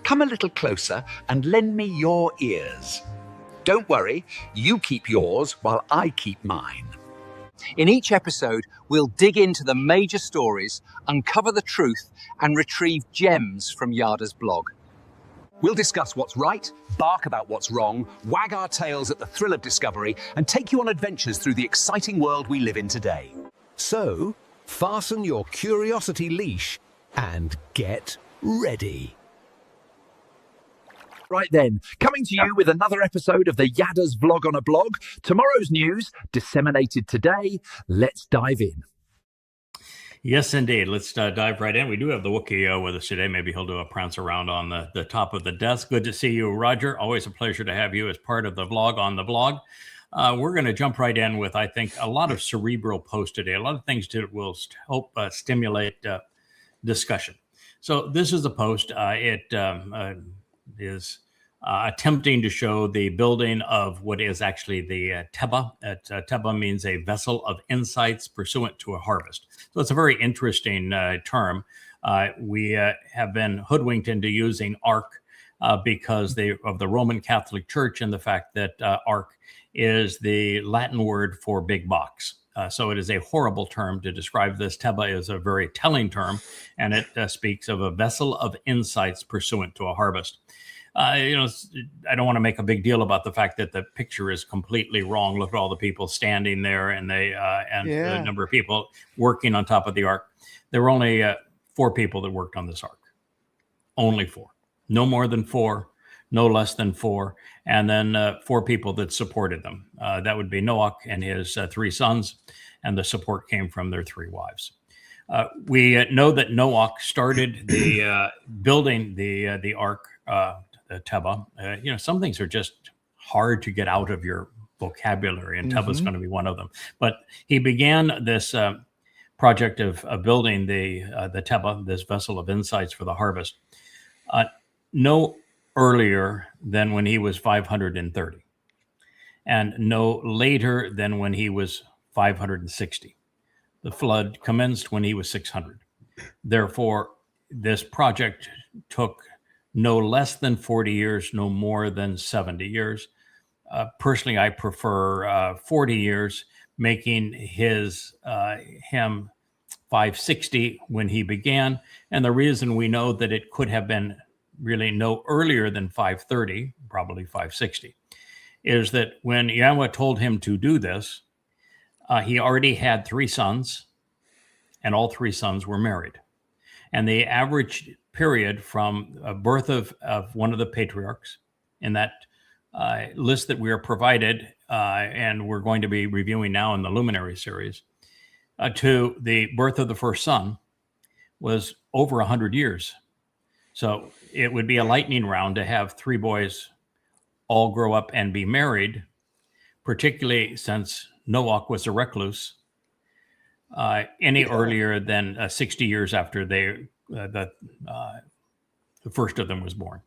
come a little closer and lend me your ears. Don't worry, you keep yours while I keep mine. In each episode, we'll dig into the major stories, uncover the truth, and retrieve gems from Yada's blog. We'll discuss what's right, bark about what's wrong, wag our tails at the thrill of discovery, and take you on adventures through the exciting world we live in today. So, fasten your curiosity leash and get ready. Right then, coming to you with another episode of the Yada's Vlog on a Blog. Tomorrow's news, disseminated today. Let's dive in. Yes, indeed. Let's dive right in. We do have the Wookiee with us today. Maybe he'll do a prance around on the top of the desk. Good to see you, Roger. Always a pleasure to have you as part of the vlog on the blog. We're going to jump right in with, I think, a lot of cerebral posts today. A lot of things that will help stimulate discussion. So this is a post. It is attempting to show the building of what is actually the Teba. Teba means a vessel of insights pursuant to a harvest. So it's a very interesting term. We have been hoodwinked into using ark because of the Roman Catholic Church and the fact that ark is the Latin word for big box. So it is a horrible term to describe this. Teba is a very telling term, and it speaks of a vessel of insights pursuant to a harvest. I don't want to make a big deal about the fact that the picture is completely wrong. Look at all the people standing there, and the number of people working on top of the ark. There were only 4 people that worked on this ark. Only 4. No more than 4, no less than 4, and then 4 people that supported them. That would be Noach and his 3 sons, and the support came from their 3 wives. We know that Noach started the building the ark. Teba. Some things are just hard to get out of your vocabulary, and Teba is going to be one of them. But he began this project of building the Teba, this vessel of insights for the harvest, no earlier than when he was 530, and no later than when he was 560. The flood commenced when he was 600. Therefore, this project took no less than 40 years, no more than 70 years. Personally, I prefer 40 years, making him 560 when he began. And the reason we know that it could have been really no earlier than 530, probably 560, is that when Yahweh told him to do this, he already had 3 sons, and all 3 sons were married. And the average period from birth of one of the patriarchs in that list that we are provided, and we're going to be reviewing now in the Luminary series, to the birth of the first son was over 100 years. So it would be a lightning round to have 3 boys all grow up and be married, particularly since Noach was a recluse, any earlier than 60 years after the first of them was born.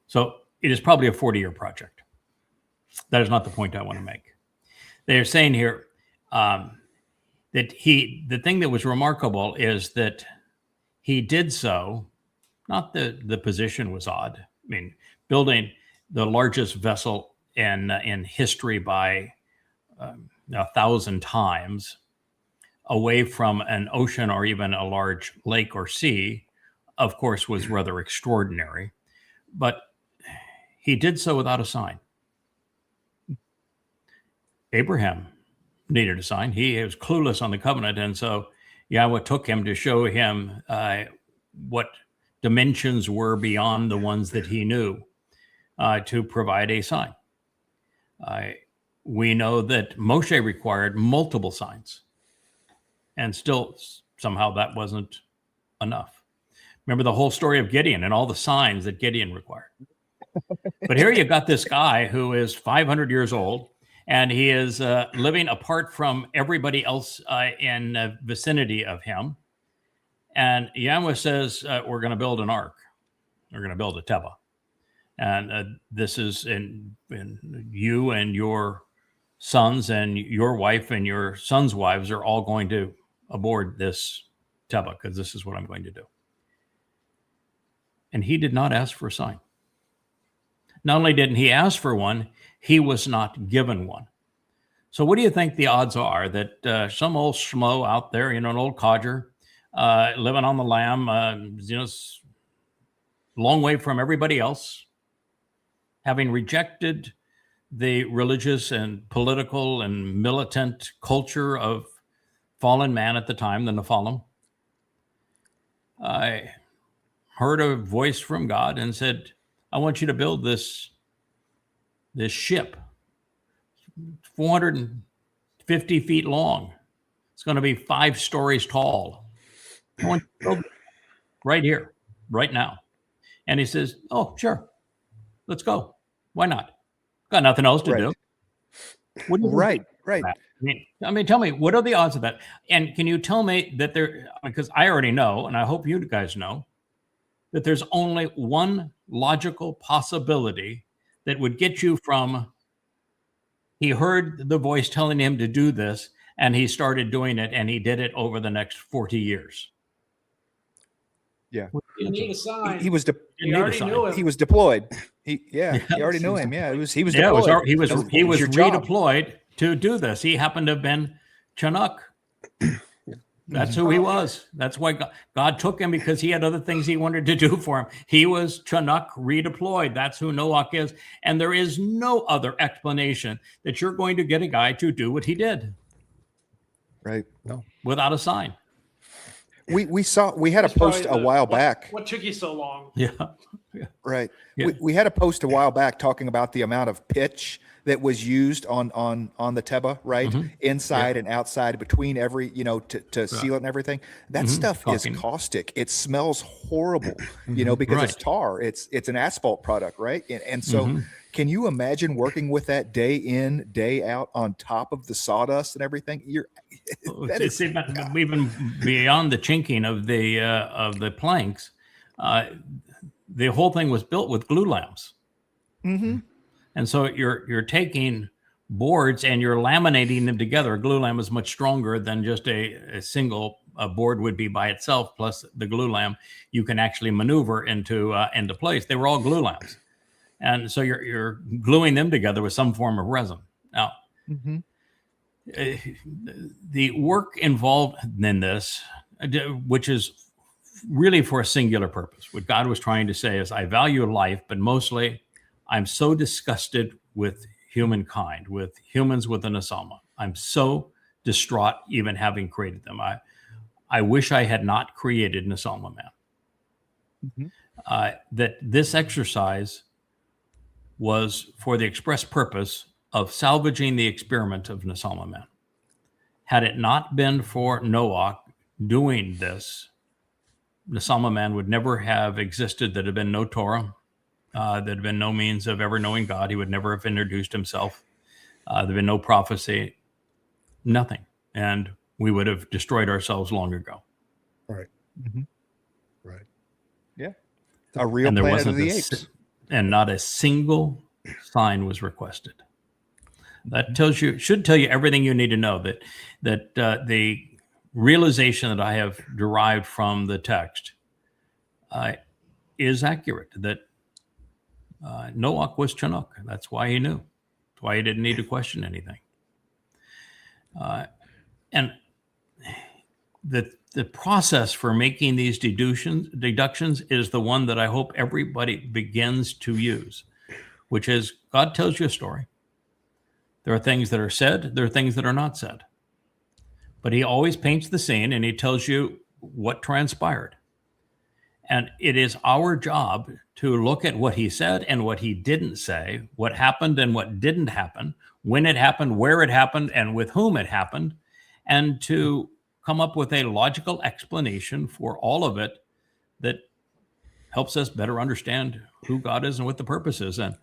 So it is probably a 40-year project. That is not the point I want to make. They're saying here that the thing that was remarkable is that he did so, not the position was odd. I mean, building the largest vessel in history by 1,000 times away from an ocean or even a large lake or sea, of course, was rather extraordinary. But he did so without a sign. Abraham needed a sign. He was clueless on the covenant, and so Yahweh took him to show him what dimensions were beyond the ones that he knew, to provide a sign. We know that Moshe required multiple signs, and still somehow that wasn't enough. Remember the whole story of Gideon and all the signs that Gideon required. But here you got this guy who is 500 years old, and he is living apart from everybody else in the vicinity of him. And Yahweh says, we're going to build an ark. We're going to build a Teba. And this is in you and your sons and your wife and your sons' wives are all going to aboard this Teba, because this is what I'm going to do. And he did not ask for a sign. Not only didn't he ask for one, he was not given one. So what do you think the odds are that some old schmo out there, an old codger, living on the lam, long way from everybody else, having rejected the religious and political and militant culture of fallen man at the time, the Nephilim, I heard a voice from God and said, I want you to build this ship, 450 feet long. It's going to be 5 stories tall. I want you to build it right here, right now. And he says, oh, sure. Let's go. Why not? Got nothing else to do. What do you right. I mean, tell me, what are the odds of that? And can you tell me that because I already know, and I hope you guys know, that there's only one logical possibility that would get you from he heard the voice telling him to do this, and he started doing it, and he did it over the next 40 years. Yeah. You need a sign. He was already knew him. He was deployed. He already knew him. Yeah, he was deployed. He was redeployed to do this. He happened to have been Chanowk. That's who he was. That's why God took him, because he had other things he wanted to do for him. He was Chanowk redeployed. That's who Noach is. And there is no other explanation that you're going to get a guy to do what he did. Right. No. Without a sign. We had a post a while back. What took you so long? Yeah. Right. Yeah. We had a post a while back talking about the amount of pitch that was used on the Tebba, right? Mm-hmm. Inside and outside, between every, to seal it and everything. That stuff is caustic. It smells horrible, because it's tar. It's an asphalt product, right? And so can you imagine working with that day in, day out on top of the sawdust and everything? Even beyond the chinking of the planks, the whole thing was built with glue lamps. Mm-hmm. And so you're taking boards and you're laminating them together. A glue lamp is much stronger than just a single board would be by itself. Plus the glue lamp you can actually maneuver into place. They were all glue lamps, and so you're gluing them together with some form of resin. Now, the work involved in this, which is really for a singular purpose, what God was trying to say is, I value life, but mostly I'm so disgusted with humankind, with humans with an Asama. I'm so distraught even having created them. I wish I had not created an Asama man. That this exercise was for the express purpose of salvaging the experiment of Nasama man. Had it not been for Noach doing this, Nasama man would never have existed. There'd have been no Torah. There'd have been no means of ever knowing God. He would never have introduced himself. There'd been no prophecy, nothing. And we would have destroyed ourselves long ago. Right. Right. Yeah. A real Planet of the Apes. And not a single sign was requested. That should tell you everything you need to know, that the realization that I have derived from the text is accurate, that Noach was Chanowk. That's why he knew. That's why he didn't need to question anything. And the process for making these deductions is the one that I hope everybody begins to use, which is God tells you a story. There are things that are said. There are things that are not said. But he always paints the scene and he tells you what transpired. And it is our job to look at what he said and what he didn't say, what happened and what didn't happen, when it happened, where it happened, and with whom it happened, and to come up with a logical explanation for all of it that helps us better understand who God is and what the purpose is. And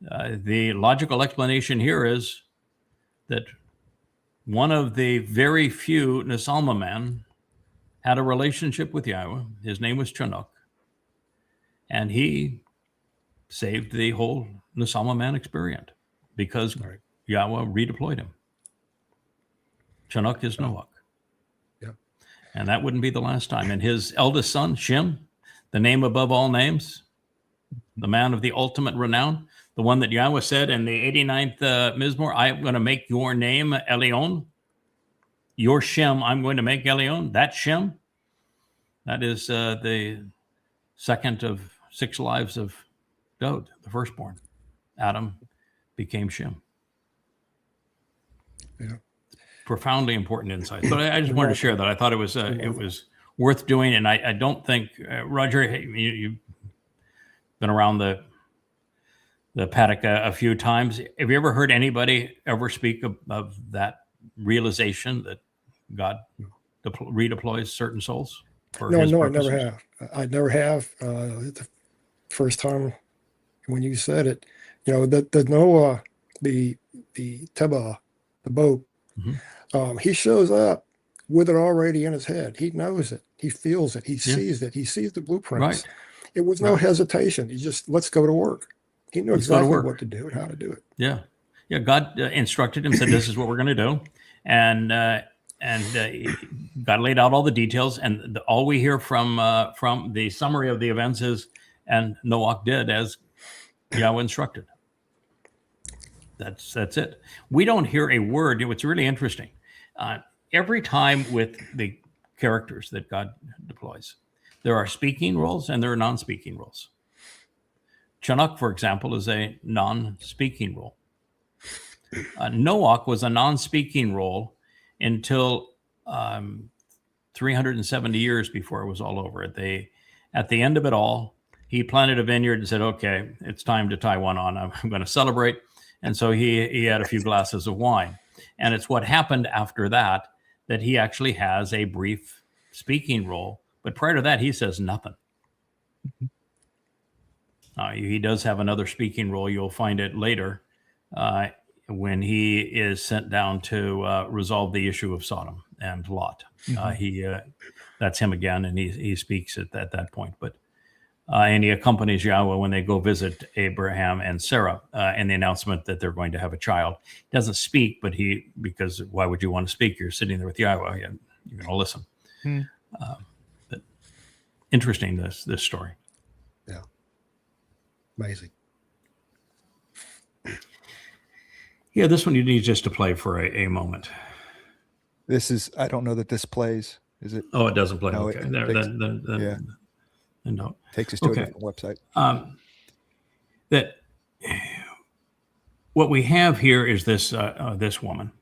the logical explanation here is that one of the very few Nasalma men had a relationship with Yahweh. His name was Chanowk. And he saved the whole Nasalma man experiment because Yahweh redeployed him. Chanowk is Noach. Yeah. And that wouldn't be the last time. And his eldest son, Shem, the name above all names, the man of the ultimate renown, the one that Yahweh said in the 89th Mizmor, I'm going to make your name Elion. Your Shem, I'm going to make Elion. That Shem, that is the second of 6 lives of Dowd, the firstborn. Adam became Shem. Yeah. Profoundly important insights. But I just wanted to share that. I thought it was worth doing. And I don't think, Roger, you've been around the paddock a few times. Have you ever heard anybody ever speak of that realization that God redeploys certain souls? No, I never have. I never have. The first time when you said it, the Noah, the Teba, the boat, he shows up with it already in his head. He knows it. He feels it. He sees it. He sees the blueprints. Right. It was no hesitation. He just, let's go to work. He knew exactly what to do and how to do it. Yeah. Yeah. God instructed him, said, this is what we're going to do. And God laid out all the details. And all we hear from the summary of the events is, and Noach did as Yahweh instructed. That's it. We don't hear a word. It's really interesting. Every time with the characters that God deploys, there are speaking roles and there are non-speaking roles. Chanowk, for example, is a non-speaking role. Noach was a non-speaking role until 370 years before it was all over. At the end of it all, he planted a vineyard and said, okay, it's time to tie one on. I'm going to celebrate. And so he had a few glasses of wine. And it's what happened after that he actually has a brief speaking role. But prior to that, he says nothing. He does have another speaking role. You'll find it later when he is sent down to resolve the issue of Sodom and Lot. That's him again, and he speaks at that point. But and he accompanies Yahweh when they go visit Abraham and Sarah in the announcement that they're going to have a child. He doesn't speak, but because why would you want to speak? You're sitting there with Yahweh. You're going to listen. But interesting, this story. Yeah. Amazing. Yeah, this one you need just to play for a moment. This is, I don't know that this plays. Is it? Oh, it doesn't play. No, Okay. No. Takes us to a different website. That what we have here is this woman.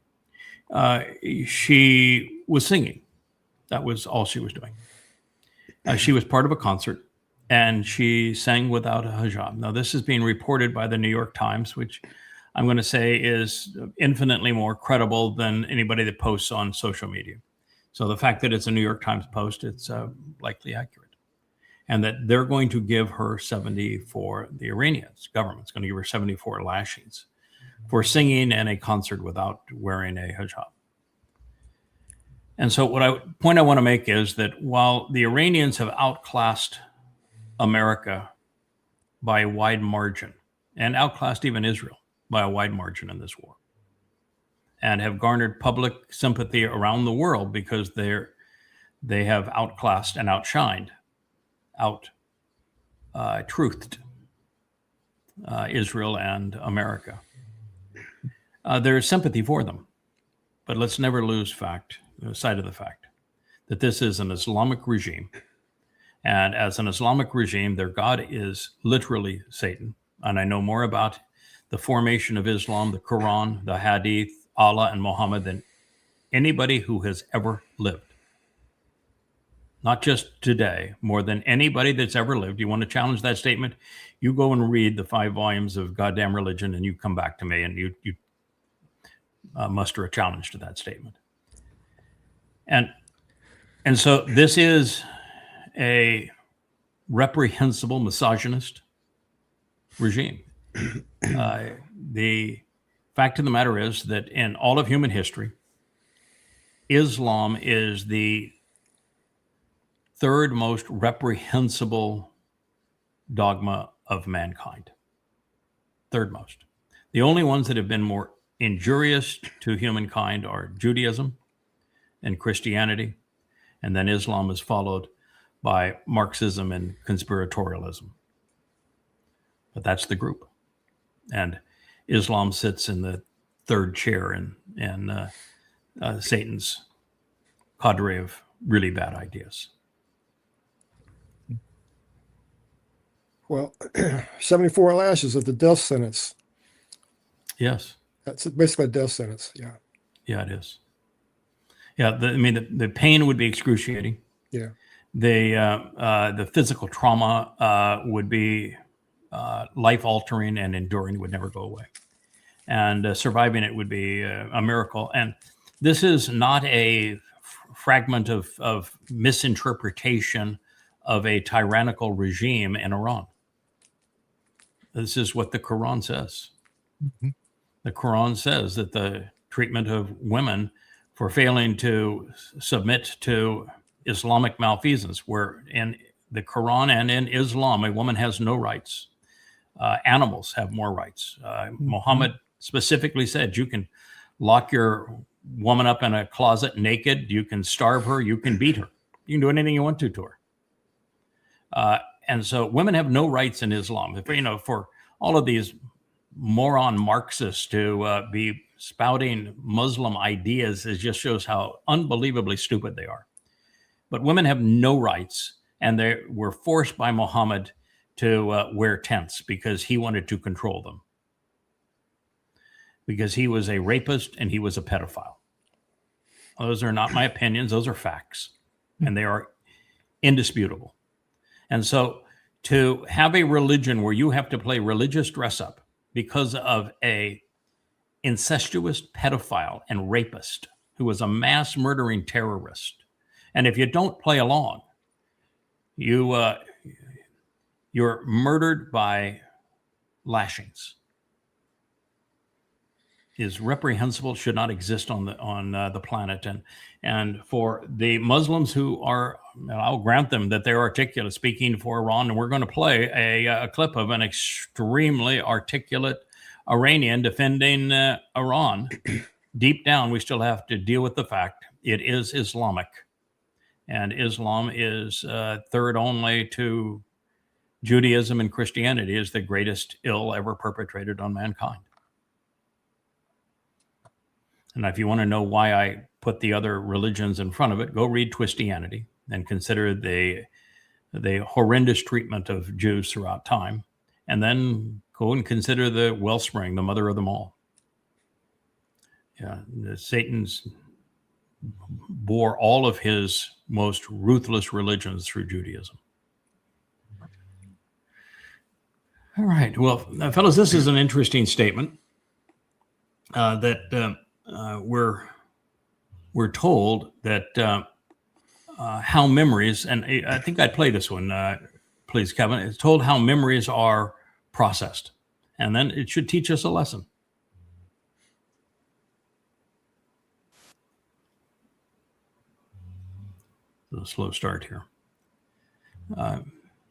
She was singing. That was all she was doing. She was part of a concert, and she sang without a hijab. Now, this is being reported by the New York Times, which I'm going to say is infinitely more credible than anybody that posts on social media. So the fact that it's a New York Times post, it's likely accurate. And that they're going to give her 74, the Iranian government's going to give her 74 lashings for singing in a concert without wearing a hijab. And so point I want to make is that while the Iranians have outclassed America by a wide margin, and outclassed even Israel by a wide margin in this war, and have garnered public sympathy around the world because they have outclassed and outshined, truthed Israel and America. There's sympathy for them, but let's never lose sight of the fact that this is an Islamic regime, and as an Islamic regime, their God is literally Satan. And I know more about the formation of Islam, the Quran, the Hadith, Allah, and Muhammad than anybody who has ever lived. Not just today, more than anybody that's ever lived. You want to challenge that statement? You go and read the 5 volumes of goddamn religion, and you come back to me, and you muster a challenge to that statement. And so this is a reprehensible misogynist regime. The fact of the matter is that in all of human history, Islam is the third most reprehensible dogma of mankind. Third most. The only ones that have been more injurious to humankind are Judaism and Christianity, and then Islam is followed by Marxism and conspiratorialism. But that's the group. And Islam sits in the third chair in Satan's cadre of really bad ideas. Well, 74 lashes of the death sentence. Yes. That's basically a death sentence. Yeah. Yeah, it is. Yeah, the pain would be excruciating. Yeah. The physical trauma would be life-altering and enduring, would never go away. And surviving it would be a miracle. And this is not a fragment of misinterpretation of a tyrannical regime in Iran. This is what the Quran says. Mm-hmm. The Quran says that the treatment of women for failing to submit to Islamic malfeasance, where in the Quran and in Islam, a woman has no rights. Animals have more rights. Muhammad specifically said you can lock your woman up in a closet naked, you can starve her, you can beat her. You can do anything you want to her. And so women have no rights in Islam. For all of these moron Marxists to be spouting Muslim ideas, it just shows how unbelievably stupid they are. But women have no rights, and they were forced by Muhammad to wear tents because he wanted to control them. Because he was a rapist and he was a pedophile. Those are not my opinions, those are facts. And they are indisputable. And so to have a religion where you have to play religious dress up because of a incestuous pedophile and rapist who was a mass murdering terrorist. And if you don't play along, you're murdered by lashings. Is reprehensible, should not exist on the planet, and for the Muslims who are, I'll grant them that they're articulate, speaking for Iran, and we're going to play a clip of an extremely articulate Iranian defending Iran. Deep down, we still have to deal with the fact it is Islamic, and Islam is third only to Judaism and Christianity is the greatest ill ever perpetrated on mankind. And if you want to know why I put the other religions in front of it, go read Twistianity and consider the horrendous treatment of Jews throughout time. And then go and consider the wellspring, the mother of them all. Yeah, Satan's bore all of his most ruthless religions through Judaism. All right. Well, fellas, this is an interesting statement that we're told that how memories, and I think I'd play this one, please, Kevin. It's told how memories are processed, and then it should teach us a lesson. A slow start here.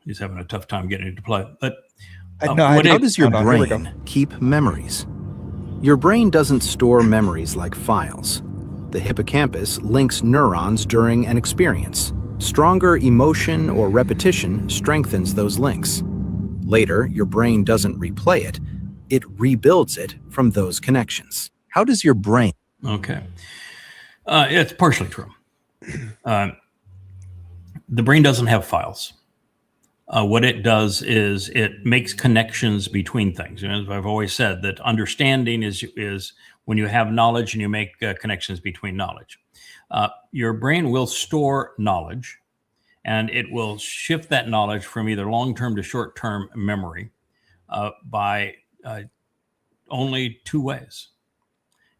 He's having a tough time getting it to play. But how does your brain keep memories? Your brain doesn't store memories like files. The hippocampus links neurons during an experience. Stronger emotion or repetition strengthens those links. Later, your brain doesn't replay it. It rebuilds it from those connections. How does your brain? Okay. It's partially true. The brain doesn't have files. What it does is it makes connections between things. As I've always said, that understanding is when you have knowledge and you make connections between knowledge. Your brain will store knowledge, and it will shift that knowledge from either long-term to short-term memory by only two ways.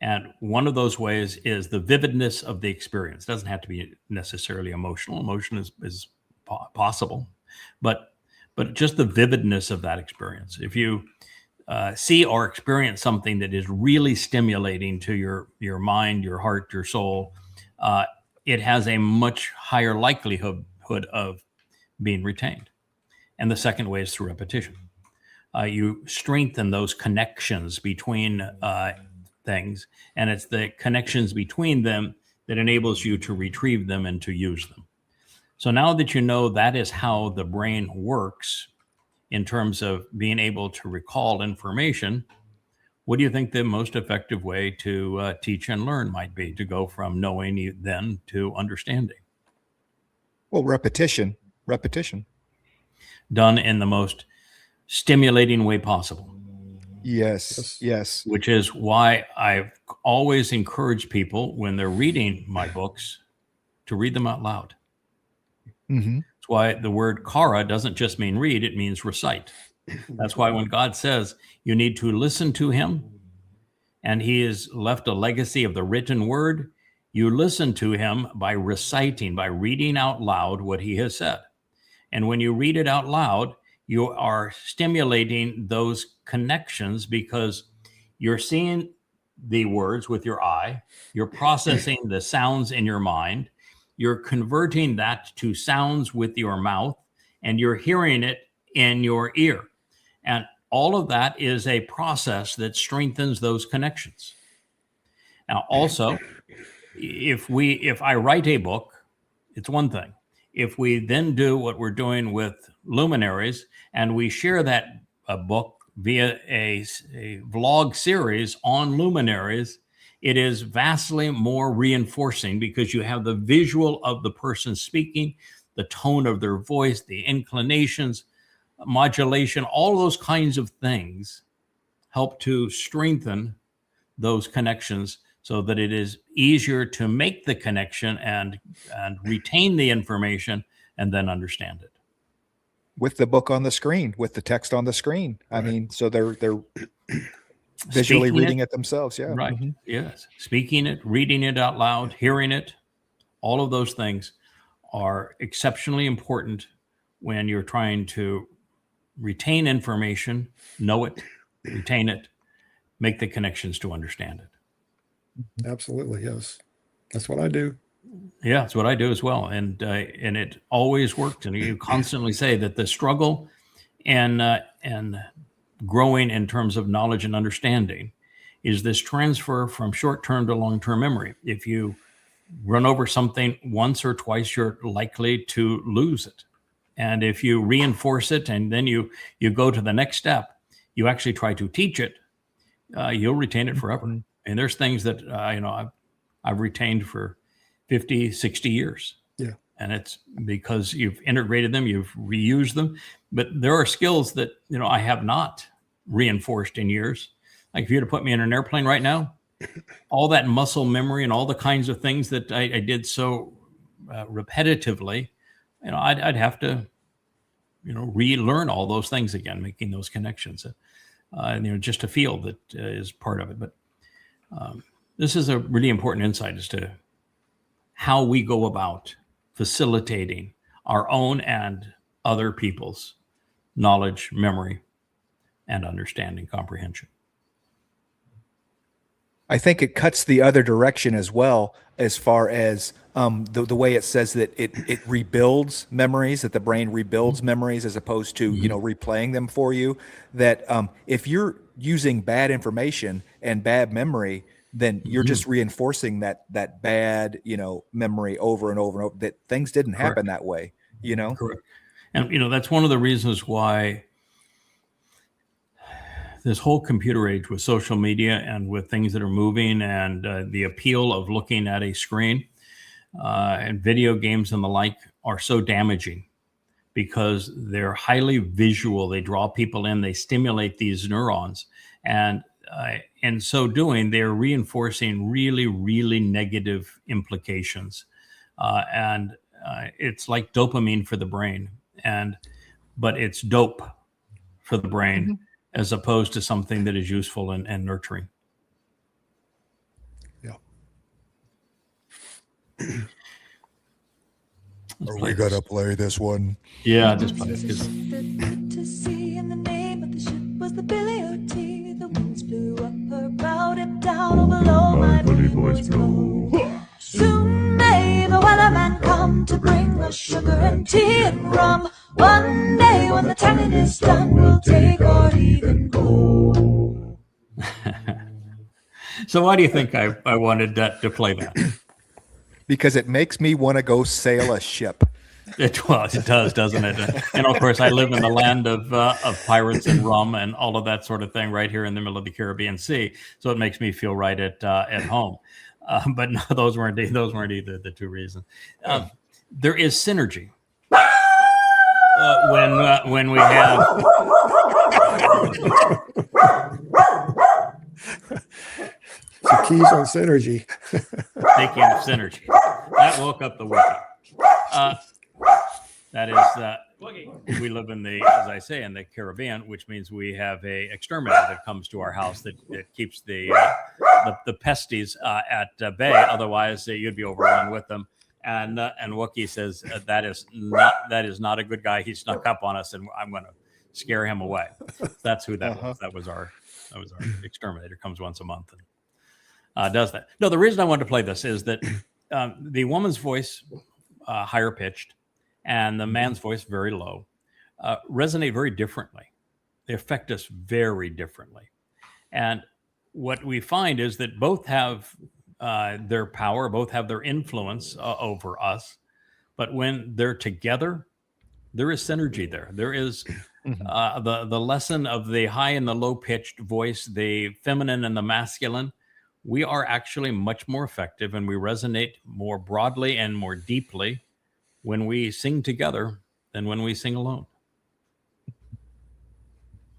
And one of those ways is the vividness of the experience. It doesn't have to be necessarily emotional. Emotion is possible, but just the vividness of that experience. If you see or experience something that is really stimulating to your mind, your heart, your soul, it has a much higher likelihood of being retained. And the second way is through repetition. You strengthen those connections between things, and it's the connections between them that enables you to retrieve them and to use them. So now that you know that is how the brain works in terms of being able to recall information, what do you think the most effective way to teach and learn might be, to go from knowing then to understanding? Well, repetition. Done in the most stimulating way possible. Yes. Which is why I've always encouraged people when they're reading my books to read them out loud. Mm-hmm. That's why the word kara doesn't just mean read, it means recite. That's why when God says you need to listen to him, and he has left a legacy of the written word, you listen to him by reciting, by reading out loud what he has said. And when you read it out loud, you are stimulating those connections because you're seeing the words with your eye, you're processing the sounds in your mind, you're converting that to sounds with your mouth, and you're hearing it in your ear. And all of that is a process that strengthens those connections. Now, also, if I write a book, it's one thing. If we then do what we're doing with luminaries and we share that book via a vlog series on luminaries, it is vastly more reinforcing because you have the visual of the person speaking, the tone of their voice, the inclinations, modulation, all those kinds of things help to strengthen those connections so that it is easier to make the connection and retain the information and then understand it. With the book on the screen, with the text on the screen. I mean, so they're visually reading it themselves. Yeah. Right. Mm-hmm. Yes. Speaking it, reading it out loud, hearing it, all of those things are exceptionally important when you're trying to retain information, know it, retain it, make the connections to understand it. Absolutely, yes. That's what I do. Yeah, that's what I do as well. And it always worked. And you constantly say that the struggle and growing in terms of knowledge and understanding is this transfer from short-term to long-term memory. If you run over something once or twice, you're likely to lose it. And if you reinforce it and then you go to the next step, you actually try to teach it, you'll retain it forever. Mm-hmm. And there's things that, I've retained for 50, 60 years. Yeah. And it's because you've integrated them, you've reused them. But there are skills that, I have not reinforced in years. Like if you were to put me in an airplane right now, all that muscle memory and all the kinds of things that I did so repetitively, I'd have to, relearn all those things again, making those connections. Just to feel that is part of it. But this is a really important insight as to how we go about facilitating our own and other people's knowledge, memory, and understanding, comprehension. I think it cuts the other direction as well, as far as the way it says that it rebuilds memories, that the brain rebuilds memories as opposed to, replaying them for you. That if you're using bad information and bad memory, then you're just reinforcing that bad, memory over and over and over, that things didn't happen that way, Correct. And, that's one of the reasons why this whole computer age with social media and with things that are moving and the appeal of looking at a screen and video games and the like are so damaging because they're highly visual. They draw people in, they stimulate these neurons. And in so doing, they're reinforcing really, really negative implications. And it's like dopamine for the brain, but it's dope for the brain as opposed to something that is useful and nurturing. Yeah. We gotta play this one. Yeah, just play it. To see in the name of the ship was the Billy O.T. The winds blew up her bow, dipped down over below. My bully boys blow. Soon may the weatherman come to bring us sugar and tea and rum. One day when the tonguing is done, we'll take our leave and go. So why do you think I wanted to play that? Because it makes me want to go sail a ship. It does, doesn't it? And of course, I live in the land of pirates and rum and all of that sort of thing, right here in the middle of the Caribbean Sea. So it makes me feel right at home. But no, those weren't either the two reasons. There is synergy when we have. So keys on synergy. Speaking of synergy, that woke up the wiki. That is, we live in as I say, in the Caribbean, which means we have a exterminator that comes to our house that keeps the pesties at bay. Otherwise, you'd be overrun with them. And Wookiee says that is not a good guy. He snuck up on us, and I'm going to scare him away. That's who that was. That was our exterminator. Comes once a month and does that. No, the reason I wanted to play this is that the woman's voice, higher pitched, and the man's voice very low, resonate very differently. They affect us very differently. And what we find is that both have their power, both have their influence over us. But when they're together, there is synergy there. There is the lesson of the high and the low pitched voice, the feminine and the masculine. We are actually much more effective, and we resonate more broadly and more deeply when we sing together than when we sing alone.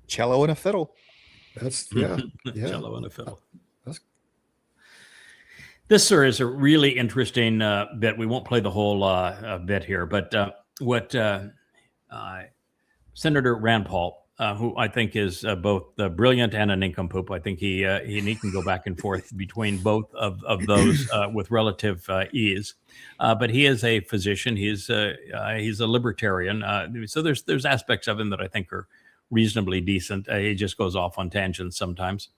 Cello and a fiddle. That's Cello and a fiddle. This, sir, is a really interesting bit. We won't play the whole bit here, but what Senator Rand Paul, who I think is both brilliant and a nincompoop. I think he can go back and forth between both of those with relative ease. But he is a physician. He's a libertarian. So there's aspects of him that I think are reasonably decent. He just goes off on tangents sometimes.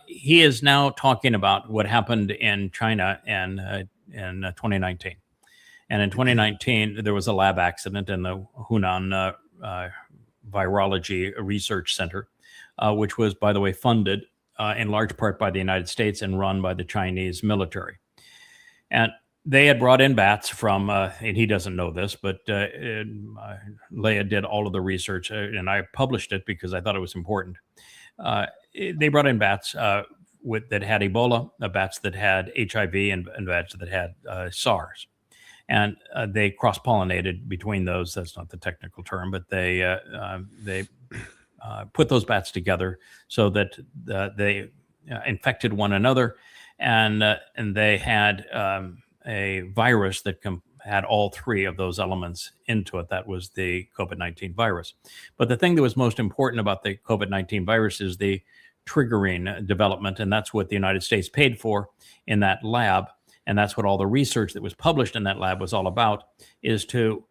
He is now talking about what happened in China in 2019. And in 2019, there was a lab accident in the Hunan Virology Research Center, which was, by the way, funded in large part by the United States and run by the Chinese military. And they had brought in bats from, and he doesn't know this, but Leia did all of the research, and I published it because I thought it was important. They brought in bats that had Ebola, bats that had HIV, and bats that had SARS. And they cross-pollinated between those. That's not the technical term, but they put those bats together so that they infected one another, and they had a virus that had all three of those elements into it. That was the COVID-19 virus. But the thing that was most important about the COVID-19 virus is the triggering development, and that's what the United States paid for in that lab. And that's what all the research that was published in that lab was all about, is to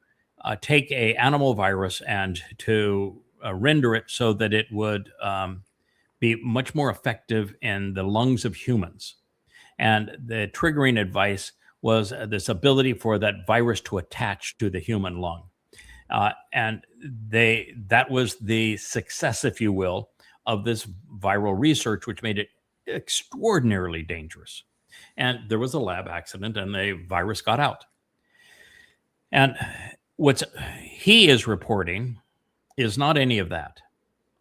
take a animal virus and to render it so that it would be much more effective in the lungs of humans. And the triggering advice was this ability for that virus to attach to the human lung. And that was the success, if you will, of this viral research, which made it extraordinarily dangerous. And there was a lab accident and the virus got out. And what he is reporting is not any of that,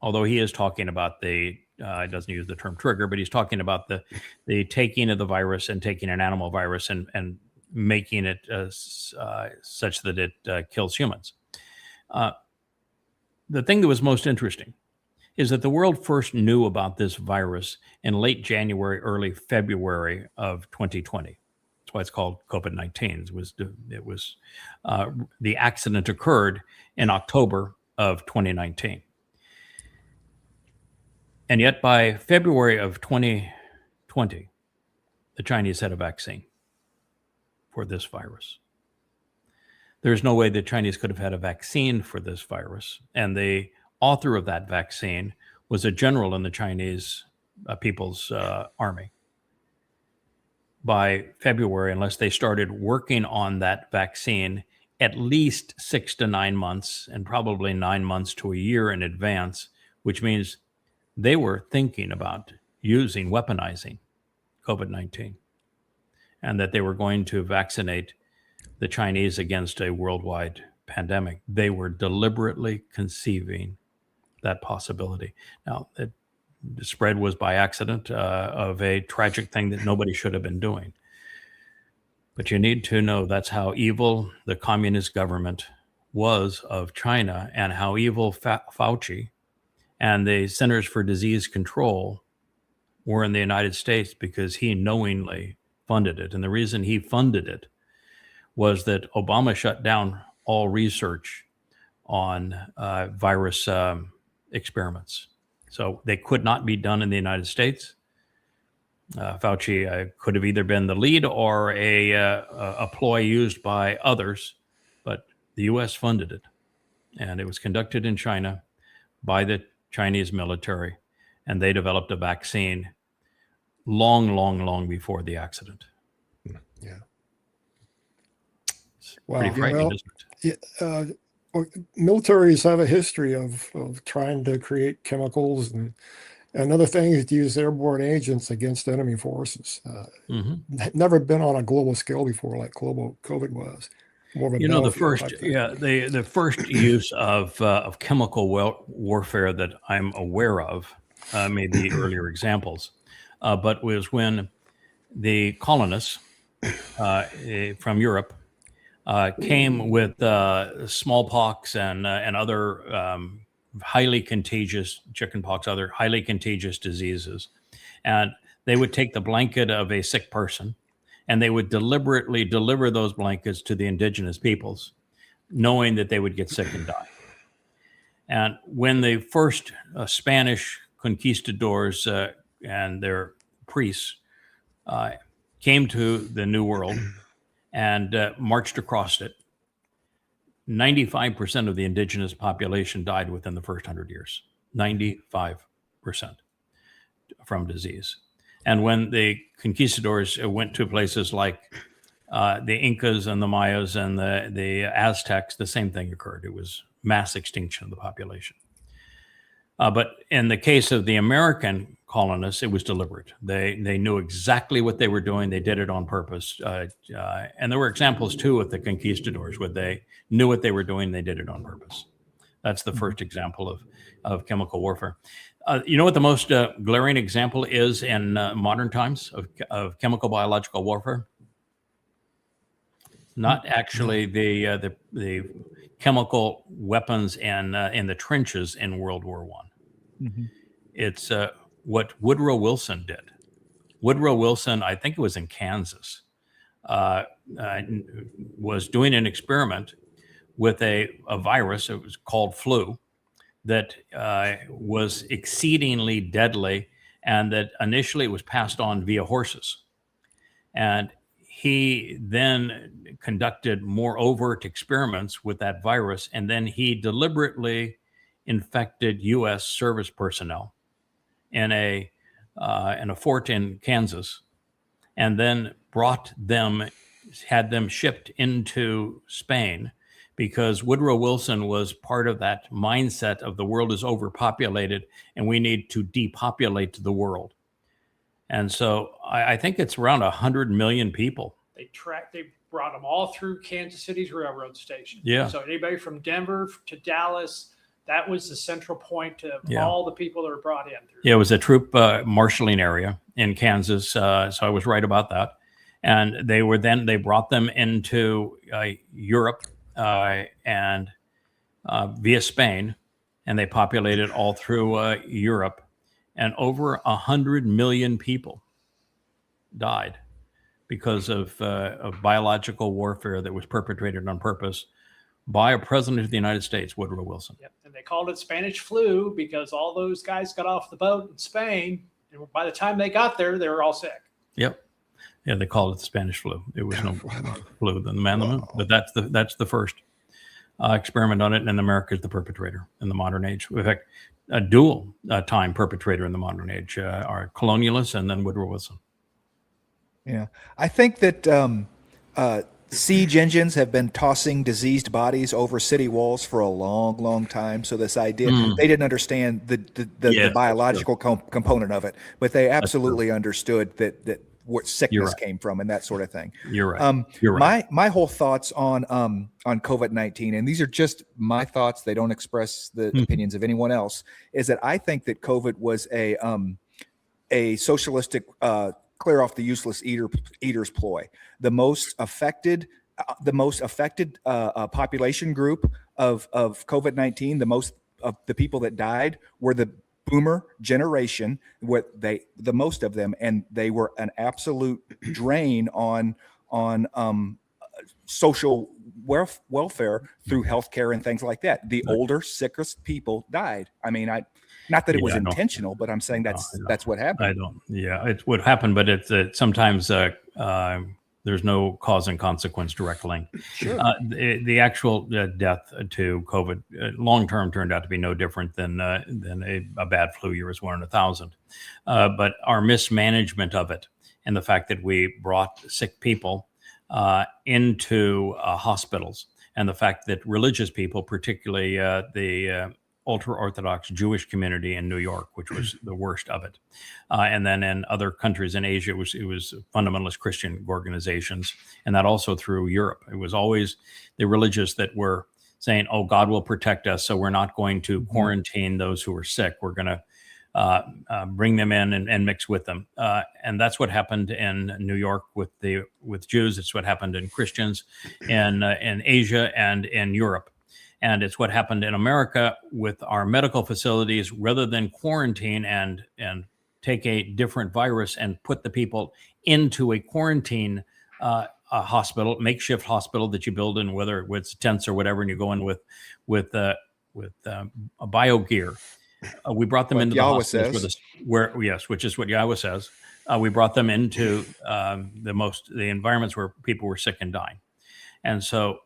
although he is talking about he doesn't use the term trigger, but he's talking about the taking of the virus and taking an animal virus and making it such that it kills humans. The thing that was most interesting is that the world first knew about this virus in late January, early February of 2020. That's why it's called COVID-19. The accident occurred in October of 2019. And yet by February of 2020, the Chinese had a vaccine for this virus. There's no way the Chinese could have had a vaccine for this virus. And the author of that vaccine was a general in the Chinese People's Army. By February, unless they started working on that vaccine at least 6 to 9 months, and probably 9 months to a year in advance, which means they were thinking about weaponizing COVID-19, and that they were going to vaccinate the Chinese against a worldwide pandemic. They were deliberately conceiving that possibility. Now, the spread was by accident of a tragic thing that nobody should have been doing. But you need to know that's how evil the communist government was of China, and how evil Fauci and the Centers for Disease Control were in the United States, because he knowingly funded it. And the reason he funded it was that Obama shut down all research on virus experiments. So they could not be done in the United States. Fauci could have either been the lead or a ploy used by others, but the U.S. funded it. And it was conducted in China by the Chinese military, and they developed a vaccine long before the accident. Yeah. Wow. Pretty frightening, isn't it? Militaries have a history of trying to create chemicals and other things to use airborne agents against enemy forces. Never been on a global scale before, like global COVID was. More of a the first use of chemical warfare that I'm aware of, maybe earlier examples, but was when the colonists from Europe came with smallpox and other highly contagious, chickenpox, other highly contagious diseases. And they would take the blanket of a sick person, and they would deliberately deliver those blankets to the indigenous peoples, knowing that they would get sick and die. And when the first Spanish conquistadors and their priests came to the New World and marched across it, 95% of the indigenous population died within the first 100 years. 95% from disease. And when the conquistadors went to places like the Incas and the Mayas and the Aztecs, the same thing occurred. It was mass extinction of the population. But in the case of the American colonists, it was deliberate. They knew exactly what they were doing. They did it on purpose. And there were examples too with the conquistadors where they knew what they were doing. They did it on purpose. That's the first example of chemical warfare. You know what the most glaring example is in modern times of chemical biological warfare? Not actually the chemical weapons in the trenches in World War I. It's what Woodrow Wilson did. Woodrow Wilson, I think it was in Kansas, was doing an experiment with a virus. It was called flu, that was exceedingly deadly, and that initially was passed on via horses. And he then conducted more overt experiments with that virus, and then he deliberately infected U.S. service personnel in a fort in Kansas, and then had them shipped into Spain, because Woodrow Wilson was part of that mindset of the world is overpopulated and we need to depopulate the world. And so I think it's around 100 million people. They brought them all through Kansas City's railroad station. Yeah. So anybody from Denver to Dallas, that was the central point of all the people that were brought in. Yeah, it was a troop marshaling area in Kansas. So I was right about that. And they brought them into Europe and via Spain, and they populated all through Europe. And over 100 million people died because of biological warfare that was perpetrated on purpose by a president of the United States, Woodrow Wilson. Yep. And they called it Spanish flu because all those guys got off the boat in Spain, and by the time they got there, they were all sick. Yep. Yeah, they called it the Spanish flu. It was no flu than the man on the moon. But that's the first experiment on it, and America is the perpetrator in the modern age. In fact, a dual time perpetrator in the modern age are colonialists and then Woodrow Wilson. Yeah, I think that siege engines have been tossing diseased bodies over city walls for a long, long time. So this idea, they didn't understand the biological component of it, but they absolutely understood that what sickness came from and that sort of thing. You're right. You're right. My whole thoughts on COVID-19, and these are just my thoughts, they don't express the opinions of anyone else, is that I think that COVID was a socialistic clear off the useless eaters ploy. The most affected population group of COVID-19, the most of the people that died were the boomer generation, the most of them, and they were an absolute drain on social welfare through healthcare and things like that. The older, sickest people died. I mean, not that it was intentional, but I'm saying that's what happened. It's what happened, but it's sometimes there's no cause and consequence direct link. Sure. The actual death to COVID long term turned out to be no different than a bad flu year is 1 in 1,000. But our mismanagement of it and the fact that we brought sick people into hospitals, and the fact that religious people, particularly the ultra-Orthodox Jewish community in New York, which was the worst of it. And then in other countries in Asia, it was fundamentalist Christian organizations, and that also through Europe. It was always the religious that were saying, oh, God will protect us, so we're not going to quarantine those who are sick. We're going to bring them in and mix with them. And that's what happened in New York with Jews. It's what happened in Christians in Asia and in Europe. And it's what happened in America with our medical facilities. Rather than quarantine and take a different virus and put the people into a quarantine a hospital, makeshift hospital that you build in, whether it's tents or whatever, and you go in with a bio gear. We brought them into the hospitals which is what Yahweh says. We brought them into the environments where people were sick and dying, and so.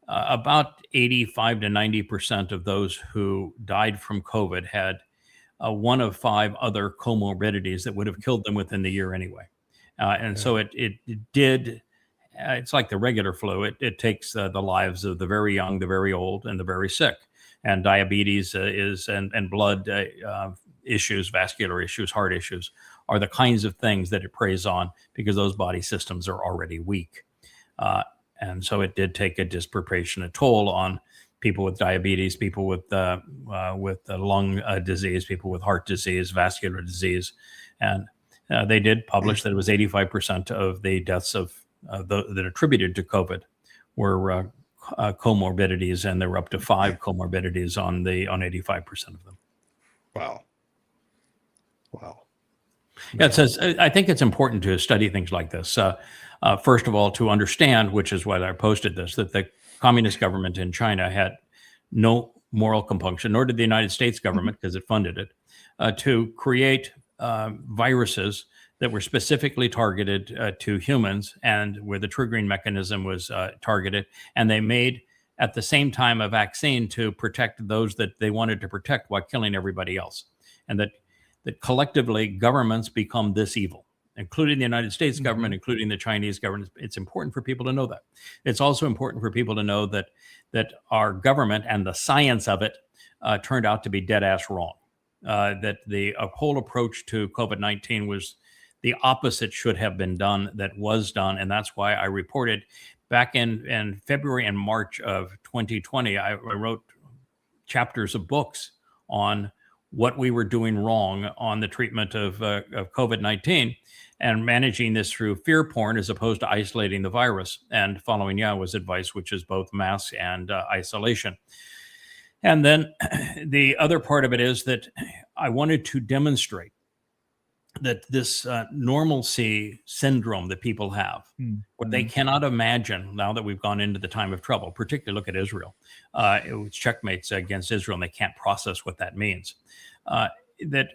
About 85 to 90% of those who died from COVID had one of 5 other comorbidities that would have killed them within the year anyway. So it did, it's like the regular flu. It takes the lives of the very young, the very old, and the very sick. And diabetes and blood issues, vascular issues, heart issues are the kinds of things that it preys on because those body systems are already weak. And so it did take a disproportionate toll on people with diabetes, people with lung disease, people with heart disease, vascular disease. And they did publish that it was 85% of the deaths that attributed to COVID were comorbidities, and there were up to 5 comorbidities on 85% of them. Wow. Yeah, it says, I think it's important to study things like this. First of all, to understand, which is why I posted this, that the communist government in China had no moral compunction, nor did the United States government, because it funded it, to create viruses that were specifically targeted to humans, and where the triggering mechanism was targeted. And they made, at the same time, a vaccine to protect those that they wanted to protect while killing everybody else. And that collectively governments become this evil, including the United States government, including the Chinese government. It's important for people to know that. It's also important for people to know that our government and the science of it turned out to be dead ass wrong. That the whole approach to COVID-19 was the opposite should have been done that was done. And that's why I reported back in February and March of 2020, I wrote chapters of books on what we were doing wrong on the treatment of COVID-19 and managing this through fear porn as opposed to isolating the virus and following Yahweh's advice, which is both masks and isolation. And then the other part of it is that I wanted to demonstrate that this normalcy syndrome that people have, what they cannot imagine now that we've gone into the time of trouble, particularly look at Israel. It was checkmates against Israel, and they can't process what that means. That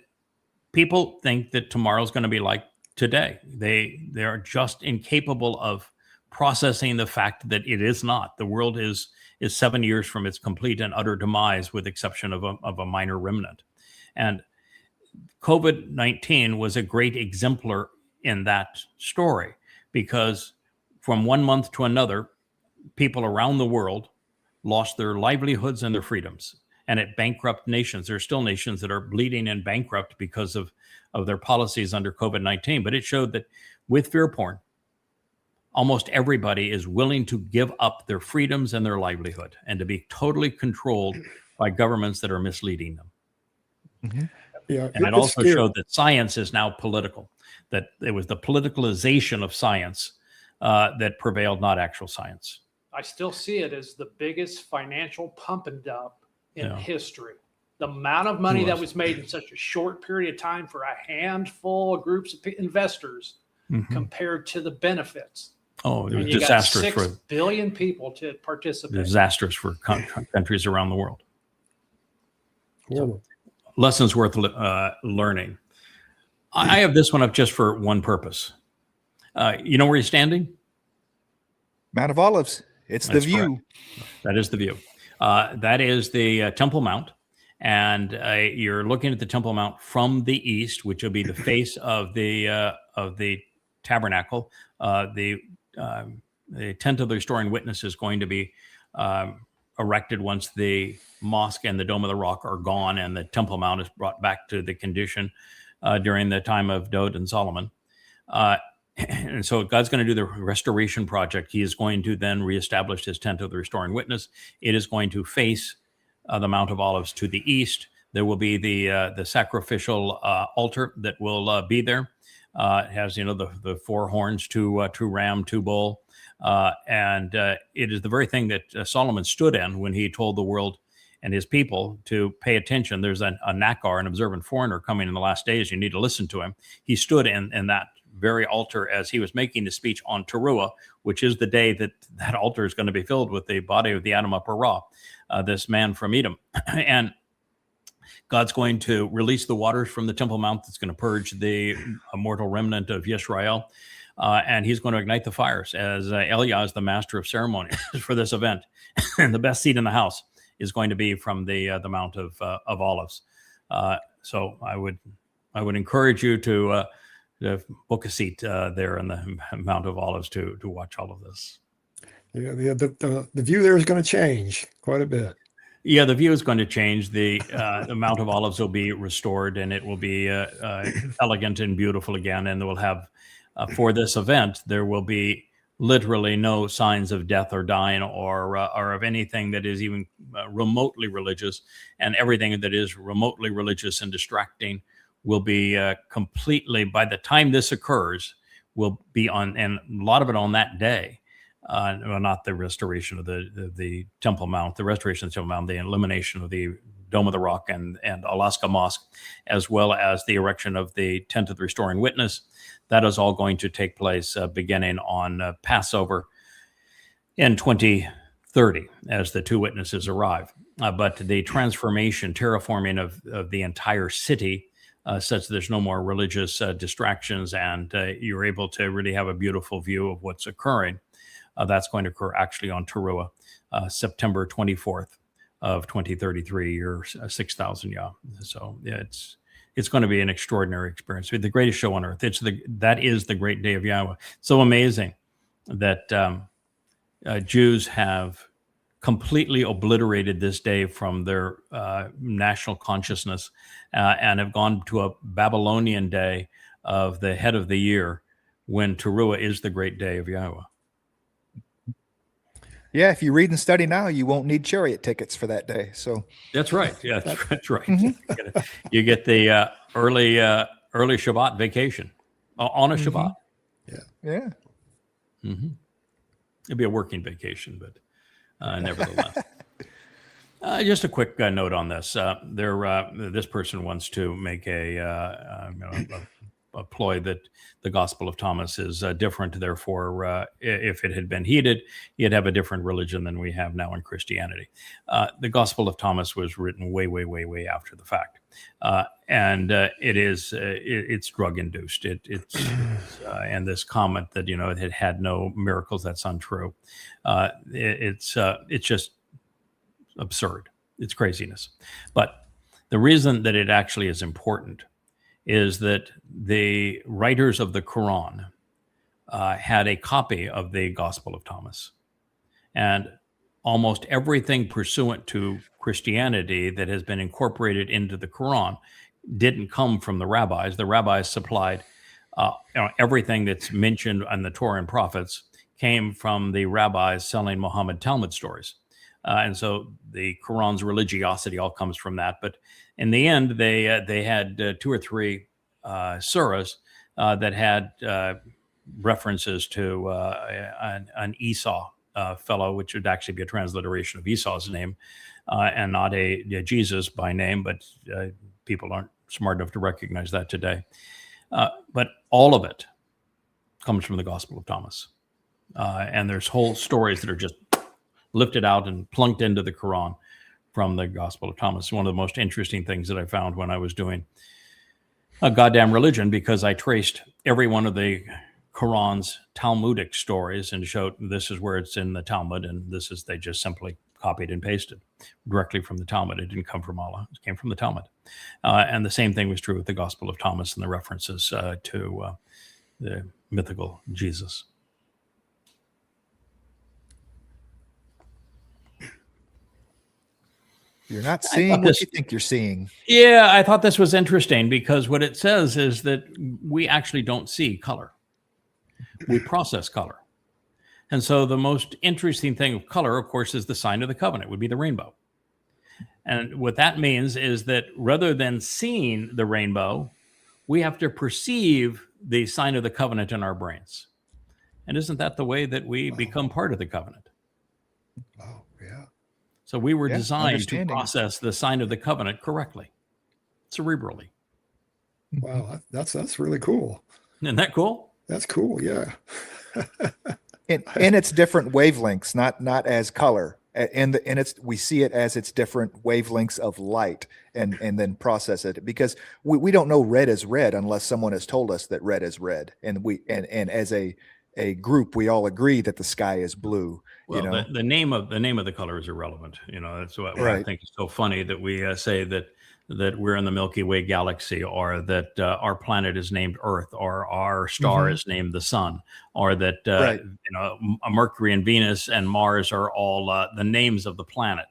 people think that tomorrow's going to be like today. They are just incapable of processing the fact that it is not. The world is 7 years from its complete and utter demise, with exception of a minor remnant. And COVID-19 was a great exemplar in that story, because from 1 month to another, people around the world lost their livelihoods and their freedoms. and it bankrupt nations. There are still nations that are bleeding and bankrupt because of their policies under COVID-19. But it showed that with fear porn, almost everybody is willing to give up their freedoms and their livelihood and to be totally controlled by governments that are misleading them. Mm-hmm. Yeah, and it also showed that science is now political, that it was the politicalization of science that prevailed, not actual science. I still see it as the biggest financial pump and dump in history. The amount of money that was made in such a short period of time for a handful of groups of investors compared to the benefits. Oh, it was disastrous for 6 billion people to participate. Disastrous for countries around the world. So, lessons worth learning. I have this one up just for one purpose. You know where he's standing? Mount of Olives. That's the view. Correct. That is the view. That is the Temple Mount. And you're looking at the Temple Mount from the east, which will be the face of the tabernacle. The tent of the restoring witness is going to be erected once the mosque and the Dome of the Rock are gone, and the Temple Mount is brought back to the condition during the time of Dowd and Solomon. And so God's going to do the restoration project. He is going to then reestablish his tent of the restoring witness. It is going to face the Mount of Olives to the east. There will be the sacrificial altar that will be there. It has, the 4 horns, 2 ram, 2 bull. And it is the very thing that Solomon stood in when he told the world and his people to pay attention. There's a Nakar, an observant foreigner, coming in the last days. You need to listen to him. He stood in that very altar as he was making the speech on Taruw'ah, which is the day that altar is going to be filled with the body of the Adam Upper Ra, this man from Edom. And God's going to release the waters from the Temple Mount that's going to purge the mortal remnant of Yisrael. And he's going to ignite the fires, as Eliah is the master of ceremonies for this event. And the best seat in the house is going to be from the Mount of Olives. So I would encourage you to book a seat there in the Mount of Olives to watch all of this. Yeah, the view there is going to change quite a bit. Yeah, the view is going to change. The Mount of Olives will be restored, and it will be elegant and beautiful again. And we'll have, for this event, there will be literally no signs of death or dying or of anything that is even remotely religious. And everything that is remotely religious and distracting will be completely, by the time this occurs, will be on, and a lot of it on that day. Well, not the restoration of the Temple Mount, the restoration of the Temple Mount, the elimination of the Dome of the Rock and Alaska Mosque, as well as the erection of the Tent of the Restoring Witness. That is all going to take place beginning on Passover in 2030 as the 2 witnesses arrive. But the transformation, terraforming of the entire city, such that there's no more religious distractions, and you're able to really have a beautiful view of what's occurring. That's going to occur actually on Taruw'ah, September 24th of 2033, year 6,000 Yah. So yeah, it's going to be an extraordinary experience. The greatest show on earth. That is the great day of Yahweh. So amazing that Jews have completely obliterated this day from their national consciousness and have gone to a Babylonian day of the head of the year, when Taruw'ah is the great day of Yahweh. Yeah, if you read and study now, you won't need chariot tickets for that day. So that's right. Yeah, that's right. Mm-hmm. You get the early Shabbat vacation on a Shabbat. Yeah. Mm-hmm. It'd be a working vacation, but nevertheless. Just a quick note on this. This person wants to make a ploy that the Gospel of Thomas is different. Therefore, if it had been heeded, you'd have a different religion than we have now in Christianity. The Gospel of Thomas was written way, way, way, way after the fact, and it's drug induced. And this comment that it had no miracles, that's untrue. It's just absurd. It's craziness. But the reason that it actually is important is that the writers of the Quran had a copy of the Gospel of Thomas. And almost everything pursuant to Christianity that has been incorporated into the Quran didn't come from the rabbis. The rabbis supplied everything that's mentioned in the Torah and prophets came from the rabbis selling Muhammad Talmud stories. And so the Quran's religiosity all comes from that. But in the end, they had 2 or 3 surahs that had references to an Esau fellow, which would actually be a transliteration of Esau's name, and not a Jesus by name, but people aren't smart enough to recognize that today. But all of it comes from the Gospel of Thomas. And there's whole stories that are just lifted out and plunked into the Quran from the Gospel of Thomas. One of the most interesting things that I found when I was doing a goddamn religion, because I traced every one of the Quran's Talmudic stories and showed this is where it's in the Talmud, and this is, they just simply copied and pasted directly from the Talmud. It didn't come from Allah, it came from the Talmud. And the same thing was true with the Gospel of Thomas and the references to the mythical Jesus. You're not seeing what you think you're seeing. Yeah, I thought this was interesting because what it says is that we actually don't see color. We process color. And so the most interesting thing of color, of course, is the sign of the covenant, would be the rainbow. And what that means is that rather than seeing the rainbow, we have to perceive the sign of the covenant in our brains. And isn't that the way that we become part of the covenant? Oh, yeah. So we were designed to process the sign of the covenant correctly, cerebrally. Wow, that's really cool. Isn't that cool? That's cool, yeah. And it's different wavelengths, not as color. And we see it as it's different wavelengths of light, and then process it, because we don't know red is red unless someone has told us that red is red, and as a group we all agree that the sky is blue. Well, you know? the name of the color is irrelevant. You know, that's what I think is so funny, that we say that we're in the Milky Way galaxy, or that our planet is named Earth, or our star is named the Sun, or that Mercury and Venus and Mars are all the names of the planet.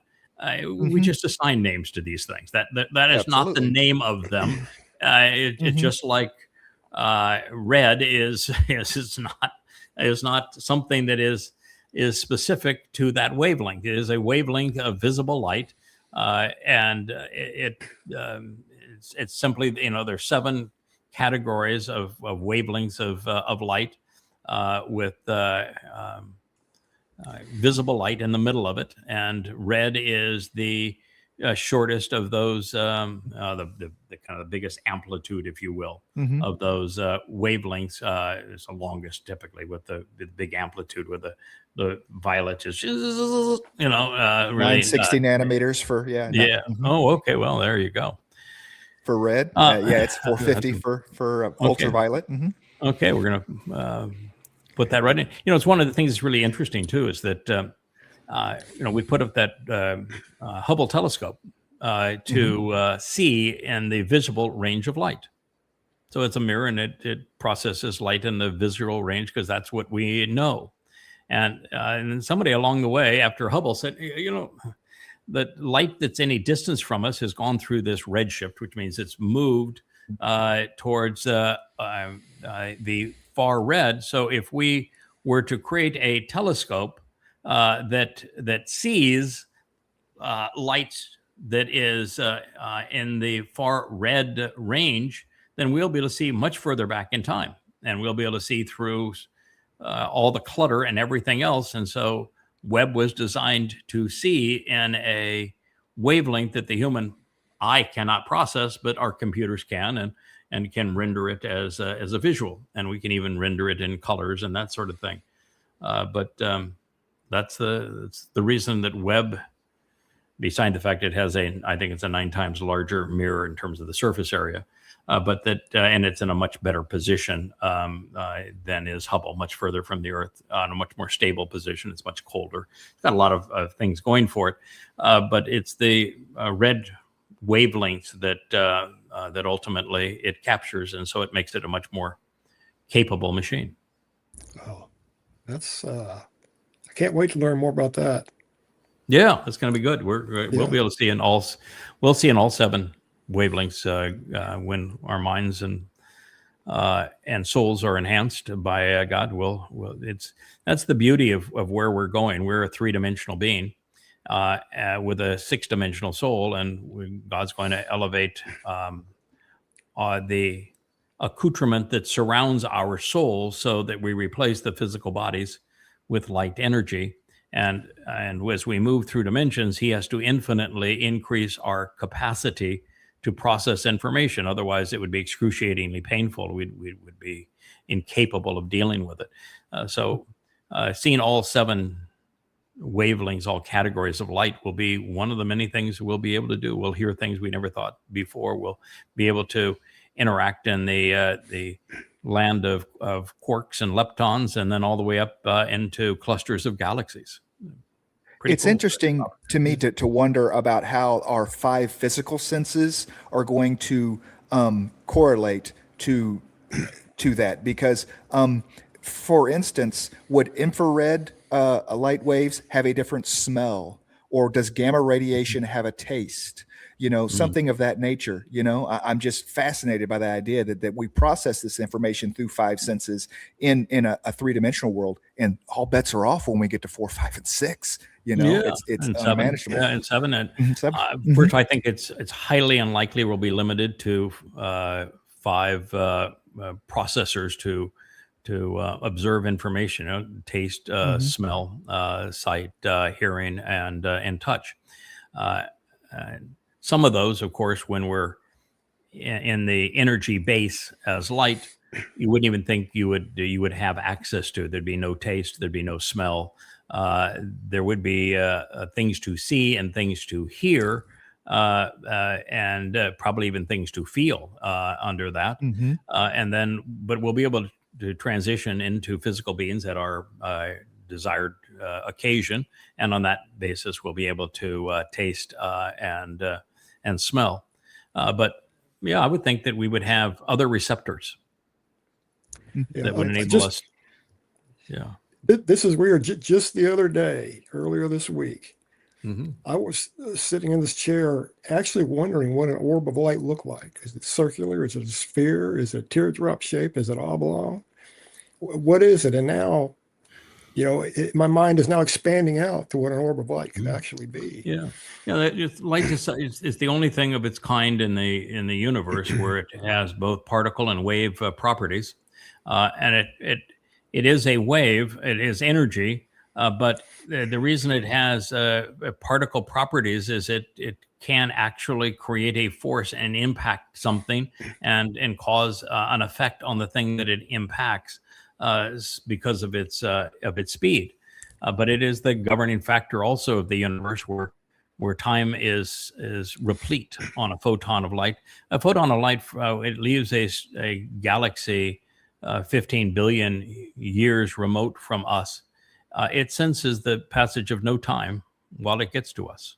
We just assign names to these things. That is not the name of them. It's just like red is not something that is specific to that wavelength. It is a wavelength of visible light. And it's simply, there's 7 categories of wavelengths of light, with visible light in the middle of it, and red is the shortest of those, the kind of the biggest amplitude, if you will, of those wavelengths. It's the longest, typically, with the big amplitude, with the violet is, really 960 nanometers for Oh, okay. Well, there you go. For red, it's 450 for ultraviolet. Okay, we're gonna put that right in. It's one of the things that's really interesting too, is that we put up that Hubble telescope to see in the visible range of light. So it's a mirror, and it processes light in the visual range, because that's what we know. And then somebody along the way, after Hubble, said, the light that's any distance from us has gone through this redshift, which means it's moved towards the far red. So if we were to create a telescope that sees light that is in the far red range, then we'll be able to see much further back in time, and we'll be able to see through all the clutter and everything else. And so Webb was designed to see in a wavelength that the human eye cannot process, but our computers can, and can render it as a visual, and we can even render it in colors and that sort of thing. But that's the reason that Webb, beside the fact it has I think it's a 9 times larger mirror in terms of the surface area, but that and it's in a much better position than is Hubble, much further from the Earth, on a much more stable position. It's much colder. It's got a lot of things going for it, but it's the red wavelengths that ultimately it captures, and so it makes it a much more capable machine. Oh, that's I can't wait to learn more about that. Yeah, it's going to be good. We'll be able to see in all 7 wavelengths when our minds and souls are enhanced by God. That's the beauty of where we're going. We're a 3-dimensional being with a 6-dimensional soul, and God's going to elevate the accoutrement that surrounds our soul so that we replace the physical bodies with light energy. And as we move through dimensions, he has to infinitely increase our capacity to process information. Otherwise, it would be excruciatingly painful. We would be incapable of dealing with it. So seeing all 7 wavelengths, all categories of light, will be one of the many things we'll be able to do. We'll hear things we never thought before. We'll be able to interact in the land of quarks and leptons, and then all the way up into clusters of galaxies. It's cool. Interesting to me to wonder about how our 5 physical senses are going to correlate to that, because for instance, would infrared light waves have a different smell, or does gamma radiation have a taste? Something of that nature. I'm just fascinated by the idea that we process this information through 5 senses in a 3-dimensional world, and all bets are off when we get to 4, 5, and 6. It's unmanageable. And 7. First, I think it's highly unlikely we'll be limited to 5 processors to observe information, taste, smell, sight, hearing, and touch. Some of those, of course, when we're in the energy base as light, you wouldn't even think you would have access to. There'd be no taste, there'd be no smell. There would be things to see and things to hear, and probably even things to feel under that. But we'll be able to transition into physical beings at our desired occasion, and on that basis, we'll be able to taste and smell. But yeah, I would think that we would have other receptors that would enable us. Yeah. This is weird. Just the other day, earlier this week, I was sitting in this chair actually wondering what an orb of light looked like. Is it circular? Is it a sphere? Is it a teardrop shape? Is it oblong? What is it? And now, my mind is now expanding out to what an orb of light can actually be. Yeah. Light is the only thing of its kind in the universe where it has both particle and wave properties, and it is a wave. It is energy, but the reason it has particle properties is it can actually create a force and impact something and cause an effect on the thing that it impacts. Because of its speed, but it is the governing factor also of the universe, where time is replete on a photon of light. A photon of light it leaves a galaxy 15 billion years remote from us. It senses the passage of no time while it gets to us.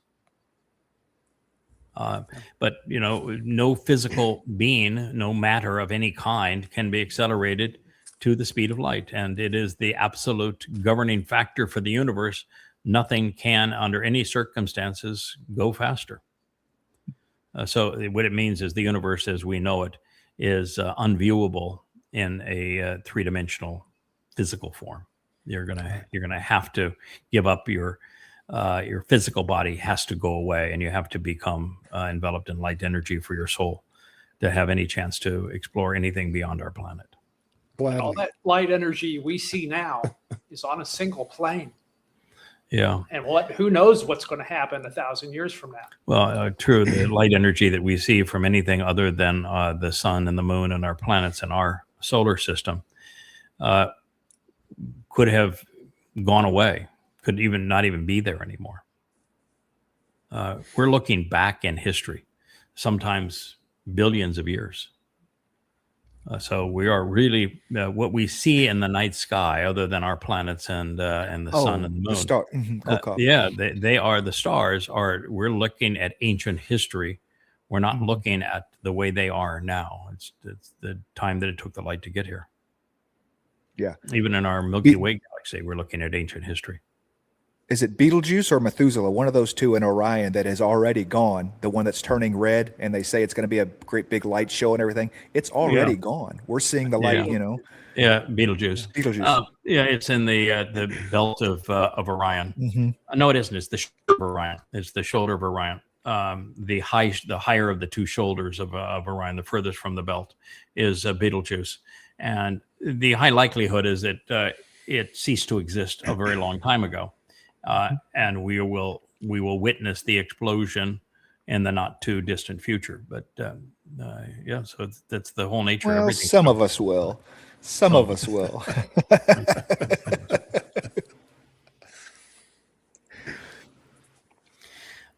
But no physical being, no matter of any kind, can be accelerated to the speed of light, and it is the absolute governing factor for the universe. Nothing can, under any circumstances, go faster. So what it means is the universe as we know it is unviewable in a 3-dimensional physical form. You're gonna have to give up your physical body has to go away, and you have to become enveloped in light energy for your soul to have any chance to explore anything beyond our planet. Gladly. All that light energy we see now is on a single plane. Yeah. And who knows what's going to happen 1,000 years from now? Well, true. The light energy that we see from anything other than the sun and the moon and our planets and our solar system could have gone away, could even not even be there anymore. We're looking back in history, sometimes billions of years. So we are really what we see in the night sky, other than our planets and the sun and the moon. The star. They are the stars. We're looking at ancient history. We're not looking at the way they are now. It's the time that it took the light to get here. Yeah. Even in our Milky Way galaxy, we're looking at ancient history. Is it Betelgeuse or Methuselah? One of those two in Orion that is already gone. The one that's turning red, and they say it's going to be a great big light show and everything. It's already gone. We're seeing the light. Yeah, Betelgeuse. Betelgeuse. Yeah, it's in the belt of Orion. Mm-hmm. No, it isn't. It's the shoulder of Orion. It's the shoulder of Orion. The higher of the two shoulders of Orion, the furthest from the belt, is Betelgeuse, and the high likelihood is that it ceased to exist a very long time ago. And we will witness the explosion in the not too distant future. But so that's the whole nature of everything. Some of us will. Some of us will.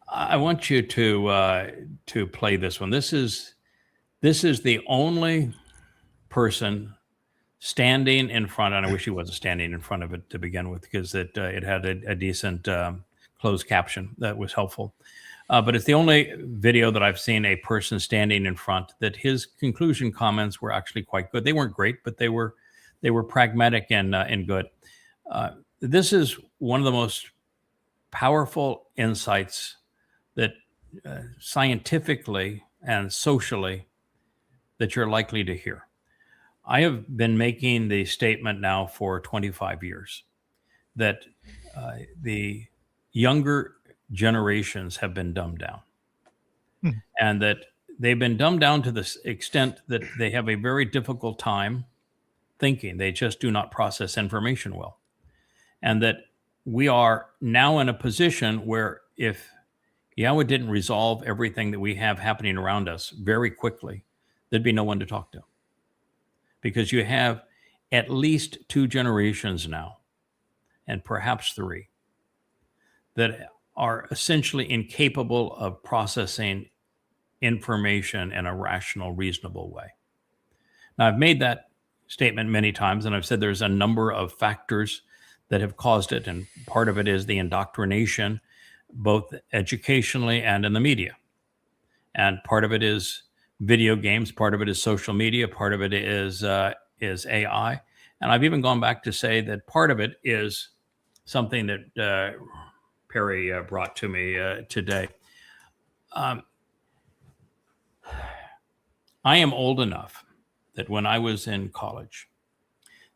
I want you to play this one. This is the only person standing in front, and I wish he wasn't standing in front of it to begin with, because it had a decent closed caption that was helpful. But it's the only video that I've seen a person standing in front that his conclusion comments were actually quite good. They weren't great, but they were pragmatic and good. This is one of the most powerful insights that scientifically and socially that you're likely to hear. I have been making the statement now for 25 years that the younger generations have been dumbed down, and that they've been dumbed down to the extent that they have a very difficult time thinking. They just do not process information well. And that we are now in a position where if Yahweh didn't resolve everything that we have happening around us very quickly, there'd be no one to talk to. Because you have at least 2 generations now, and perhaps 3, that are essentially incapable of processing information in a rational, reasonable way. Now, I've made that statement many times, and I've said there's a number of factors that have caused it, and part of it is the indoctrination, both educationally and in the media. And part of it is video games, part of it is social media, part of it is AI. And I've even gone back to say that part of it is something that Perry brought to me today. I am old enough that when I was in college,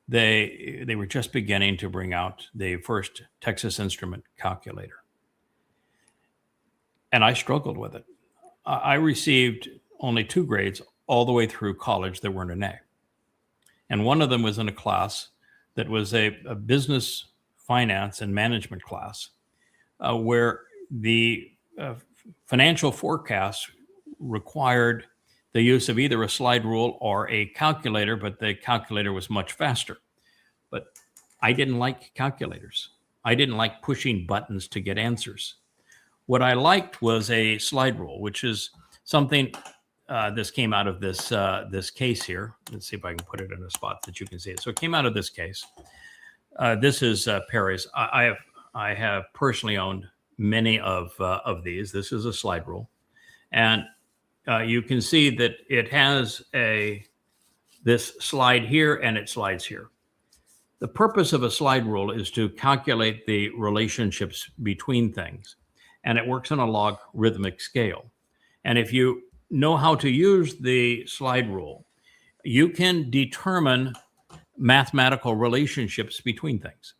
they were just beginning to bring out the first Texas Instrument calculator. And I struggled with it. I received only 2 grades all the way through college that weren't an A. And one of them was in a class that was a business, finance, and management class, where the financial forecast required the use of either a slide rule or a calculator, but the calculator was much faster. But I didn't like calculators. I didn't like pushing buttons to get answers. What I liked was a slide rule, which is something, this came out of this case here. Let's see if I can put it in a spot that you can see it. So it came out of this case. This is Perry's. I have personally owned many of these. This is a slide rule. And you can see that it has this slide here and it slides here. The purpose of a slide rule is to calculate the relationships between things. And it works on a logarithmic scale. And if you know how to use the slide rule, you can determine mathematical relationships between things.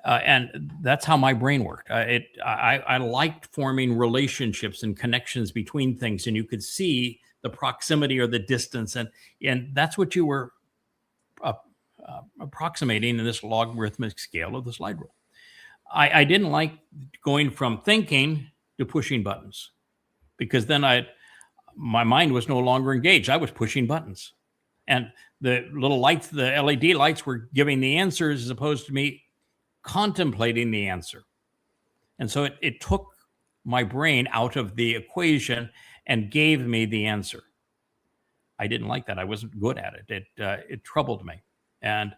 And that's how my brain worked. I liked forming relationships and connections between things, and you could see the proximity or the distance, and that's what you were approximating in this logarithmic scale of the slide rule. I didn't like going from thinking to pushing buttons, because then my mind was no longer engaged. I was pushing buttons, and the little lights, the LED lights, were giving the answers as opposed to me contemplating the answer. And so it took my brain out of the equation and gave me the answer. I didn't like that. I wasn't good at it. It troubled me. And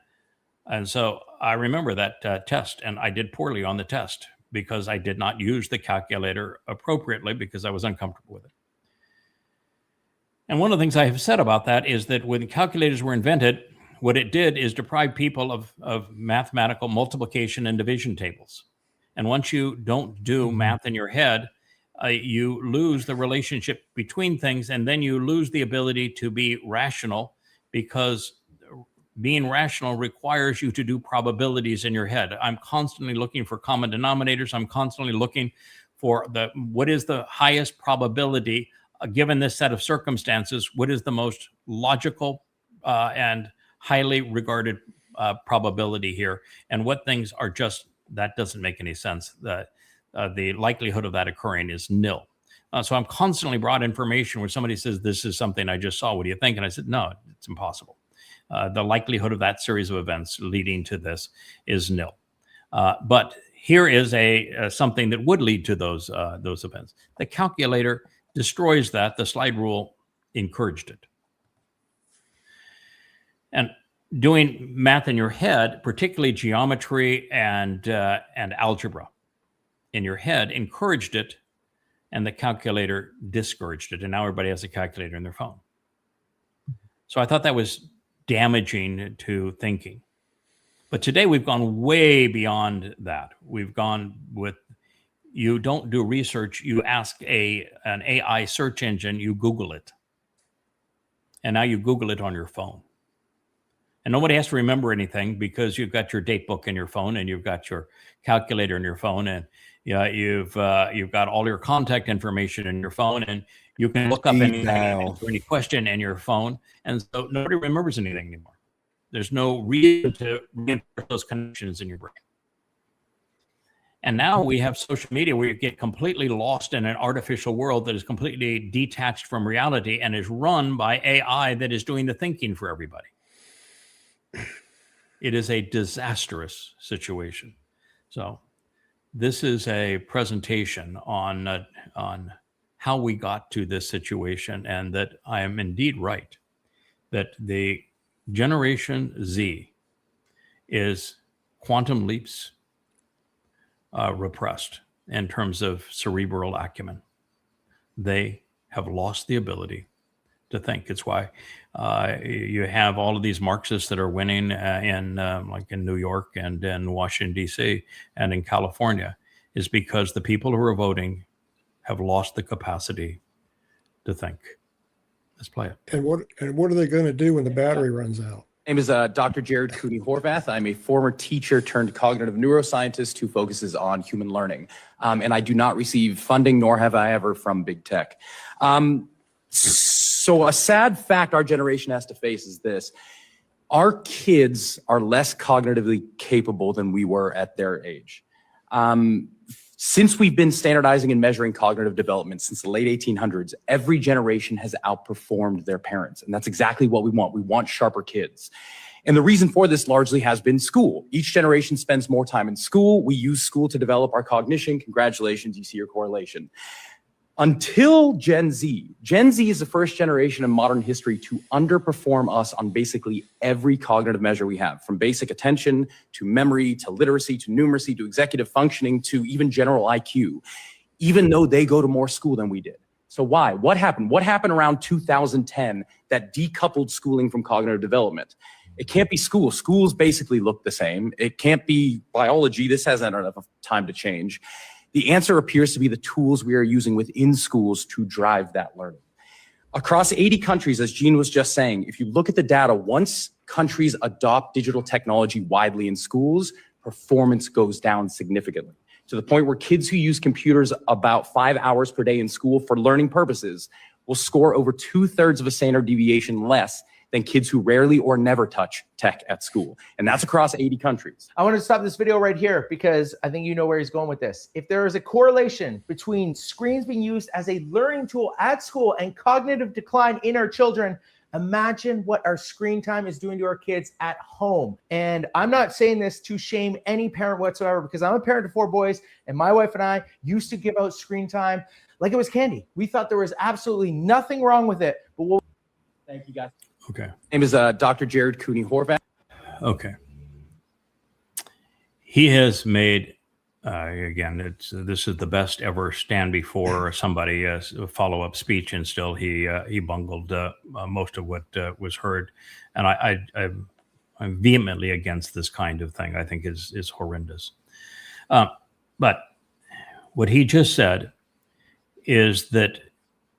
so I remember that test, and I did poorly on the test because I did not use the calculator appropriately because I was uncomfortable with it. And one of the things I have said about that is that when calculators were invented, what it did is deprive people of mathematical multiplication and division tables. And once you don't do math in your head, you lose the relationship between things, and then you lose the ability to be rational, because being rational requires you to do probabilities in your head. I'm constantly looking for common denominators. I'm constantly looking for what is the highest probability given this set of circumstances. What is the most logical and highly regarded probability here, and what things are just, that doesn't make any sense. The likelihood of that occurring is nil. So I'm constantly brought information where somebody says, this is something I just saw, what do you think? And I said, no, it's impossible. The likelihood of that series of events leading to this is nil. But here is something that would lead to those events. The calculator destroys that. The slide rule encouraged it. And doing math in your head, particularly geometry and algebra in your head, encouraged it, and the calculator discouraged it. And now everybody has a calculator in their phone. So I thought that was damaging to thinking. But today we've gone way beyond that. We've gone with, you don't do research, you ask an AI search engine, you Google it. And now you Google it on your phone. And nobody has to remember anything, because you've got your date book in your phone, and you've got your calculator in your phone, and you've got all your contact information in your phone, and you can look up any question in your phone. And so nobody remembers anything anymore. There's no reason to reinforce those connections in your brain. And now we have social media where you get completely lost in an artificial world that is completely detached from reality and is run by AI that is doing the thinking for everybody. It is a disastrous situation. So this is a presentation on how we got to this situation, and that I am indeed right, that the Generation Z is quantum leaps repressed in terms of cerebral acumen. They have lost the ability to think. It's why you have all of these Marxists that are winning like in New York and in Washington, D.C. and in California, is because the people who are voting have lost the capacity to think. Let's play it. And what are they going to do when the battery runs out? My name is Dr. Jared Cooney Horvath. I'm a former teacher turned cognitive neuroscientist who focuses on human learning. And I do not receive funding, nor have I ever, from big tech. So a sad fact our generation has to face is this. Our kids are less cognitively capable than we were at their age. Since we've been standardizing and measuring cognitive development since the late 1800s, every generation has outperformed their parents. And that's exactly what we want. We want sharper kids. And the reason for this largely has been school. Each generation spends more time in school. We use school to develop our cognition. Congratulations, you see your correlation. Until Gen Z. Gen Z is the first generation in modern history to underperform us on basically every cognitive measure we have, from basic attention to memory to literacy to numeracy to executive functioning to even general IQ, even though they go to more school than we did. So why? What happened? What happened around 2010 that decoupled schooling from cognitive development? It can't be school. Schools basically look the same. It can't be biology. This hasn't had enough time to change. The answer appears to be the tools we are using within schools to drive that learning. Across 80 countries, as Gene was just saying, if you look at the data, once countries adopt digital technology widely in schools, performance goes down significantly, to the point where kids who use computers about 5 hours per day in school for learning purposes will score over 2/3 of a standard deviation less than kids who rarely or never touch tech at school. And that's across 80 countries. I want to stop this video right here because I think you know where he's going with this. If there is a correlation between screens being used as a learning tool at school and cognitive decline in our children, imagine what our screen time is doing to our kids at home. And I'm not saying this to shame any parent whatsoever, because I'm a parent of 4 boys, and my wife and I used to give out screen time like it was candy. We thought there was absolutely nothing wrong with it. But thank you, guys. Okay. My name is Dr. Jared Cooney Horvath. Okay. He has made, again, this is the best ever stand before somebody, a follow-up speech, and still he bungled most of what was heard. And I'm vehemently against this kind of thing. I think is horrendous. But what he just said is that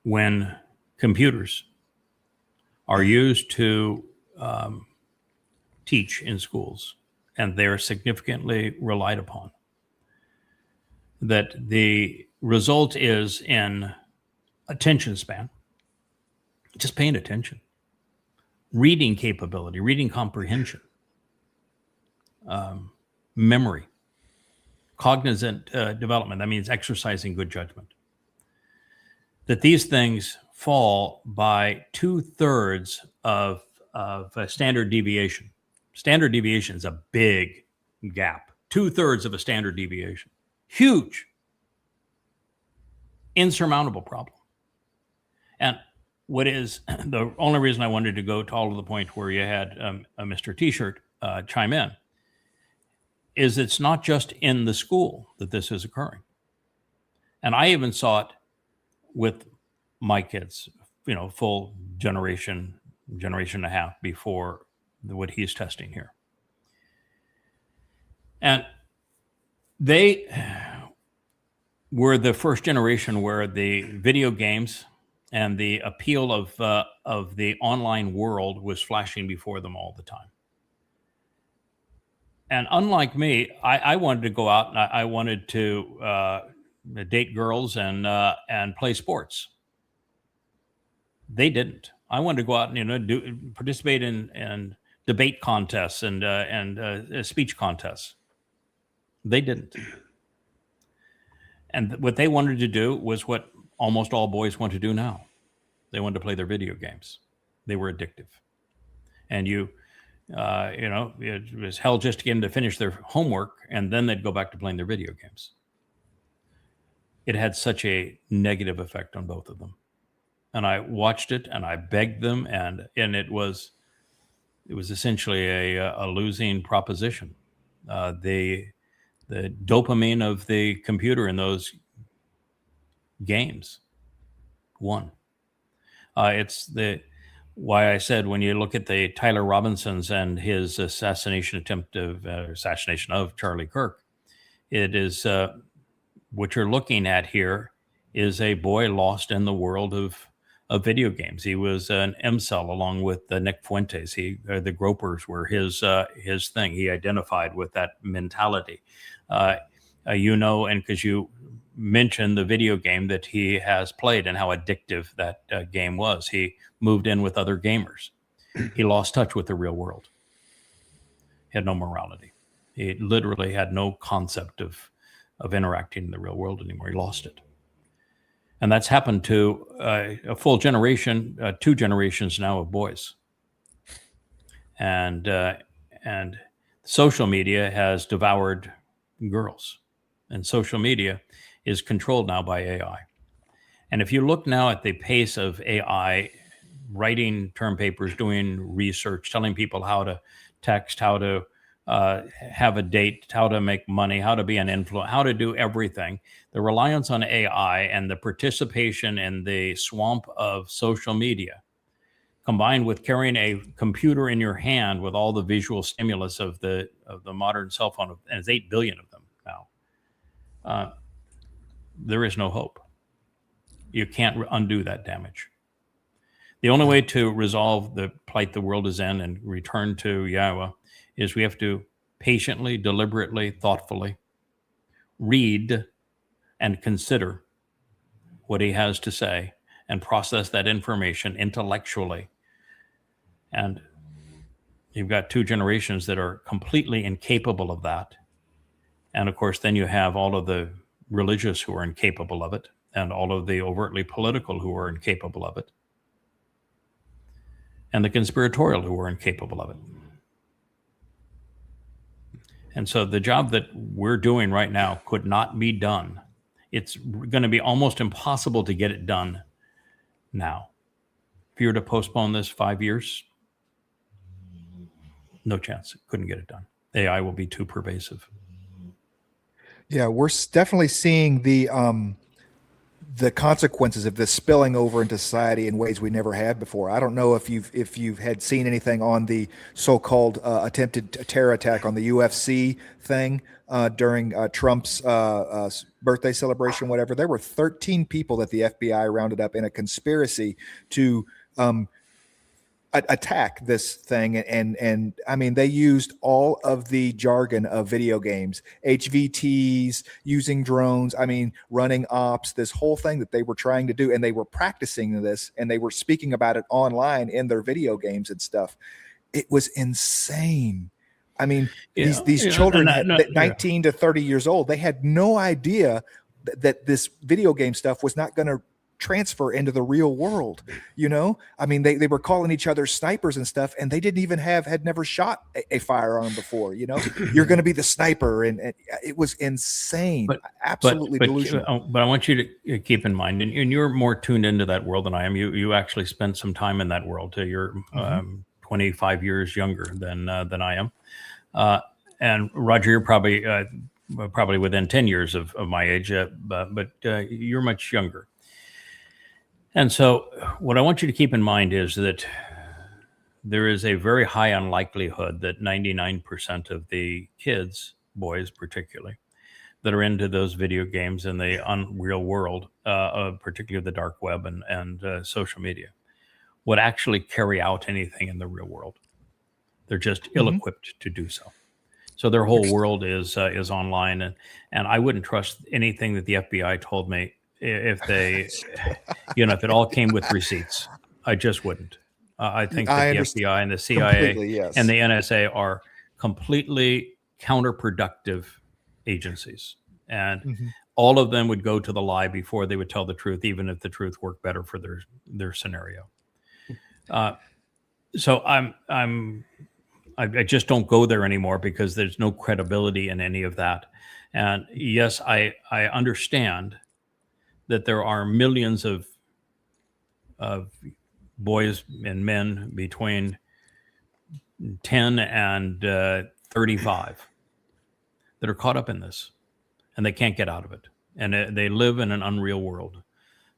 when computers are used to teach in schools, and they're significantly relied upon, that the result is in attention span, just paying attention, reading capability, reading comprehension, memory, cognizant development. That means exercising good judgment. That these things fall by 2/3 of a standard deviation. Standard deviation is a big gap. 2/3 of a standard deviation. Huge. Insurmountable problem. And what is the only reason I wanted to go to all of the point where you had a Mr. T-shirt chime in is it's not just in the school that this is occurring. And I even saw it with my kids, full generation and a half before what he's testing here. And they were the first generation where the video games and the appeal of the online world was flashing before them all the time. And unlike me, I wanted to go out and I wanted to date girls and play sports. They didn't. I wanted to go out and participate in debate contests and speech contests. They didn't. And what they wanted to do was what almost all boys want to do now. They wanted to play their video games. They were addictive. And it was hell just to get them to finish their homework, and then they'd go back to playing their video games. It had such a negative effect on both of them. And I watched it, and I begged them, and it was essentially a losing proposition. The dopamine of the computer in those games won. It's why I said when you look at the Tyler Robinsons and his assassination of Charlie Kirk, it is what you're looking at here is a boy lost in the world of video games. He was an MCEL along with Nick Fuentes. The gropers were his thing. He identified with that mentality. And because you mentioned the video game that he has played and how addictive that game was, he moved in with other gamers. He lost touch with the real world. He had no morality. He literally had no concept of interacting in the real world anymore. He lost it. And that's happened to a full generation, 2 generations now of boys. And social media has devoured girls. And social media is controlled now by AI. And if you look now at the pace of AI writing term papers, doing research, telling people how to text, how to have a date, how to make money, how to be an influencer, how to do everything, the reliance on AI and the participation in the swamp of social media, combined with carrying a computer in your hand with all the visual stimulus of the modern cell phone, and there's 8 billion of them now, there is no hope. You can't undo that damage. The only way to resolve the plight the world is in and return to Yahweh is we have to patiently, deliberately, thoughtfully read and consider what he has to say and process that information intellectually. And you've got 2 generations that are completely incapable of that. And of course, then you have all of the religious who are incapable of it, and all of the overtly political who are incapable of it, and the conspiratorial who are incapable of it. And so the job that we're doing right now could not be done. It's going to be almost impossible to get it done now. If you were to postpone this 5 years, no chance. Couldn't get it done. AI will be too pervasive. Yeah, we're definitely seeing the consequences of this spilling over into society in ways we never had before. I don't know if you've had seen anything on the so-called attempted terror attack on the UFC thing during Trump's birthday celebration, whatever. There were 13 people that the FBI rounded up in a conspiracy to attack this thing, and I mean, they used all of the jargon of video games, HVTs, using drones, I mean, running ops, this whole thing that they were trying to do, and they were practicing this, and they were speaking about it online in their video games and stuff. It was insane. I mean, these children, 19 to 30 years old, they had no idea that this video game stuff was not going to transfer into the real world. You know, I mean, they were calling each other snipers and stuff, and they didn't even had never shot a firearm before. You know, you're going to be the sniper, and it was insane, absolutely delusional. But I want you to keep in mind, and you're more tuned into that world than I am. You actually spent some time in that world. You're 25 years younger than I am, and Roger, you're probably within 10 years of my age, but you're much younger. And so what I want you to keep in mind is that there is a very high unlikelihood that 99% of the kids, boys particularly, that are into those video games in the unreal world, particularly the dark web and social media, would actually carry out anything in the real world. They're just ill-equipped to do so. So their whole world is online, and I wouldn't trust anything that the FBI told me if they, if it all came with receipts. I just wouldn't. I think that the FBI and the CIA and the NSA are completely counterproductive agencies, and all of them would go to the lie before they would tell the truth, even if the truth worked better for their scenario. So I just don't go there anymore because there's no credibility in any of that. And yes, I understand that there are millions of boys and men between 10 and 35 that are caught up in this, and they can't get out of it. And they live in an unreal world.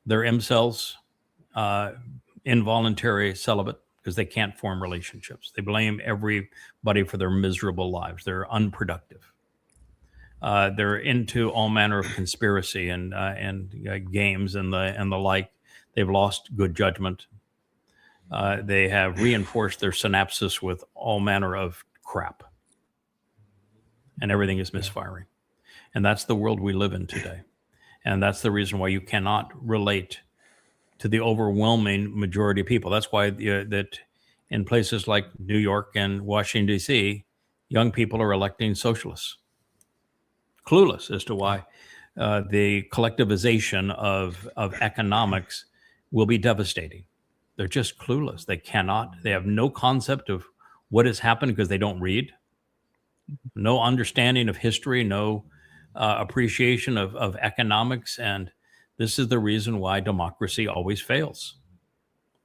They're incels, involuntary celibate, because they can't form relationships. They blame everybody for their miserable lives. They're unproductive. They're into all manner of conspiracy and games and the like. They've lost good judgment. They have reinforced their synapses with all manner of crap, and everything is misfiring. And that's the world we live in today. And that's the reason why you cannot relate to the overwhelming majority of people. That's why that in places like New York and Washington, D.C., young people are electing socialists, clueless as to why the collectivization of economics will be devastating. They're just clueless. They have no concept of what has happened because they don't read, no understanding of history, no appreciation of economics. And this is the reason why democracy always fails.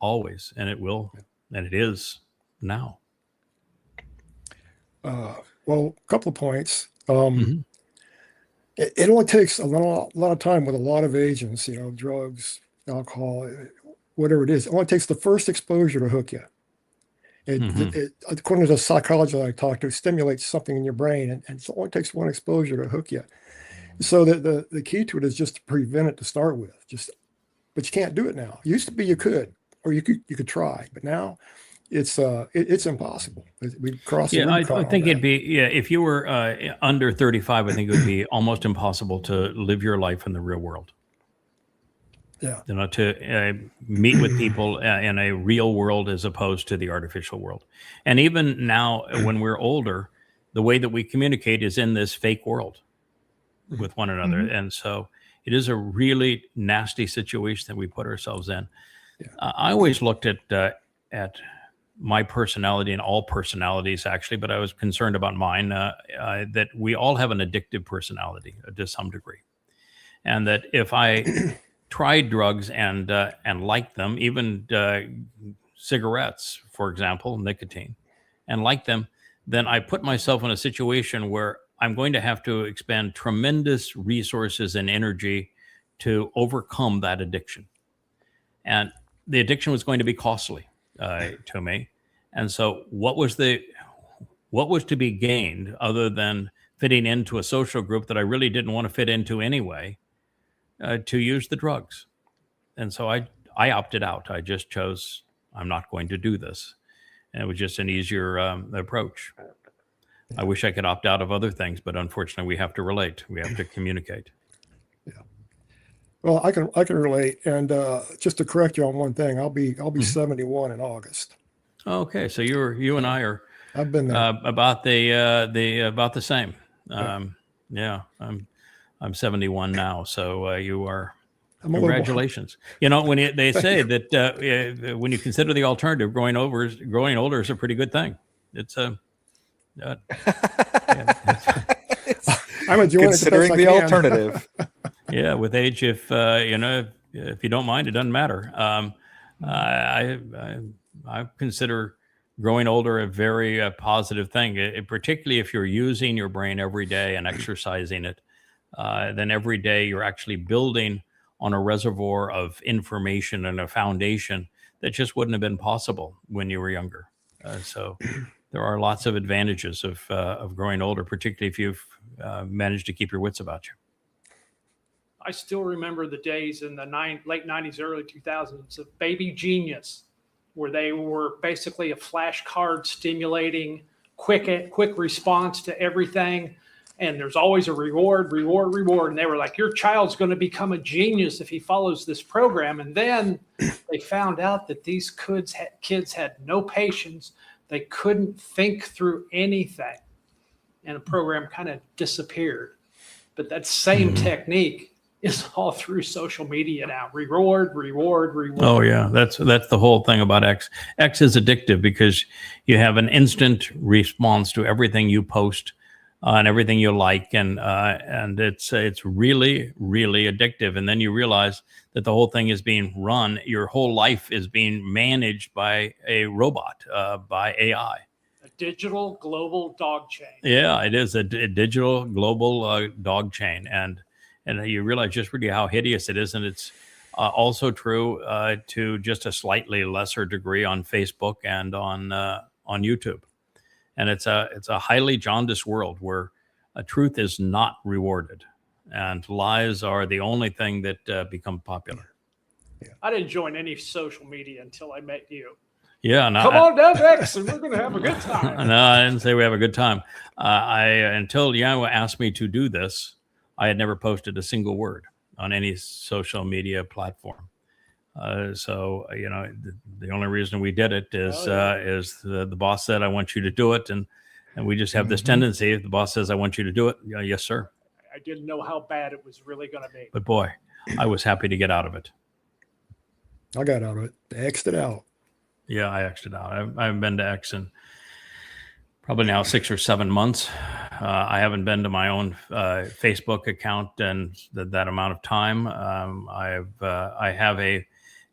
Always. And it will, and it is now. Well, a couple of points. It only takes a lot of time with a lot of agents, drugs, alcohol, whatever it is. It only takes the first exposure to hook you. It according to the psychologist I talked to, it stimulates something in your brain, and so it only takes one exposure to hook you. So the key to it is just to prevent it to start with. But you can't do it now. It used to be you could, or you could try, but now it's impossible. We cross. Yeah, I think it'd be if you were under 35, I think it would be almost impossible to live your life in the real world. Yeah, to meet with people in a real world as opposed to the artificial world. And even now, when we're older, the way that we communicate is in this fake world with one another. And so it is a really nasty situation that we put ourselves in. Yeah. I always looked at my personality and all personalities, actually, but I was concerned about mine, that we all have an addictive personality to some degree. And that if I tried drugs and liked them, even cigarettes, for example, nicotine, and liked them, then I put myself in a situation where I'm going to have to expend tremendous resources and energy to overcome that addiction. And the addiction was going to be costly to me. And so what was to be gained other than fitting into a social group that I really didn't want to fit into anyway, to use the drugs? And so I opted out. I just chose, I'm not going to do this. And it was just an easier approach. I wish I could opt out of other things, but unfortunately we have to relate. We have to communicate. Yeah. Well, I can relate. And just to correct you on one thing, I'll be 71 in August. Okay. So you and I are, I've been there. about the same. Yeah. I'm 71 now. So you are. Congratulations. You know, when they say that when you consider the alternative, growing older is a pretty good thing. It's a. I'm enjoying considering the alternative. Yeah, with age, if you don't mind, it doesn't matter. I consider growing older a very positive thing, particularly if you're using your brain every day and exercising it. Then every day you're actually building on a reservoir of information and a foundation that just wouldn't have been possible when you were younger. So there are lots of advantages of growing older, particularly if you've managed to keep your wits about you. I still remember the days in the late 90s, early 2000s of Baby Genius, where they were basically a flashcard stimulating quick response to everything. And there's always a reward. And they were like, your child's going to become a genius if he follows this program. And then they found out that these kids had no patience. They couldn't think through anything. And the program kind of disappeared. But that same technique is all through social media now. Reward. Oh, yeah. That's the whole thing about X. X is addictive because you have an instant response to everything you post. And everything you like, and it's really, really addictive. And then you realize that the whole thing is being run. Your whole life is being managed by a robot, by AI. A digital global dog chain. Yeah, it is a digital global dog chain, and you realize just really how hideous it is. And it's also true to just a slightly lesser degree on Facebook and on YouTube. And it's a highly jaundiced world where truth is not rewarded, and lies are the only thing that become popular. Yeah. I didn't join any social media until I met you. Yeah, come on down to X, and we're going to have a good time. No, I didn't say we have a good time. Until Yahweh asked me to do this, I had never posted a single word on any social media platform. So the only reason we did it is the boss said, I want you to do it. And we just have this tendency. If the boss says, I want you to do it. Yes, sir. I didn't know how bad it was really going to be. But boy, I was happy to get out of it. I got out of it. I X'd it out. Yeah, I X'd it out. I haven't been to X in probably now 6 or 7 months. I haven't been to my own Facebook account in that amount of time. I have a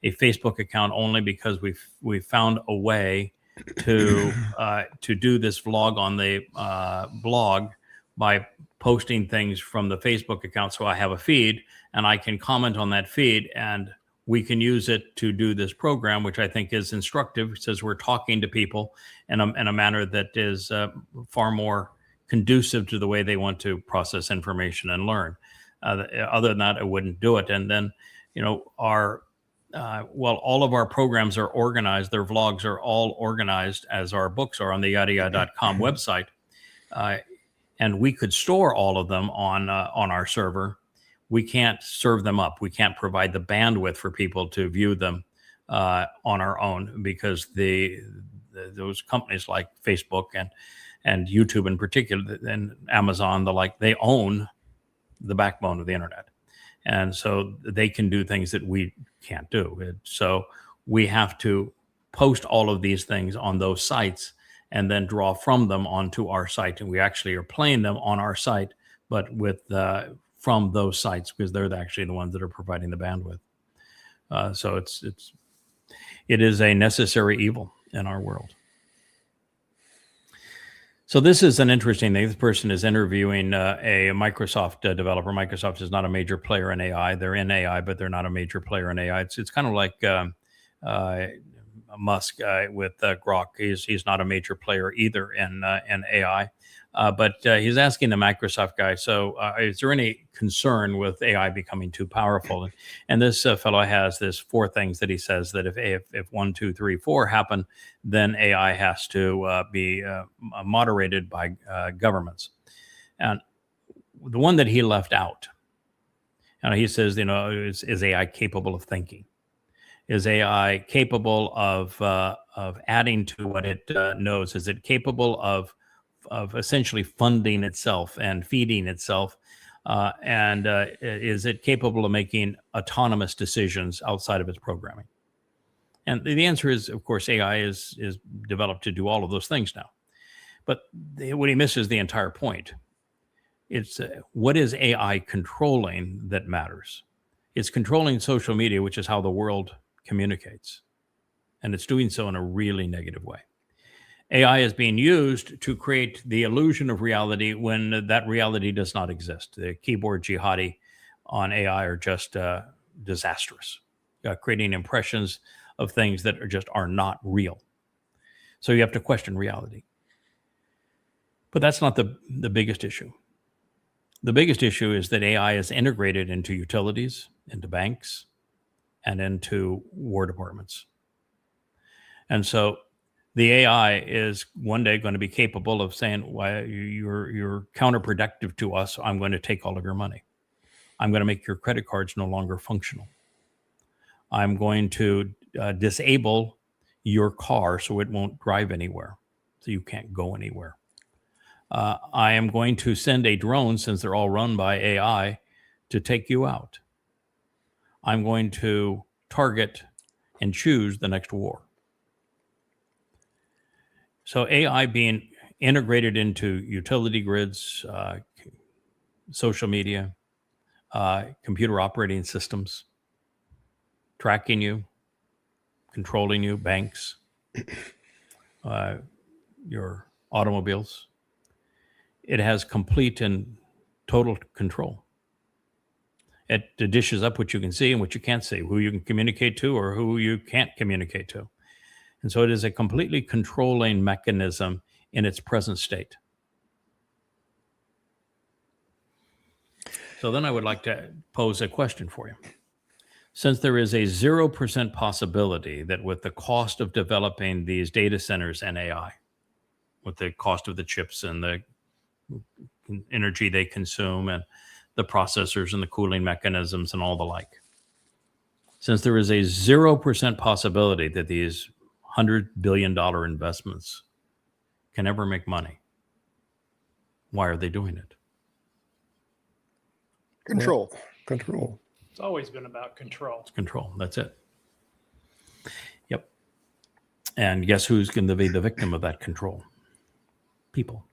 Facebook account only because we found a way to do this vlog on the blog by posting things from the Facebook account. So I have a feed and I can comment on that feed, and we can use it to do this program, which I think is instructive. It says we're talking to people in a manner that is far more conducive to the way they want to process information and learn. Other than that, I wouldn't do it. And then, all of our programs are organized. Their vlogs are all organized as our books are on the Yah-Media.com website. And we could store all of them on our server. We can't serve them up. We can't provide the bandwidth for people to view them on our own, because those companies like Facebook and YouTube in particular, and Amazon, they own the backbone of the internet. And so they can do things that we can't do. So we have to post all of these things on those sites and then draw from them onto our site. And we actually are playing them on our site, but from those sites, because they're actually the ones that are providing the bandwidth. So it is a necessary evil in our world. So this is an interesting thing. This person is interviewing a Microsoft developer. Microsoft is not a major player in AI. They're in AI, but they're not a major player in AI. It's kind of like Musk with Grok. He's not a major player either in AI. But he's asking the Microsoft guy, so is there any concern with AI becoming too powerful? And this fellow has this 4 things that he says that if 1, 2, 3, 4 happen, then AI has to be moderated by governments. And the one that he left out, he says, is AI capable of thinking? Is AI capable of adding to what it knows? Is it capable of essentially funding itself and feeding itself? And is it capable of making autonomous decisions outside of its programming? And the answer is, of course, AI is developed to do all of those things now. But what he misses the entire point. It's what is AI controlling that matters? It's controlling social media, which is how the world communicates. And it's doing so in a really negative way. AI is being used to create the illusion of reality when that reality does not exist. The keyboard jihadi on AI are just disastrous, creating impressions of things that are not real. So you have to question reality. But that's not the biggest issue. The biggest issue is that AI is integrated into utilities, into banks, and into war departments. And so the AI is one day going to be capable of saying, "Why you're counterproductive to us. I'm going to take all of your money. I'm going to make your credit cards no longer functional. I'm going to disable your car so it won't drive anywhere, so you can't go anywhere. I am going to send a drone, since they're all run by AI, to take you out. I'm going to target and choose the next war." So AI being integrated into utility grids, social media, computer operating systems, tracking you, controlling you, banks, your automobiles. It has complete and total control. It dishes up what you can see and what you can't see, who you can communicate to or who you can't communicate to. And so it is a completely controlling mechanism in its present state. So then I would like to pose a question for you. Since there is a 0% possibility that with the cost of developing these data centers and AI, with the cost of the chips and the energy they consume and the processors and the cooling mechanisms and all the like, since there is a 0% possibility that these $100 billion investments can ever make money, why are they doing it? Control. Control. It's always been about control. It's control. That's it. Yep. And guess who's going to be the victim of that control? People.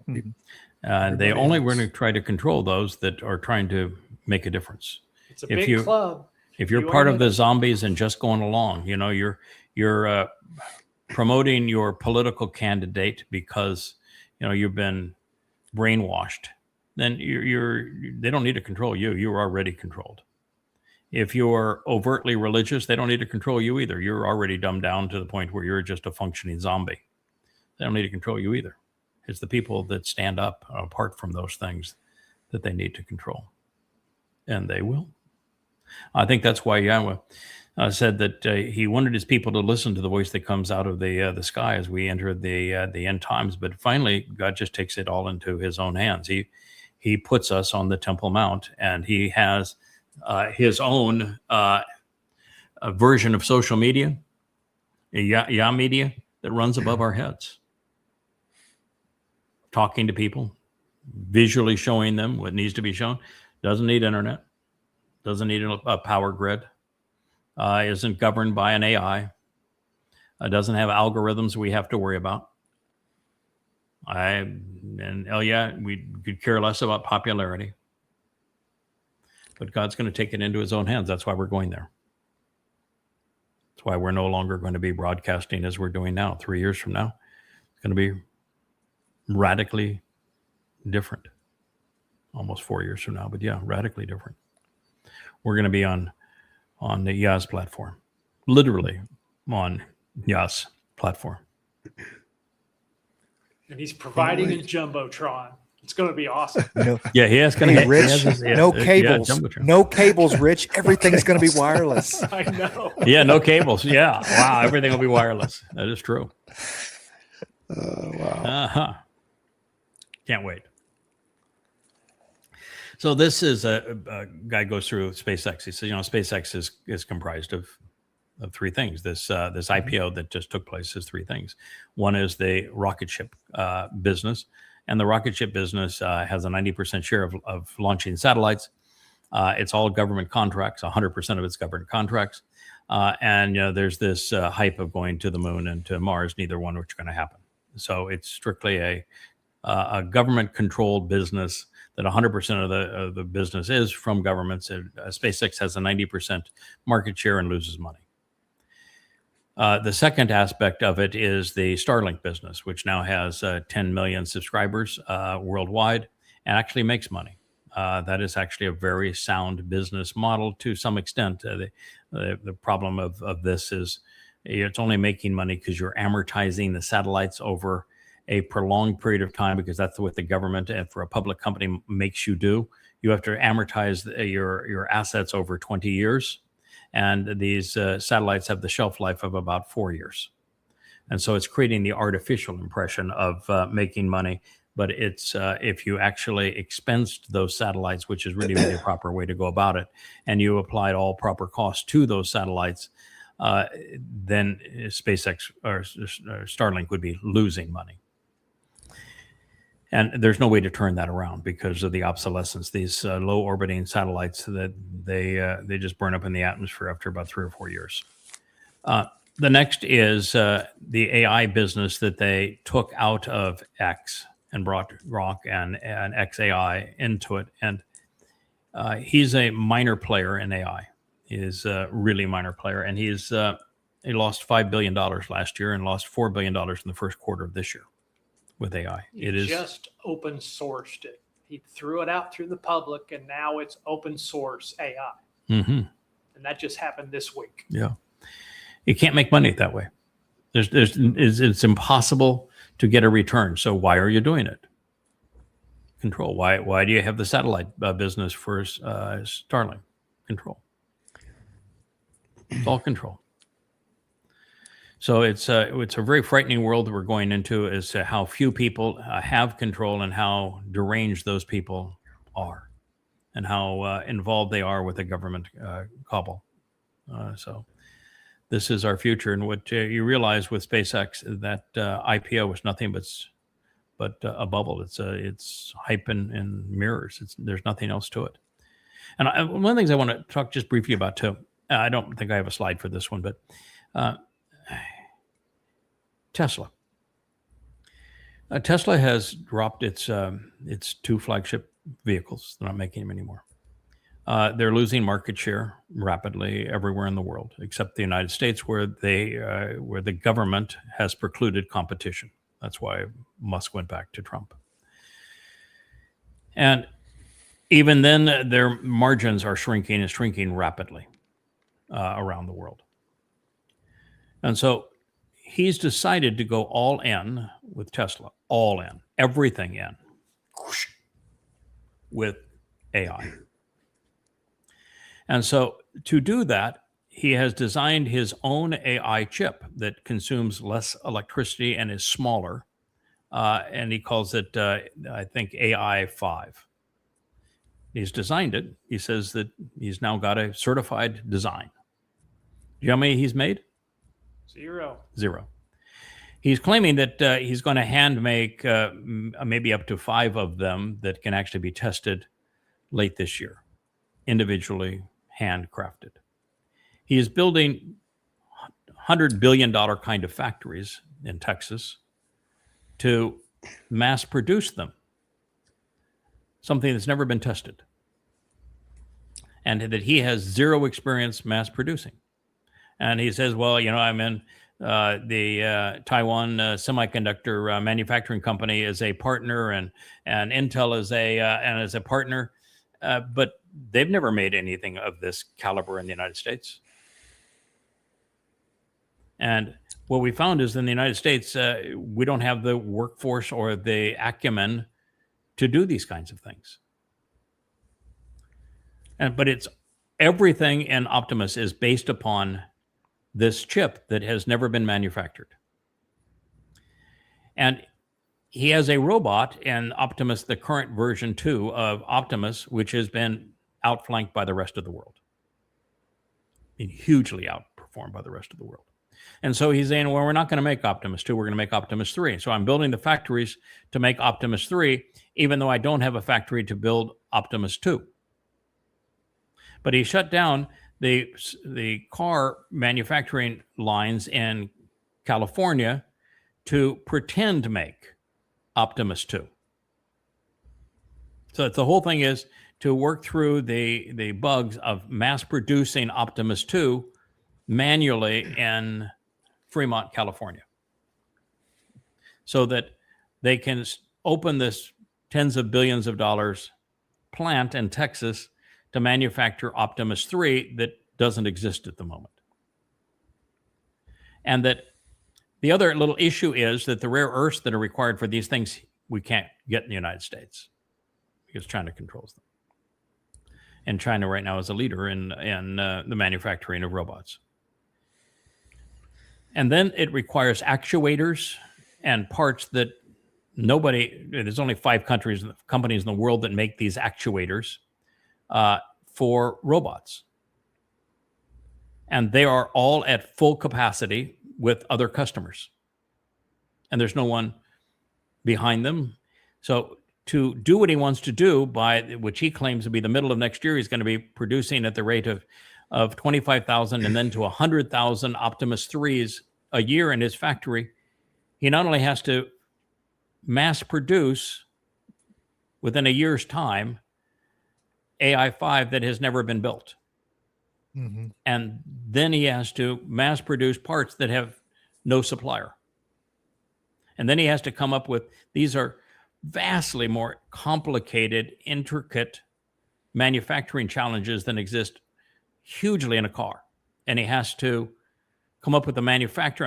They only want to try to control those that are trying to make a difference. It's a big club. If you're part of the zombies and just going along, you're promoting your political candidate because you've been brainwashed, then they don't need to control you. You're already controlled. If you're overtly religious, they don't need to control you either. You're already dumbed down to the point where you're just a functioning zombie. They don't need to control you either. It's the people that stand up apart from those things that they need to control. And they will. I think that's why Yahweh said that he wanted his people to listen to the voice that comes out of the sky as we enter the end times. But finally, God just takes it all into his own hands. He puts us on the Temple Mount, and he has his own version of social media, Yah-Media, that runs above our heads. Talking to people, visually showing them what needs to be shown. Doesn't need internet. Doesn't need a power grid. Isn't governed by an AI. Doesn't have algorithms we have to worry about. We could care less about popularity. But God's going to take it into his own hands. That's why we're going there. That's why we're no longer going to be broadcasting as we're doing now. 3 years from now, it's going to be radically different. Almost 4 years from now, but yeah, radically different. We're going to be on the Yah's platform, literally on Yah's platform. And he's providing a jumbotron. It's going to be awesome. Yeah, he has going to Rich. No cables. No cables, Rich. Everything's going to be wireless. I know. Yeah, no cables. Yeah, wow, everything will be wireless. That is true. Wow. Can't wait. So this is a guy goes through SpaceX. He says, SpaceX is comprised of three things. This IPO that just took place is three things. One is the rocket ship business, and the rocket ship business has a 90% share of launching satellites. It's all government contracts. 100% of it's government contracts, and there's this hype of going to the moon and to Mars. Neither one which are going to happen. So it's strictly a government-controlled business. That 100% of the business is from governments. SpaceX has a 90% market share and loses money. The second aspect of it is the Starlink business, which now has 10 million subscribers worldwide and actually makes money. That is actually a very sound business model to some extent. The problem of this is it's only making money because you're amortizing the satellites over a prolonged period of time, because that's what the government and for a public company makes you do. You have to amortize your assets over 20 years. And these satellites have the shelf life of about 4 years. And so it's creating the artificial impression of making money. But it's if you actually expensed those satellites, which is really the proper way to go about it, and you applied all proper costs to those satellites, then SpaceX or Starlink would be losing money. And there's no way to turn that around because of the obsolescence. These low orbiting satellites, that they just burn up in the atmosphere after about 3 or 4 years. The next is the AI business that they took out of X and brought Grok and XAI into it. And he's a minor player in AI. He is a really minor player. And he lost $5 billion last year and lost $4 billion in the first quarter of this year. With AI, He just open sourced it. He threw it out through the public, and now it's open source AI. Mm-hmm. And that just happened this week. Yeah, you can't make money that way. It's impossible to get a return. So why are you doing it? Control. Why do you have the satellite business for Starlink? Control. It's all control. So it's a very frightening world that we're going into, as to how few people have control and how deranged those people are, and how involved they are with the government cabal. So this is our future, and what you realize with SpaceX, that IPO was nothing but a bubble. It's hype and mirrors. There's nothing else to it. And one of the things I want to talk just briefly about too. I don't think I have a slide for this one, but. Tesla. Tesla has dropped its two flagship vehicles. They're not making them anymore. They're losing market share rapidly everywhere in the world, except the United States, where the government has precluded competition. That's why Musk went back to Trump. And even then, their margins are shrinking rapidly around the world. And so he's decided to go all in with Tesla, all in, everything in, with AI. And so to do that, he has designed his own AI chip that consumes less electricity and is smaller. And he calls it, I think, AI 5. He's designed it. He says that he's now got a certified design. Do you know how many he's made? Zero. He's claiming that he's going to hand make maybe up to 5 of them that can actually be tested late this year, individually handcrafted. He is building $100 billion kind of factories in Texas to mass produce them, something that's never been tested, and that he has zero experience mass producing. And he says, well, I'm in the Taiwan semiconductor manufacturing company is a partner, and Intel is a partner, but they've never made anything of this caliber in the United States. And what we found is in the United States, we don't have the workforce or the acumen to do these kinds of things. But it's everything in Optimus is based upon this chip that has never been manufactured. And he has a robot in Optimus, the current version 2 of Optimus, which has been outflanked by the rest of the world. Hugely outperformed by the rest of the world. And so he's saying, well, we're not going to make Optimus 2, we're going to make Optimus 3. So I'm building the factories to make Optimus 3, even though I don't have a factory to build Optimus 2. But he shut down the car manufacturing lines in California to pretend to make Optimus 2. So the whole thing is to work through the bugs of mass producing Optimus 2 manually in Fremont, California, so that they can open this tens of billions of dollars plant in Texas to manufacture Optimus 3 that doesn't exist at the moment. And that the other little issue is that the rare earths that are required for these things we can't get in the United States because China controls them. And China right now is a leader in the manufacturing of robots. And then it requires actuators and parts that there's only 5 companies in the world that make these actuators for robots. And they are all at full capacity with other customers. And there's no one behind them. So to do what he wants to do, by which he claims to be the middle of next year, he's going to be producing at the rate of 25,000 and then to 100,000 Optimus 3s a year in his factory. He not only has to mass produce within a year's time AI5 that has never been built. Mm-hmm. And then he has to mass produce parts that have no supplier. And then he has to come up with, these are vastly more complicated, intricate manufacturing challenges than exist hugely in a car. And he has to come up with a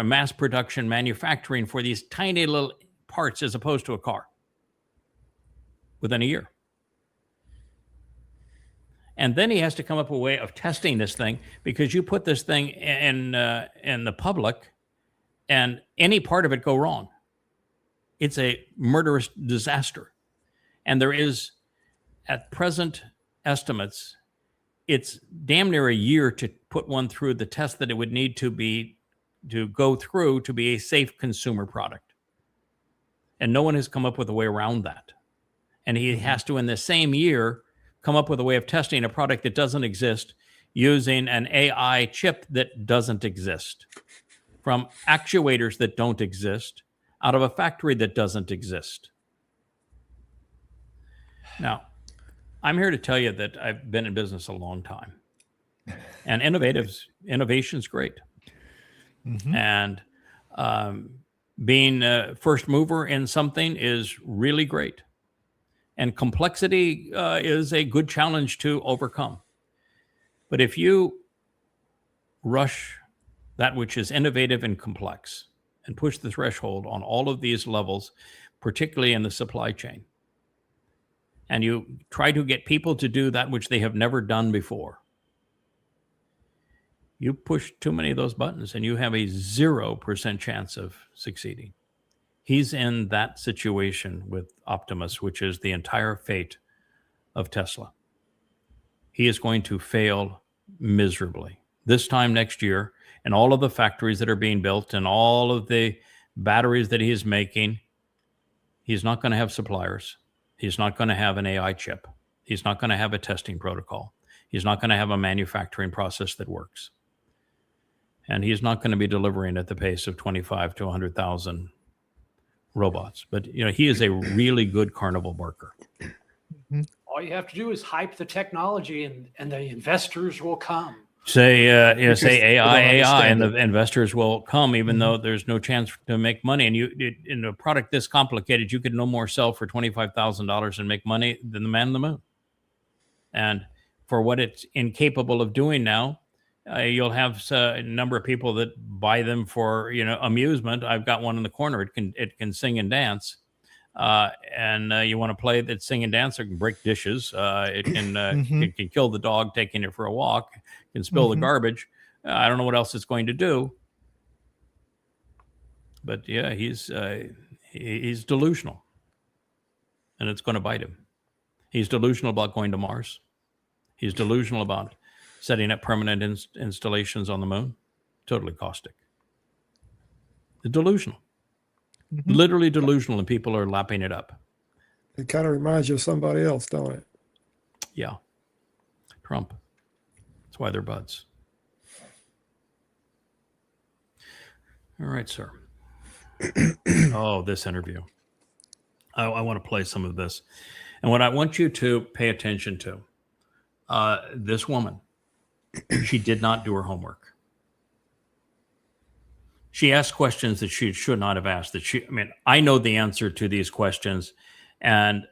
mass production manufacturing for these tiny little parts as opposed to a car within a year. And then he has to come up with a way of testing this thing, because you put this thing in the public and any part of it go wrong, it's a murderous disaster. And there is, at present estimates, it's damn near a year to put one through the test that it would need to go through to be a safe consumer product. And no one has come up with a way around that. And he has to, in the same year, come up with a way of testing a product that doesn't exist using an AI chip that doesn't exist, from actuators that don't exist, out of a factory that doesn't exist. Now, I'm here to tell you that I've been in business a long time, and innovation's great. Mm-hmm. And being a first mover in something is really great. And complexity is a good challenge to overcome. But if you rush that which is innovative and complex and push the threshold on all of these levels, particularly in the supply chain, and you try to get people to do that which they have never done before, you push too many of those buttons and you have a 0% chance of succeeding. He's in that situation with Optimus, which is the entire fate of Tesla. He is going to fail miserably this time next year, and all of the factories that are being built and all of the batteries that he is making. He's not going to have suppliers. He's not going to have an AI chip. He's not going to have a testing protocol. He's not going to have a manufacturing process that works. And he's not going to be delivering at the pace of 25 to 100,000 robots. But he is a really good carnival barker. All you have to do is hype the technology, and the investors will come. say AI, and the investors will come, even though there's no chance to make money. And in a product this complicated, you could no more sell for $25,000 and make money than the man in the moon. And for what it's incapable of doing now, you'll have a number of people that buy them for amusement. I've got one in the corner. It can sing and dance. And you want to play that sing and dance, it can break dishes. It can kill the dog taking it for a walk. It can spill the garbage. I don't know what else it's going to do. But yeah, he's delusional, and it's going to bite him. He's delusional about going to Mars. He's delusional about setting up permanent installations on the moon. Totally caustic. Delusional. Literally delusional, and people are lapping it up. It kind of reminds you of somebody else, don't it? Yeah. Trump. That's why they're buds. All right, sir. Oh, this interview. I want to play some of this. And what I want you to pay attention to, this woman, she did not do her homework. She asked questions that she should not have asked. I know the answer to these questions, and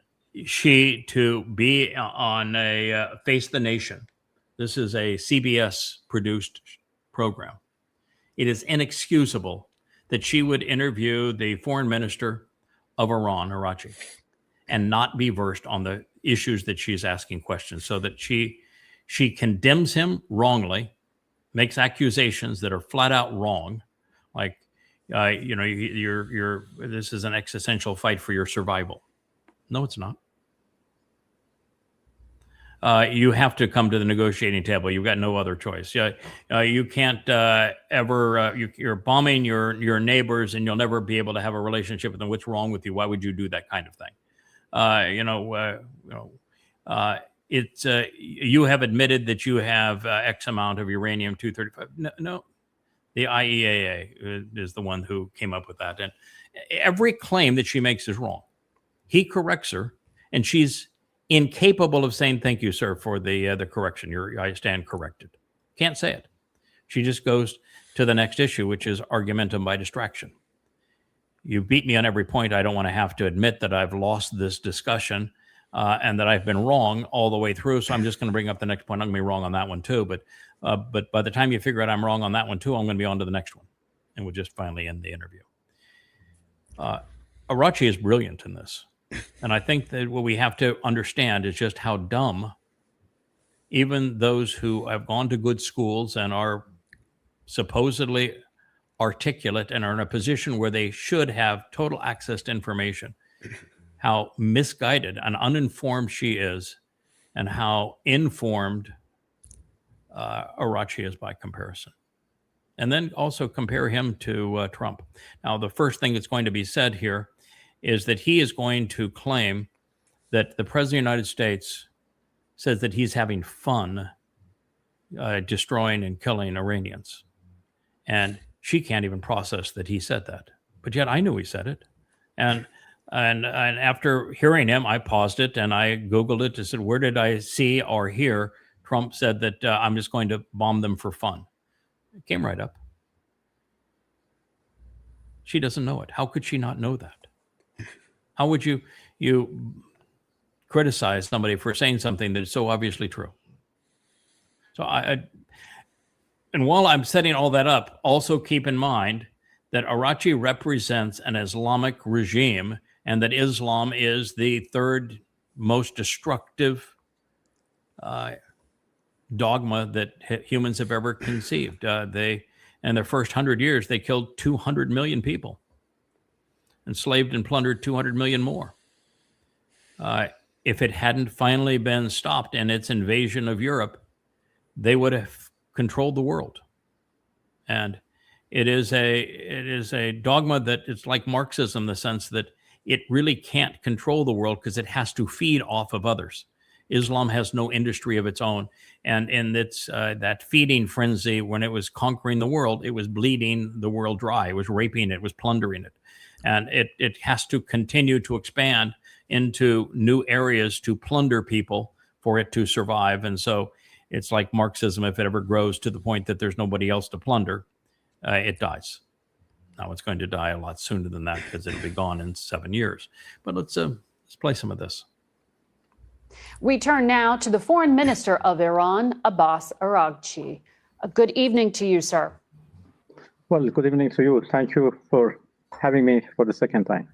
to be on a Face the Nation. This is a CBS produced program. It is inexcusable that she would interview the foreign minister of Iran, Arachi, and not be versed on the issues that she's asking questions, so that she condemns him wrongly, makes accusations that are flat out wrong. Like, this is an existential fight for your survival. No, it's not. You have to come to the negotiating table. You've got no other choice. You can't you're bombing your neighbors, and you'll never be able to have a relationship with them. What's wrong with you? Why would you do that kind of thing? You have admitted that you have X amount of uranium-235. No. The IAEA is the one who came up with that. And every claim that she makes is wrong. He corrects her, and she's incapable of saying, "Thank you, sir, for the correction. I stand corrected." Can't say it. She just goes to the next issue, which is argumentum by distraction. You beat me on every point. I don't want to have to admit that I've lost this discussion and that I've been wrong all the way through. So I'm just going to bring up the next point. I'm going to be wrong on that one too. But by the time you figure out I'm wrong on that one too, I'm going to be on to the next one. And we'll just finally end the interview. Arachi is brilliant in this. And I think that what we have to understand is just how dumb even those who have gone to good schools and are supposedly articulate and are in a position where they should have total access to information, how misguided and uninformed she is, and how informed Arachi is by comparison. And then also compare him to Trump. Now, the first thing that's going to be said here is that he is going to claim that the President of the United States says that he's having fun destroying and killing Iranians. And she can't even process that he said that. But yet I knew he said it. And after hearing him, I paused it and I Googled it and said, where did I see or hear Trump said that I'm just going to bomb them for fun? It came right up. She doesn't know it. How could she not know that? How would you criticize somebody for saying something that is so obviously true? So and while I'm setting all that up, also keep in mind that Arachi represents an Islamic regime and that Islam is the third most destructive dogma that humans have ever conceived. In their first 100 years, they killed 200 million people, enslaved and plundered 200 million more. If it hadn't finally been stopped in its invasion of Europe, they would have controlled the world. And it is a dogma that it's like Marxism in the sense that it really can't control the world because it has to feed off of others. Islam has no industry of its own. And in its that feeding frenzy, when it was conquering the world, it was bleeding the world dry. It was raping it, it was plundering it. And it has to continue to expand into new areas to plunder people for it to survive. And so It's like Marxism. If it ever grows to the point that there's nobody else to plunder, it dies. Now it's going to die a lot sooner than that because it'll be gone in 7 years. But let's play some of this. We turn now to the Foreign Minister of Iran, Abbas Araghchi. Good evening to you, sir. Well, good evening to you. Thank you for having me for the second time.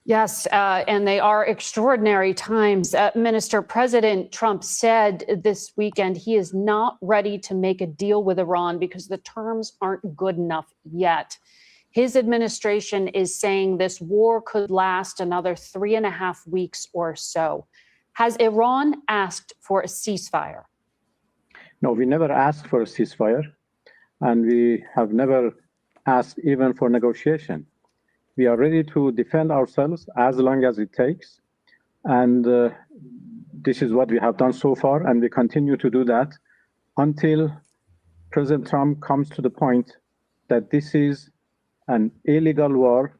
Yes, and they are extraordinary times. Minister, President Trump said this weekend he is not ready to make a deal with Iran because the terms aren't good enough yet. His administration is saying this war could last another 3.5 weeks or so. Has Iran asked for a ceasefire? No, we never asked for a ceasefire, and we have never asked even for negotiation. We are ready to defend ourselves as long as it takes. And this is what we have done so far, and we continue to do that until President Trump comes to the point that this is an illegal war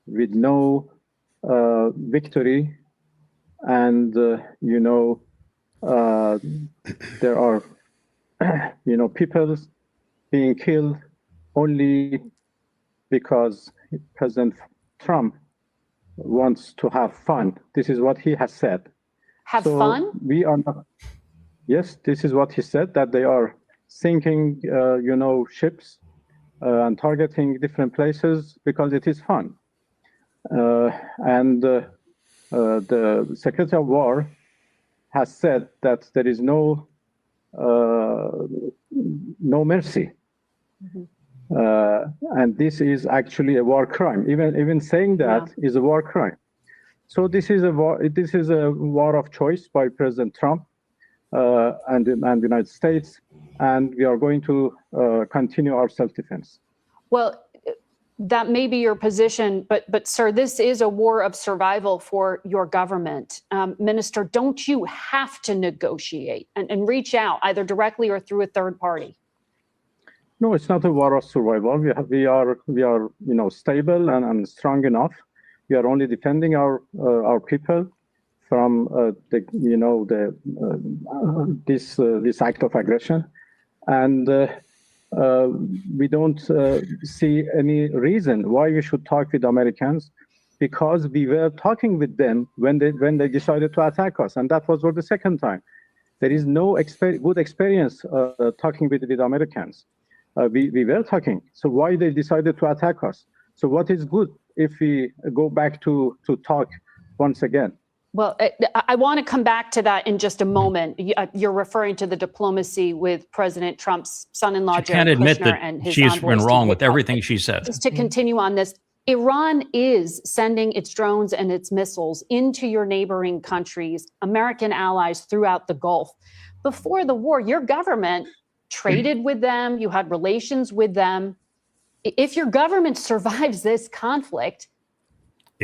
with no victory. And, there are, people being killed only because President Trump wants to have fun. This is what he has said. Have fun? We are not. Yes, this is what he said, that they are sinking, ships and targeting different places because it is fun. The Secretary of War has said that there is no mercy. Mm-hmm. And this is actually a war crime. Even saying that is a war crime. So this is a war. This is a war of choice by President Trump and the United States, and we are going to continue our self-defense. Well, that may be your position, but sir, this is a war of survival for your government. Minister, don't you have to negotiate and reach out either directly or through a third party? No, it's not a war of survival. We are stable and strong enough. We are only defending our people from this act of aggression, and we don't see any reason why we should talk with Americans, because we were talking with them when they decided to attack us, and that was for the second time. There is no good experience talking with Americans. We were talking. So why they decided to attack us? So what is good if we go back to talk once again? Well, I want to come back to that in just a moment. You're referring to the diplomacy with President Trump's son-in-law, Jared Kushner, and his she's been wrong with everything she said. Just to continue on this, Iran is sending its drones and its missiles into your neighboring countries, American allies throughout the Gulf. Before the war, your government traded with them, you had relations with them. If your government survives this conflict,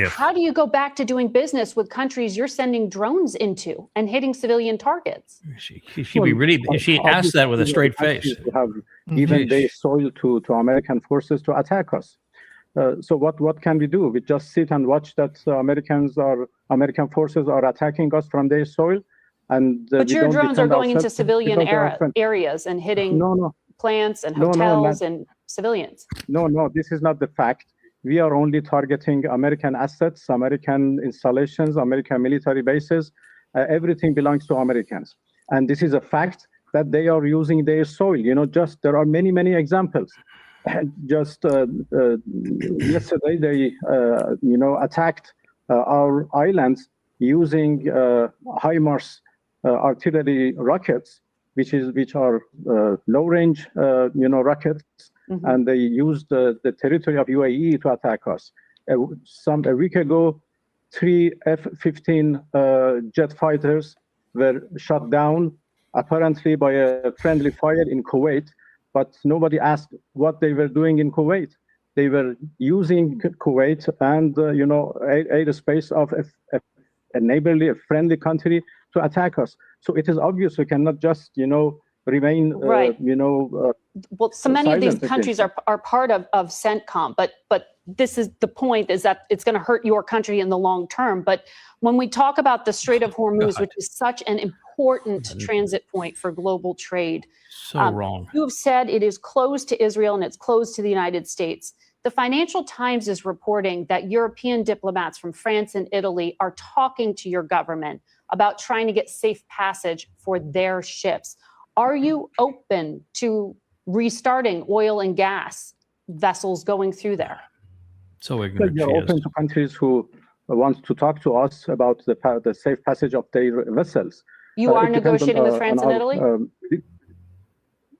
how do you go back to doing business with countries you're sending drones into and hitting civilian targets? She asked that with a straight face. Have even they sold to American forces to attack us. So what can we do? We just sit and watch that American forces are attacking us from their soil. But your drones are going into civilian areas and hitting plants and hotels and civilians. No, this is not the fact. We are only targeting American assets, American installations, American military bases. Everything belongs to Americans. And this is a fact that they are using their soil. There are many, many examples. Just yesterday, they, attacked our islands using HIMARS artillery rockets, which are low-range, rockets, and they used the territory of UAE to attack us. A week ago, 3 F-15 jet fighters were shot down, apparently by a friendly fire in Kuwait, but nobody asked what they were doing in Kuwait. They were using Kuwait and, airspace of a neighborly, a friendly country to attack us. So it is obvious we cannot just, remain, right. Well, so many of these countries are part of CENTCOM, but this is the point, is that it's going to hurt your country in the long term. But when we talk about the Strait of Hormuz, which is such an important transit point for global trade, so wrong. You have said it is closed to Israel and it's closed to the United States. The Financial Times is reporting that European diplomats from France and Italy are talking to your government about trying to get safe passage for their ships. Are you open to restarting oil and gas vessels going through there? So ignorant. We are open to countries who want to talk to us about the safe passage of their vessels. You are negotiating with France and Italy?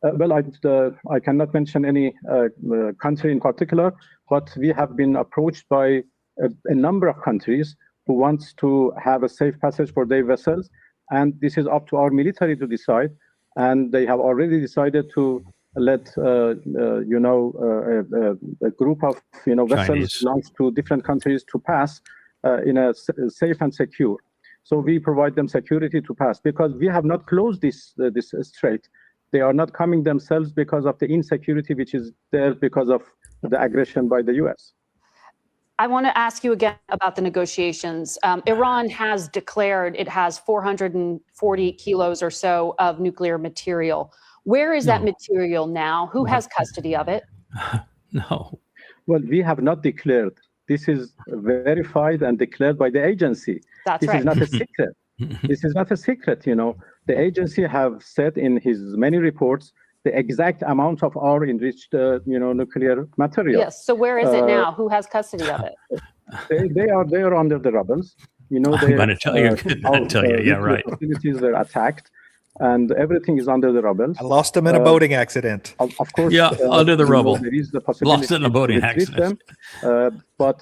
Well, I cannot mention any country in particular, but we have been approached by a number of countries who wants to have a safe passage for their vessels, and this is up to our military to decide. And they have already decided to let a group of vessels belongs to different countries to pass in a safe and secure. So we provide them security to pass, because we have not closed this strait. They are not coming themselves because of the insecurity which is there because of the aggression by the US. I want to ask you again about the negotiations. Iran has declared it has 440 kilos or so of nuclear material. Where is that material now? Who has custody of it? No. Well, we have not declared. This is verified and declared by the agency. That's this right. Is not a secret. This is not a secret, The agency have said in his many reports the exact amount of our enriched, nuclear material. Yes. So where is it now? Who has custody of it? They are under the rubbles. I'm going to tell you. Yeah, right. Facilities were attacked, and everything is under the rubble. I lost them in a boating accident. Of course. Yeah, under the rubble. There is the possibility lost in a boating accident. But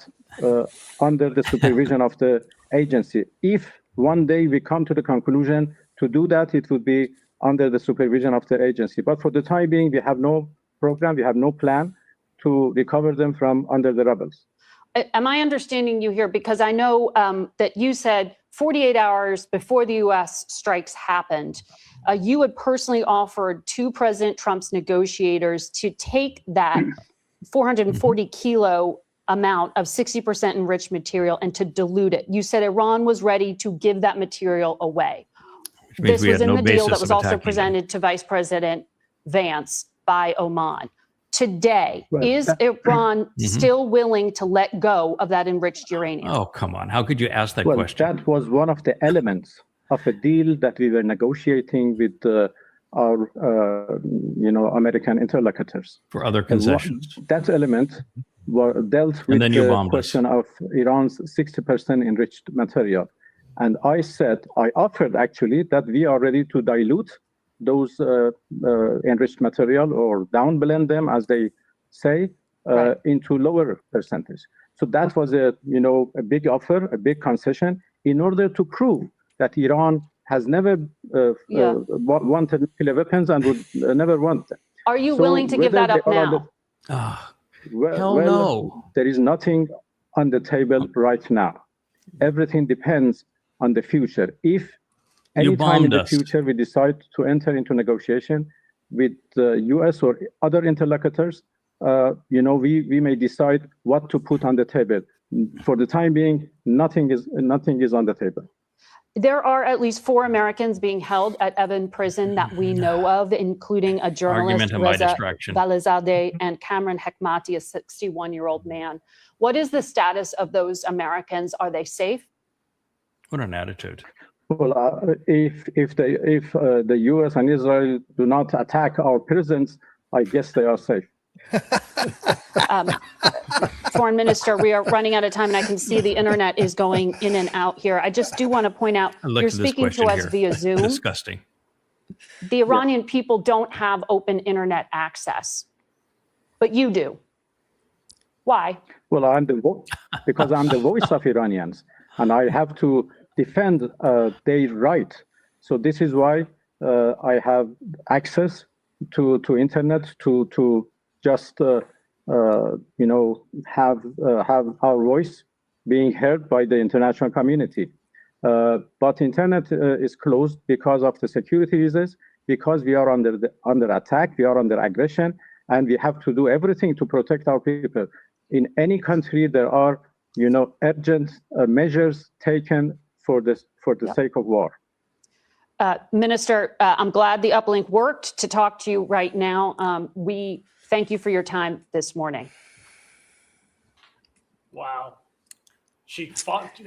under the supervision of the agency. If one day we come to the conclusion to do that, it would be under the supervision of the agency. But for the time being, we have no program, we have no plan to recover them from under the rubbles. Am I understanding you here? Because I know that you said 48 hours before the U.S. strikes happened, you had personally offered to President Trump's negotiators to take that 440 kilo amount of 60% enriched material and to dilute it. You said Iran was ready to give that material away. This was in the deal that was also presented to Vice President Vance by Oman. Today, is Iran still willing to let go of that enriched uranium? Oh, come on. How could you ask that question? That was one of the elements of a deal that we were negotiating with our, American interlocutors. For other concessions. That element dealt with the question of Iran's 60% enriched material. And I offered actually that we are ready to dilute those enriched material or downblend them, as they say, into lower percentage. So that was a big offer, a big concession, in order to prove that Iran has never wanted nuclear weapons and would never want them. Are you willing to give that up now? Hell no. There is nothing on the table right now. Everything depends on the future. If any time in the future we decide to enter into negotiation with the US or other interlocutors, we may decide what to put on the table. For the time being, nothing is on the table. There are at least 4 Americans being held at Evin prison that we know of, including a journalist, Reza Balizadeh, and Cameron Hekmati, a 61-year-old man. What is the status of those Americans? Are they safe? What an attitude. Well, if the U.S. and Israel do not attack our prisons, I guess they are safe. Foreign Minister, we are running out of time, and I can see the internet is going in and out here. I just do want to point out, you're speaking to us via Zoom. Disgusting. The Iranian people don't have open internet access, but you do. Why? Well, because I'm the voice of Iranians, and I have to defend their right. So this is why I have access to internet to just have our voice being heard by the international community. But internet is closed because of the security reasons. because we are under attack, we are under aggression, and we have to do everything to protect our people. In any country, there are, urgent measures taken for the sake of war. Minister, I'm glad the uplink worked to talk to you right now. We thank you for your time this morning. Wow. She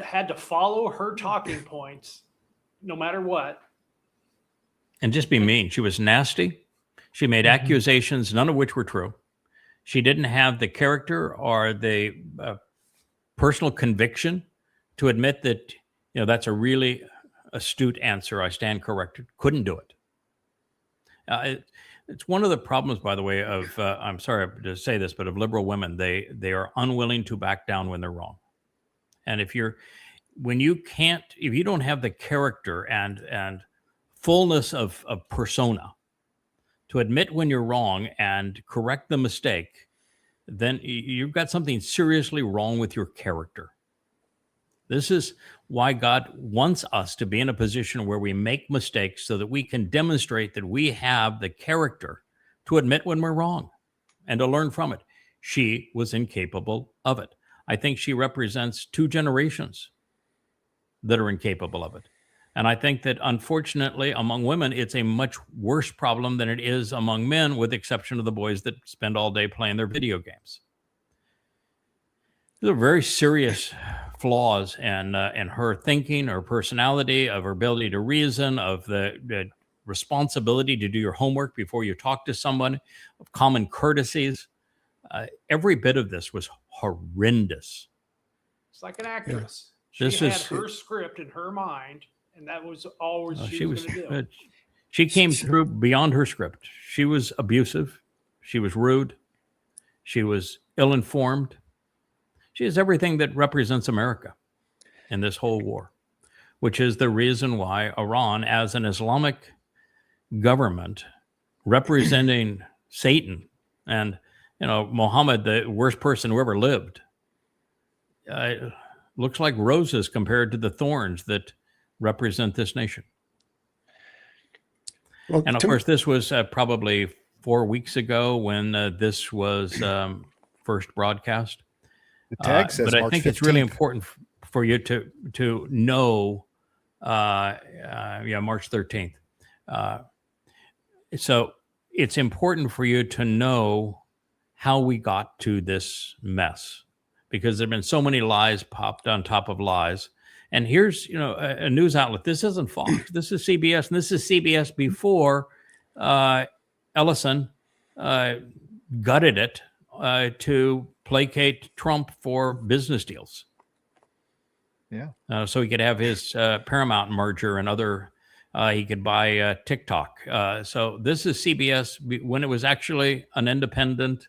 had to follow her talking points no matter what. And just be mean. She was nasty. She made accusations, none of which were true. She didn't have the character or the personal conviction to admit that, that's a really astute answer. I stand corrected. Couldn't do it. It's one of the problems, by the way, of, I'm sorry to say this, but of liberal women, they are unwilling to back down when they're wrong. And if you don't have the character and fullness of persona to admit when you're wrong and correct the mistake, then you've got something seriously wrong with your character. This is why God wants us to be in a position where we make mistakes so that we can demonstrate that we have the character to admit when we're wrong and to learn from it. She was incapable of it. I think she represents 2 generations that are incapable of it. And I think that, unfortunately, among women, it's a much worse problem than it is among men, with the exception of the boys that spend all day playing their video games. There are very serious flaws in her thinking, her personality, of her ability to reason, of the responsibility to do your homework before you talk to someone, of common courtesies. Every bit of this was horrendous. It's like an actress. Yeah. She had her script in her mind, and that was always she was going to do. She came through beyond her script. She was abusive. She was rude. She was ill-informed. She is everything that represents America in this whole war, which is the reason why Iran, as an Islamic government representing Satan and, Muhammad, the worst person who ever lived, looks like roses compared to the thorns that represent this nation. Well, and of course, this was probably 4 weeks ago when this was first broadcast. The tag says but I March think 15th. it's really important for you to know, March 13th. So it's important for you to know how we got to this mess, because there have been so many lies popped on top of lies. And here's, a news outlet. This isn't Fox. This is CBS, and this is CBS before Ellison gutted it to placate Trump for business deals. Yeah. So he could have his Paramount merger and other. He could buy TikTok. So this is CBS when it was actually an independent,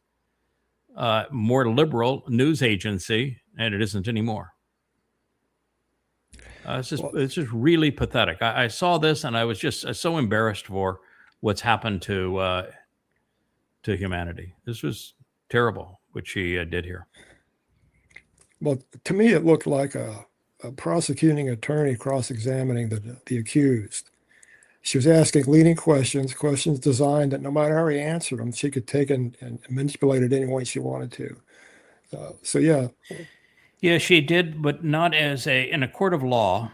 more liberal news agency, and it isn't anymore. It's just really pathetic. I saw this and I was just so embarrassed for what's happened to humanity. This was terrible, what she did here. Well, to me, it looked like a prosecuting attorney cross-examining the accused. She was asking leading questions designed that no matter how he answered them, she could take and manipulate it any way she wanted to. Yeah, she did, but not as in a court of law.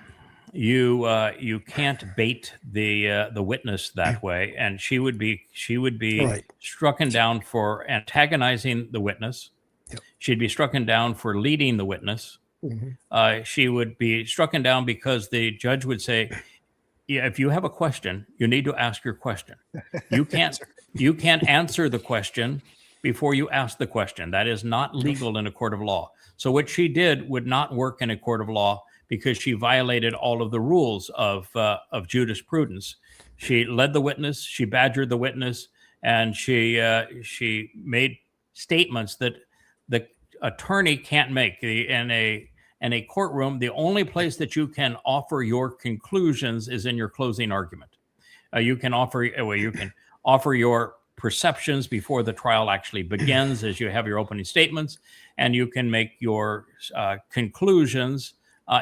You can't bait the witness that way, and she would be right. strucken down for antagonizing the witness. Yep. She'd be strucken down for leading the witness. Mm-hmm. She would be strucken down because the judge would say, "Yeah, if you have a question, you need to ask your question. You can't answer the question before you ask the question. That is not legal in a court of law." So what she did would not work in a court of law because she violated all of the rules of jurisprudence. She led the witness, she badgered the witness, and she made statements that the attorney can't make. In a courtroom, the only place that you can offer your conclusions is in your closing argument. You can offer your perceptions before the trial actually begins, as you have your opening statements, and you can make your conclusions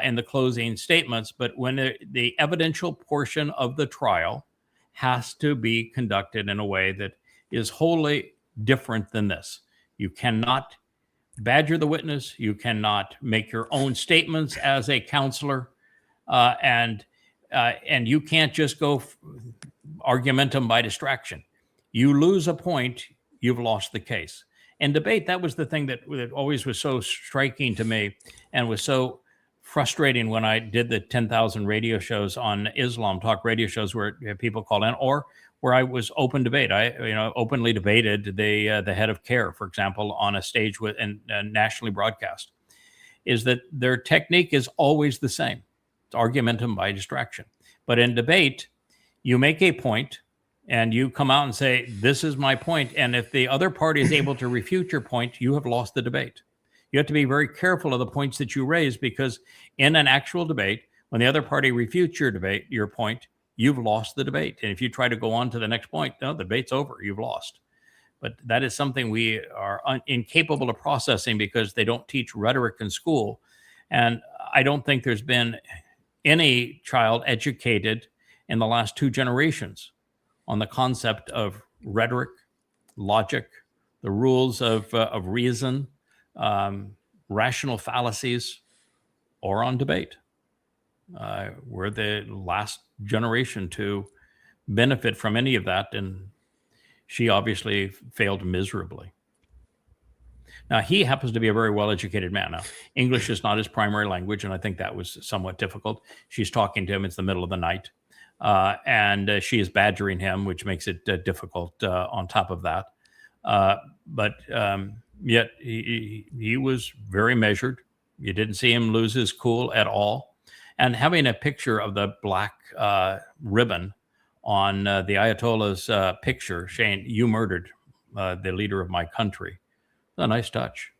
in the closing statements. But when the evidential portion of the trial has to be conducted in a way that is wholly different than this. You cannot badger the witness. You cannot make your own statements as a counselor, and you can't just go argumentum by distraction. You lose a point, you've lost the case. And debate, that was the thing that always was so striking to me and was so frustrating when I did the 10,000 radio shows on Islam, talk radio shows where people called in, or where I was open debate. I openly debated the head of CARE, for example, on a stage with and nationally broadcast, is that their technique is always the same. It's argumentum by distraction. But in debate, you make a point and you come out and say, this is my point. And if the other party is able to refute your point, you have lost the debate. You have to be very careful of the points that you raise, because in an actual debate, when the other party refutes your point, you've lost the debate. And if you try to go on to the next point, no, the debate's over, you've lost. But that is something we are incapable of processing because they don't teach rhetoric in school. And I don't think there's been any child educated in the last 2 generations on the concept of rhetoric, logic, the rules of reason, rational fallacies, or on debate. We're the last generation to benefit from any of that, and she obviously failed miserably. Now, he happens to be a very well-educated man. Now, English is not his primary language, and I think that was somewhat difficult. She's talking to him. It's the middle of the night. And she is badgering him, which makes it difficult on top of that. But yet he was very measured. You didn't see him lose his cool at all. And having a picture of the black ribbon on the Ayatollah's picture saying, "You murdered the leader of my country," a nice touch.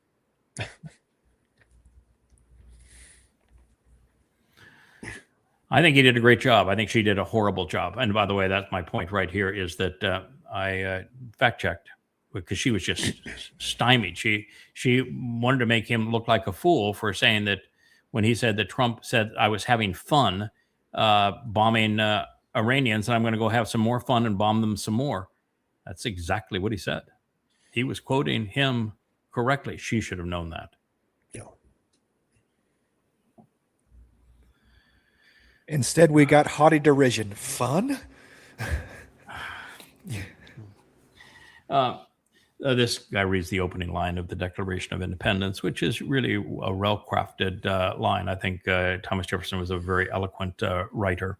I think he did a great job. I think she did a horrible job. And by the way, that's my point right here, is that I fact-checked because she was just stymied. She wanted to make him look like a fool for saying that when he said that Trump said I was having fun bombing Iranians, and I'm going to go have some more fun and bomb them some more. That's exactly what he said. He was quoting him correctly. She should have known that. Instead, we got haughty derision. Fun? This guy reads the opening line of the Declaration of Independence, which is really a well-crafted line. I think Thomas Jefferson was a very eloquent writer,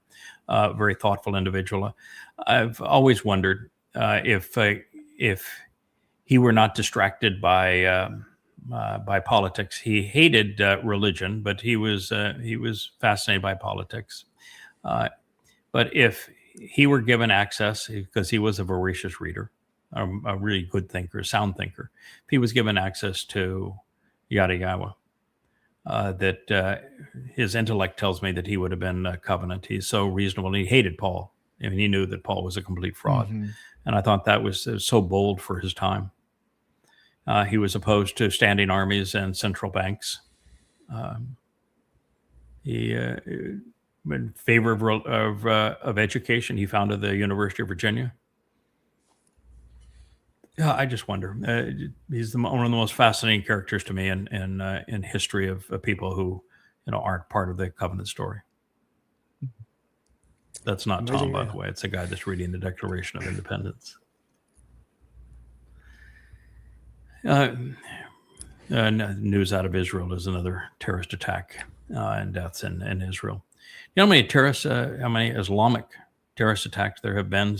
very thoughtful individual. I've always wondered if he were not distracted by politics. He hated religion, but he was fascinated by politics. But if he were given access, because he was a voracious reader, a really good thinker, sound thinker, if he was given access to yada yada, that his intellect tells me that he would have been a Covenant. He's so reasonable. And he hated Paul. I mean, he knew that Paul was a complete fraud. Mm-hmm. And I thought that was so bold for his time. He was opposed to standing armies and central banks. He, in favor of education, he founded the University of Virginia. Yeah, I just wonder. He's one of the most fascinating characters to me in history of people who, aren't part of the Covenant story. That's not Amazing, Tom, by the way. It's a guy that's reading the Declaration of Independence. News out of Israel is another terrorist attack and deaths in Israel. You know how many Islamic terrorist attacks there have been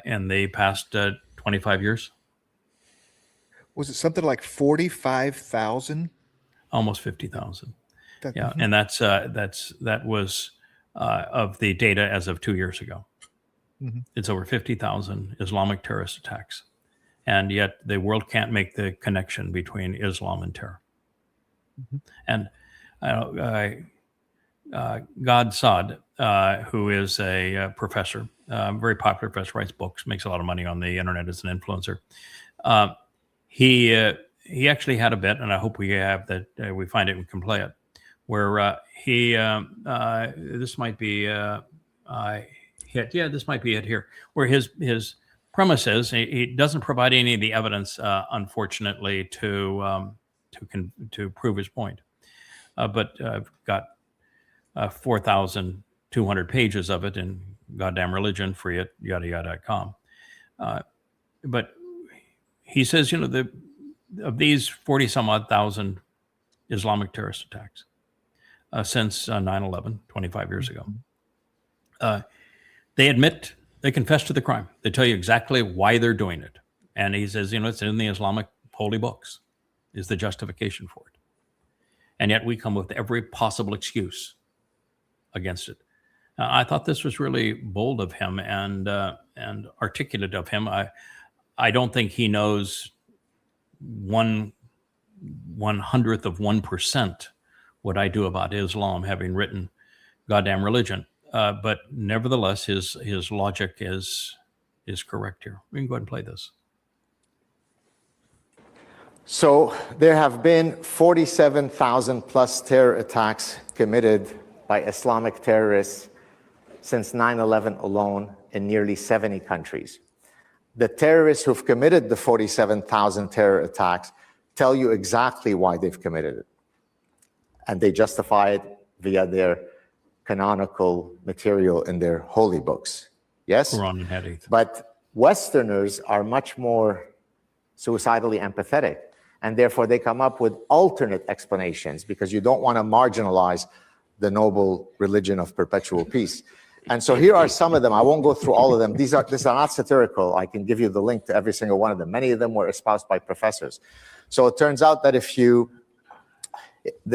in the past 25 years? Was it something like 45,000? Almost 50,000. Yeah, and that was of the data as of 2 years ago. Mm-hmm. It's over 50,000 Islamic terrorist attacks. And yet the world can't make the connection between Islam and terror. Mm-hmm. And God Saad, who is a professor, very popular professor, writes books, makes a lot of money on the internet as an influencer. He actually had a bit, and I hope we have that. We find it and can play it, where this might be. hit. Yeah, this might be it here, where his premise is he doesn't provide any of the evidence, unfortunately, to prove his point. But I've got 4,200 pages of it in Goddamn Religion, free at yada.com. But he says, of these 40 some odd thousand Islamic terrorist attacks since 9/11, 25 years ago, they confess to the crime. They tell you exactly why they're doing it. And he says, it's in the Islamic holy books is the justification for it. And yet we come with every possible excuse against it. I thought this was really bold of him and articulate of him. I don't think he knows 1/100th of 1% what I do about Islam, having written Goddamn Religion. But nevertheless, his logic is correct here. We can go ahead and play this. So there have been 47,000 plus terror attacks committed by Islamic terrorists since 9/11 alone in nearly 70 countries. The terrorists who've committed the 47,000 terror attacks tell you exactly why they've committed it. And they justify it via their canonical material in their holy books. Yes? Quran and Hadith. But Westerners are much more suicidally empathetic. And therefore, they come up with alternate explanations because you don't want to marginalize the noble religion of perpetual peace. And so here are some of them. I won't go through all of them. These are not satirical. I can give you the link to every single one of them. Many of them were espoused by professors. So it turns out that if you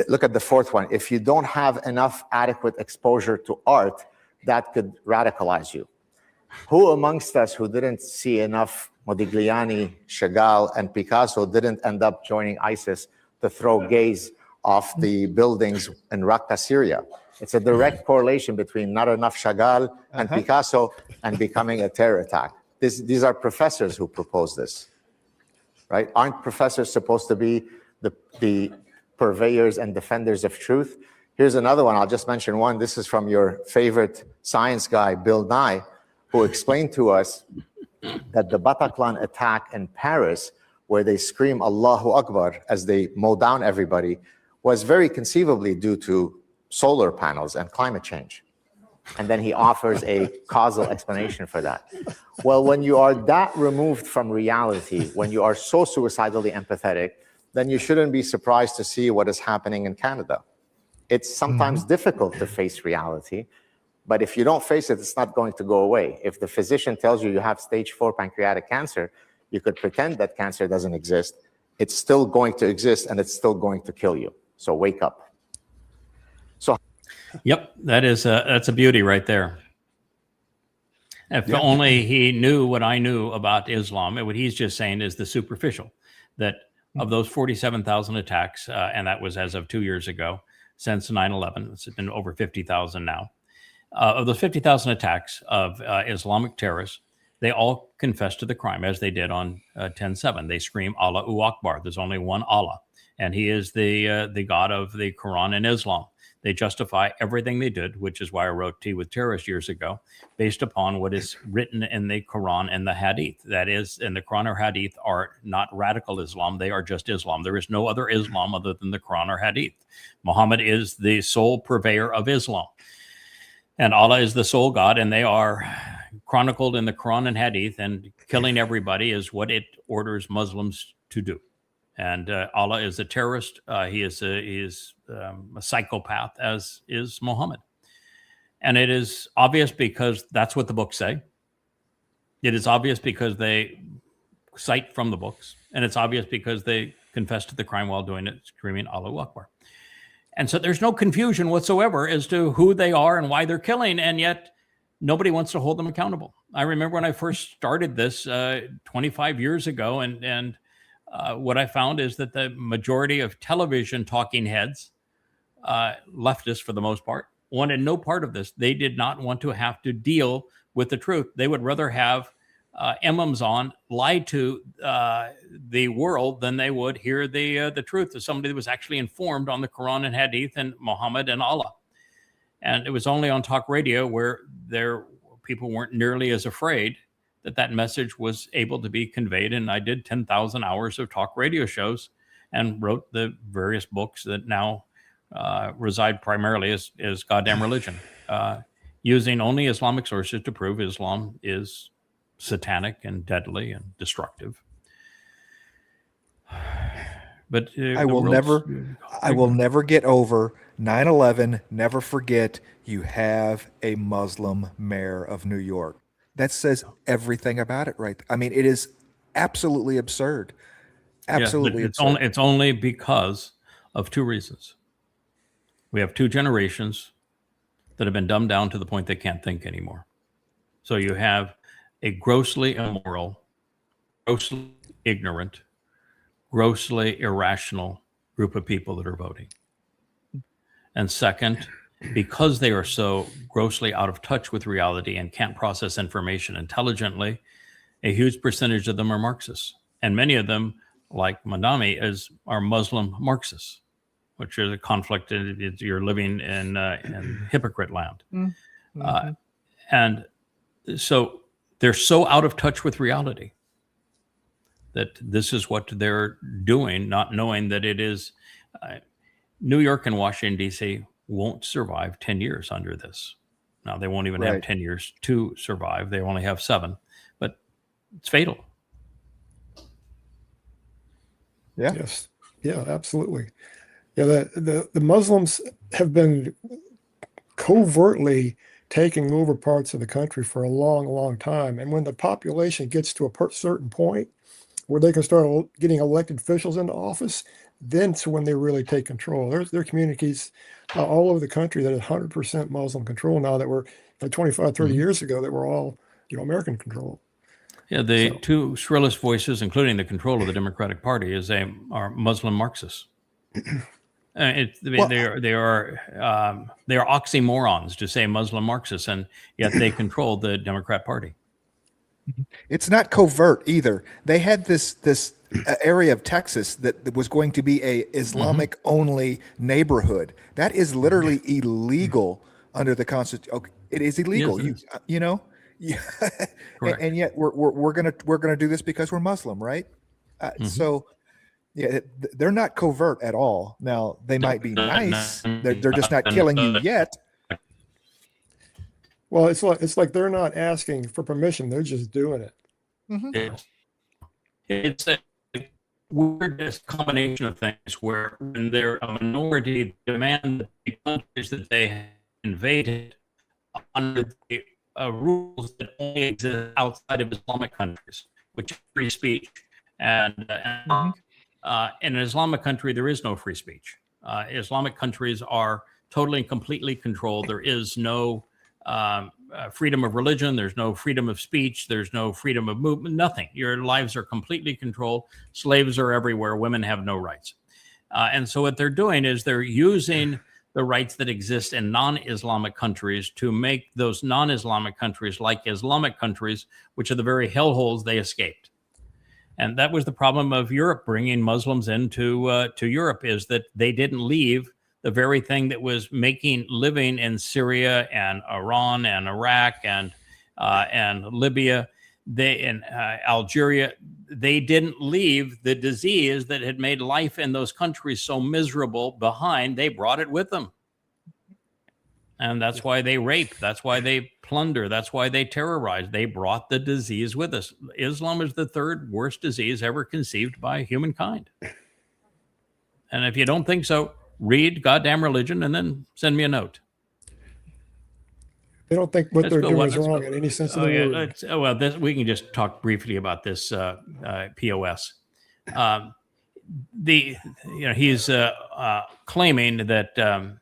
look at the fourth one, if you don't have enough adequate exposure to art, that could radicalize you. Who amongst us who didn't see enough Modigliani, Chagall, and Picasso didn't end up joining ISIS to throw gays off the buildings in Raqqa, Syria? It's a direct correlation between not enough Chagall and Picasso and becoming a terror attack. These are professors who propose this, right? Aren't professors supposed to be the purveyors and defenders of truth? Here's another one. I'll just mention one. This is from your favorite science guy, Bill Nye, who explained to us that the Bataclan attack in Paris, where they scream Allahu Akbar as they mow down everybody, was very conceivably due to solar panels and climate change. And then he offers a causal explanation for that. Well, when you are that removed from reality, when you are so suicidally empathetic, then you shouldn't be surprised to see what is happening in Canada. It's sometimes difficult to face reality, but if you don't face it, it's not going to go away. If the physician tells you you have stage 4 pancreatic cancer, you could pretend that cancer doesn't exist. It's still going to exist and it's still going to kill you. So wake up. Yep, that's a beauty right there. If only he knew what I knew about Islam. What he's just saying is the superficial, that of those 47,000 attacks, and that was as of 2 years ago, since 9/11, it's been over 50,000 now. Of those 50,000 attacks of Islamic terrorists, they all confessed to the crime, as they did on 10/7. They scream Allahu Akbar. There's only one Allah, and he is the God of the Quran and Islam. They justify everything they did, which is why I wrote Tea with Terrorists years ago, based upon what is written in the Quran and the Hadith. That is, in the Quran or Hadith are not radical Islam. They are just Islam. There is no other Islam other than the Quran or Hadith. Muhammad is the sole purveyor of Islam. And Allah is the sole God, and they are chronicled in the Quran and Hadith, and killing everybody is what it orders Muslims to do. And Allah is a terrorist. He is a psychopath, as is Muhammad. And it is obvious because that's what the books say. It is obvious because they cite from the books. And it's obvious because they confess to the crime while doing it, screaming Allahu Akbar. And so there's no confusion whatsoever as to who they are and why they're killing. And yet nobody wants to hold them accountable. I remember when I first started this 25 years ago, and what I found is that the majority of television talking heads, leftists for the most part, wanted no part of this. They did not want to have to deal with the truth. They would rather have imams on lie to the world than they would hear the truth of somebody that was actually informed on the Quran and Hadith and Muhammad and Allah. And it was only on talk radio where there people weren't nearly as afraid that message was able to be conveyed. And I did 10,000 hours of talk radio shows and wrote the various books that now reside primarily as Goddamn Religion, using only Islamic sources to prove Islam is satanic and deadly and destructive. But I will never get over 9/11. Never forget you have a Muslim mayor of New York. That says everything about it, right? I mean, it is absolutely absurd. Absolutely absurd. It's only because of two reasons. We have two generations that have been dumbed down to the point they can't think anymore. So you have a grossly immoral, grossly ignorant, grossly irrational group of people that are voting. And second, because they are so grossly out of touch with reality and can't process information intelligently, a huge percentage of them are Marxists. And many of them, like Madami, are Muslim Marxists, which is a conflict. You're living in hypocrite land. Mm-hmm. And so they're so out of touch with reality that this is what they're doing, not knowing that it is. New York and Washington, D.C. won't survive 10 years under this. Now, they won't even have 10 years to survive. They only have 7, but it's fatal. Yeah. Yes. Yeah, absolutely. Yeah, the Muslims have been covertly taking over parts of the country for a long, long time. And when the population gets to a certain point where they can start getting elected officials into office, then's when they really take control. There are communities all over the country that are 100% Muslim control now that were 25, 30 years ago that were all, American control. Yeah, the two shrillest voices, including the control of the Democratic Party, are Muslim Marxists. They are oxymorons to say Muslim Marxists, and yet they control the Democrat Party. It's not covert either. They had this area of Texas that was going to be a Islamic only neighborhood. That is literally illegal under the Constitution. Okay, it is illegal. Yes, and yet we're gonna do this because we're Muslim, right? So yeah, they're not covert at all. Now they might be nice. They're just not killing you yet. Well, it's like they're not asking for permission; they're just doing it. Mm-hmm. It's a weirdest combination of things where, when they're a minority, demand the countries that they have invaded under the rules that only exist outside of Islamic countries, which is free speech. And in an Islamic country, there is no free speech. Islamic countries are totally and completely controlled. There is no freedom of religion. There's no freedom of speech. There's no freedom of movement, nothing. Your lives are completely controlled. Slaves are everywhere. Women have no rights. And so what they're doing is they're using the rights that exist in non-Islamic countries to make those non-Islamic countries like Islamic countries, which are the very hellholes they escaped. And that was the problem of Europe bringing Muslims into to Europe, is that they didn't leave the very thing that was making living in Syria and Iran and Iraq and Libya, Algeria. They didn't leave the disease that had made life in those countries so miserable behind. They brought it with them. And that's why they rape. That's why they plunder. That's why they terrorize. They brought the disease with us. Islam is the third worst disease ever conceived by humankind. And if you don't think so, read Goddamn Religion and then send me a note. They don't think what they're doing is wrong in any sense of the word. We can just talk briefly about this POS. He's claiming that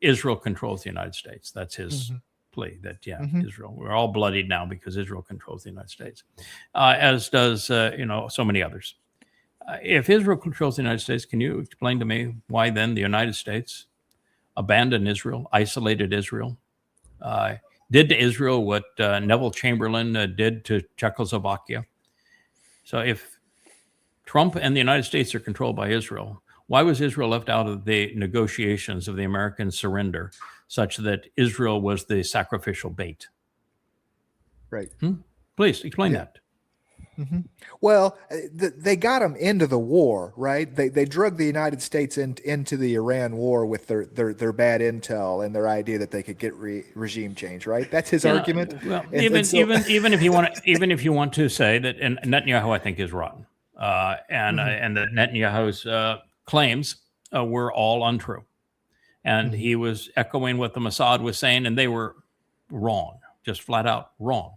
Israel controls the United States. That's his plea. That Israel. We're all bloodied now because Israel controls the United States, as does so many others. If Israel controls the United States, can you explain to me why then the United States abandoned Israel, isolated Israel? Did to Israel what Neville Chamberlain did to Czechoslovakia. So if Trump and the United States are controlled by Israel, why was Israel left out of the negotiations of the American surrender, such that Israel was the sacrificial bait? Right. Please explain that. Mm-hmm. Well, they got them into the war, right? They drug the United States into the Iran war with their bad intel and their idea that they could get regime change, right? That's his argument. Well, even if you want to say that, and Netanyahu, I think, is rotten, and that Netanyahu's claims were all untrue, and he was echoing what the Mossad was saying, and they were wrong, just flat out wrong,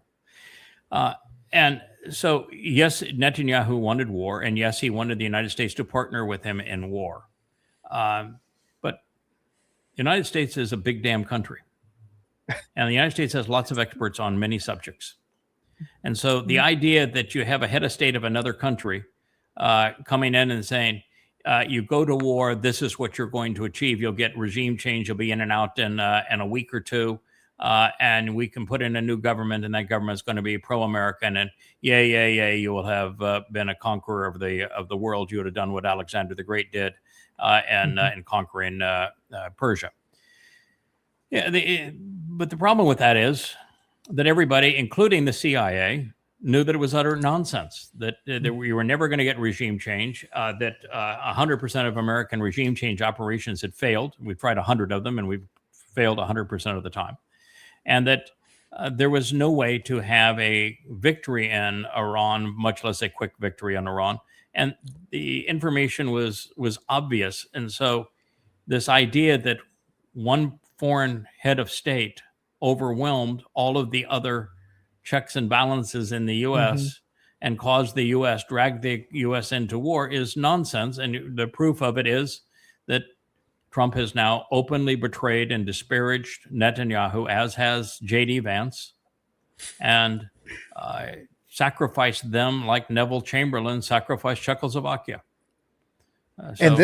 and. So, yes, Netanyahu wanted war, and yes, he wanted the United States to partner with him in war. But the United States is a big damn country. And the United States has lots of experts on many subjects. And so the idea that you have a head of state of another country coming in and saying, you go to war, this is what you're going to achieve. You'll get regime change. You'll be in and out in a week or two. And we can put in a new government, and that government is going to be pro-American. And you will have been a conqueror of the world. You would have done what Alexander the Great did, in conquering Persia. Yeah, but the problem with that is that everybody, including the CIA, knew that it was utter nonsense. That we were never going to get regime change. That 100% of American regime change operations had failed. We've tried 100 of them, and we've failed 100% of the time. And that there was no way to have a victory in Iran, much less a quick victory in Iran. And the information was obvious. And so this idea that one foreign head of state overwhelmed all of the other checks and balances in the U.S. and caused the U.S., drag the U.S. into war is nonsense. And the proof of it is that Trump has now openly betrayed and disparaged Netanyahu, as has J.D. Vance, and sacrificed them like Neville Chamberlain sacrificed Czechoslovakia. And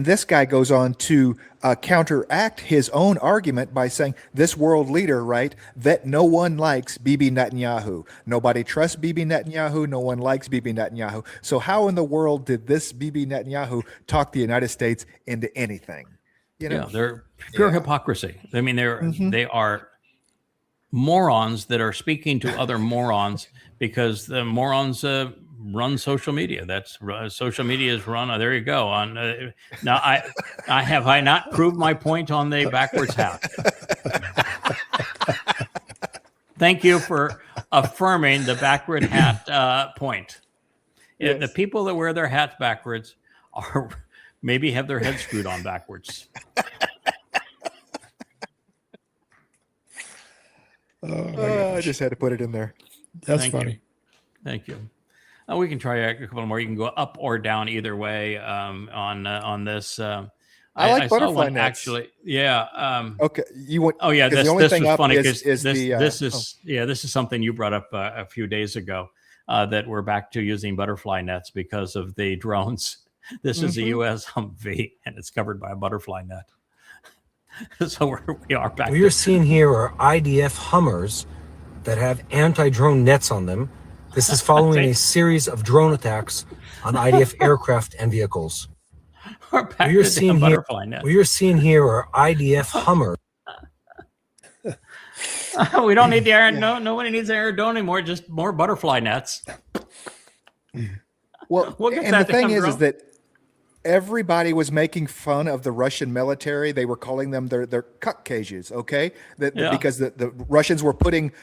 this guy goes on to counteract his own argument by saying this world leader, right, that no one likes Bibi Netanyahu. Nobody trusts Bibi Netanyahu. No one likes Bibi Netanyahu. So how in the world did this Bibi Netanyahu talk the United States into anything? You know? Yeah, they're pure hypocrisy. I mean, they are morons that are speaking to other morons because the morons run social media. That's social media is run. There you go. On now, I not proved my point on the backwards hat. Thank you for affirming the backward hat point. Yes. The people that wear their hats backwards are maybe have their heads screwed on backwards. I just had to put it in there. That's funny. Thank you. We can try a couple more. You can go up or down either way on this. I like butterfly nets. Actually. Yeah. Okay. You want? Oh yeah. This was funny because this is something you brought up a few days ago that we're back to using butterfly nets because of the drones. This is a U.S. Humvee and it's covered by a butterfly net. So we are back. What you're seeing here are IDF Hummers that have anti-drone nets on them. This is following a series of drone attacks on IDF aircraft and vehicles. What you're seeing here are IDF Hummers. We don't need the air. No, nobody needs the air drone anymore. Just more butterfly nets. Well, and the thing is that everybody was making fun of the Russian military. They were calling them their cuck cages, okay? Because the Russians were putting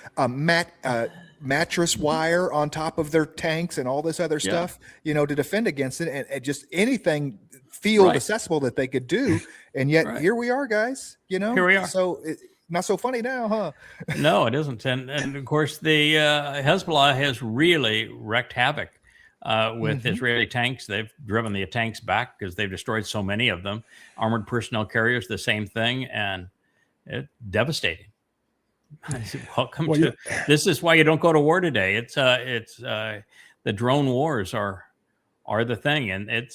mattress wire on top of their tanks and all this other stuff, to defend against it, and just anything field accessible that they could do. And yet here we are, guys. Here we are. So not so funny now, huh? No, it isn't. And of course, the Hezbollah has really wreaked havoc with Israeli tanks. They've driven the tanks back because they've destroyed so many of them. Armored personnel carriers, the same thing, and it's devastating. Welcome to. This is why you don't go to war today. It's the drone wars are the thing, and it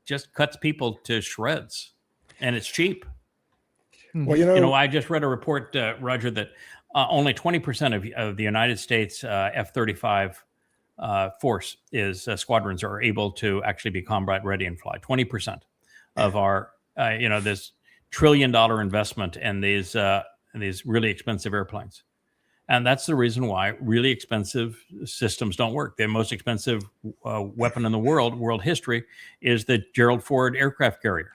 just cuts people to shreds, and it's cheap. Well, I just read a report, Roger, that only 20% of the United States F-35 force squadrons are able to actually be combat ready and fly. 20% of our this $1 trillion investment in these really expensive airplanes. And that's the reason why really expensive systems don't work. The most expensive weapon in the world history, is the Gerald Ford aircraft carrier.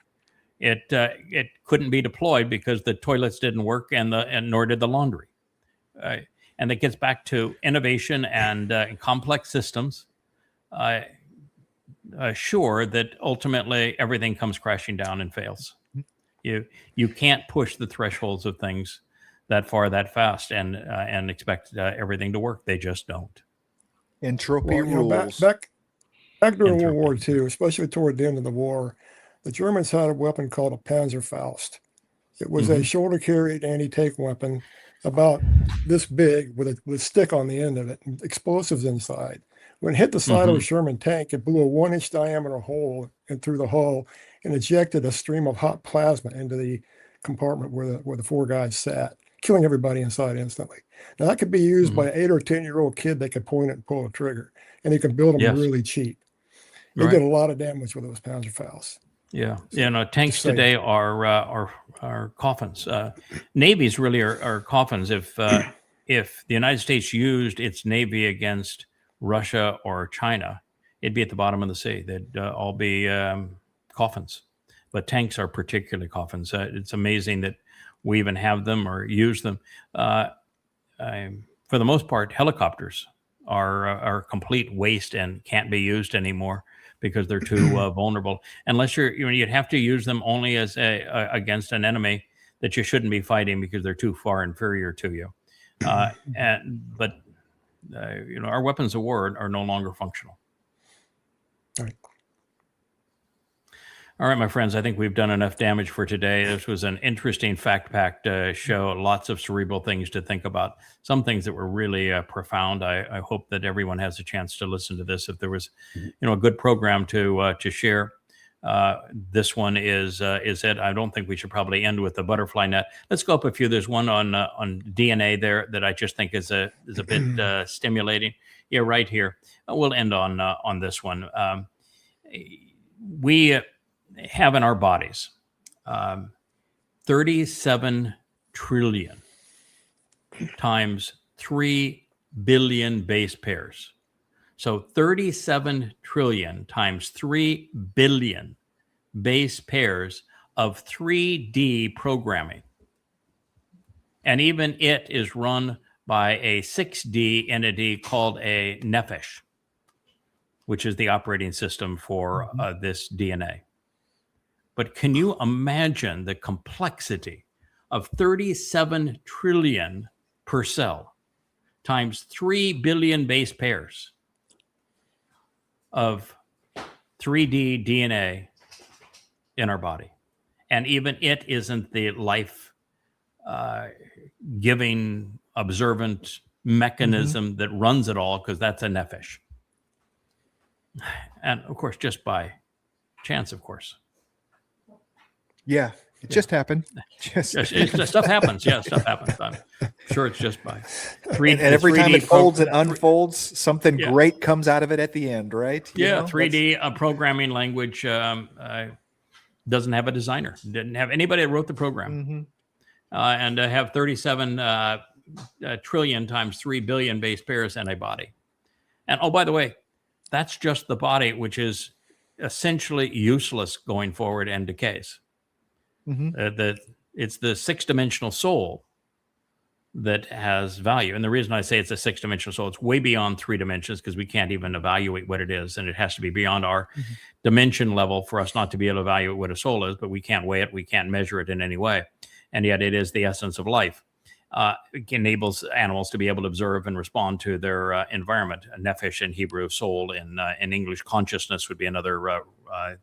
It couldn't be deployed because the toilets didn't work and nor did the laundry. And that gets back to innovation and complex systems. Sure that ultimately everything comes crashing down and fails. You can't push the thresholds of things that far that fast and expect everything to work. They just don't. Entropy rules. Back during World War II, especially toward the end of the war, the Germans had a weapon called a Panzerfaust. It was a shoulder-carried anti-tank weapon about this big with a stick on the end of it and explosives inside. When it hit the side of a Sherman tank, it blew a 1-inch diameter hole and through the hull and ejected a stream of hot plasma into the compartment where the 4 guys sat, killing everybody inside instantly. Now that could be used by an 8 or 10-year-old kid. They could point it and pull a trigger, and you can build them really cheap. They did a lot of damage with those Panzerfausts. Yeah, tanks today are coffins. Navies really are coffins. If the United States used its Navy against Russia or China, it'd be at the bottom of the sea. They'd all be coffins. But tanks are particularly coffins. It's amazing that we even have them or use them. For the most part, helicopters are complete waste and can't be used anymore because they're too vulnerable. Unless you'd have to use them only as against an enemy that you shouldn't be fighting because they're too far inferior to you. But our weapons of war are no longer functional. All right, my friends, I think we've done enough damage for today. This was an interesting fact-packed show. Lots of cerebral things to think about. Some things that were really profound. I hope that everyone has a chance to listen to this. If there was, a good program to share, this one is it. I don't think we should probably end with the butterfly net. Let's go up a few. There's one on DNA there that I just think is a bit stimulating. Yeah, right here. We'll end on this one. We have in our bodies 37 trillion times 3 billion base pairs. So 37 trillion times 3 billion base pairs of 3D programming. And even it is run by a 6D entity called a Nephesh, which is the operating system for this DNA. But can you imagine the complexity of 37 trillion per cell times 3 billion base pairs of 3D DNA in our body? And even it isn't the life-giving, observant mechanism that runs it all, because that's a Nephesh. And, of course, just by chance, of course. Yeah, it just happened. Stuff happens. Yeah, stuff happens. I'm sure it's just by and every time it folds and unfolds, something great comes out of it at the end, right? You know? 3D programming language doesn't have a designer. Didn't have anybody that wrote the program. And to have 37 trillion times 3 billion base pairs in a body. And oh, by the way, that's just the body, which is essentially useless going forward and decays. It's the 6-dimensional soul that has value. And the reason I say it's a 6-dimensional soul, it's way beyond 3 dimensions, because we can't even evaluate what it is. And it has to be beyond our dimension level for us not to be able to evaluate what a soul is, but we can't weigh it. We can't measure it in any way. And yet it is the essence of life. It enables animals to be able to observe and respond to their environment. A nephesh in Hebrew, soul in English, consciousness would be another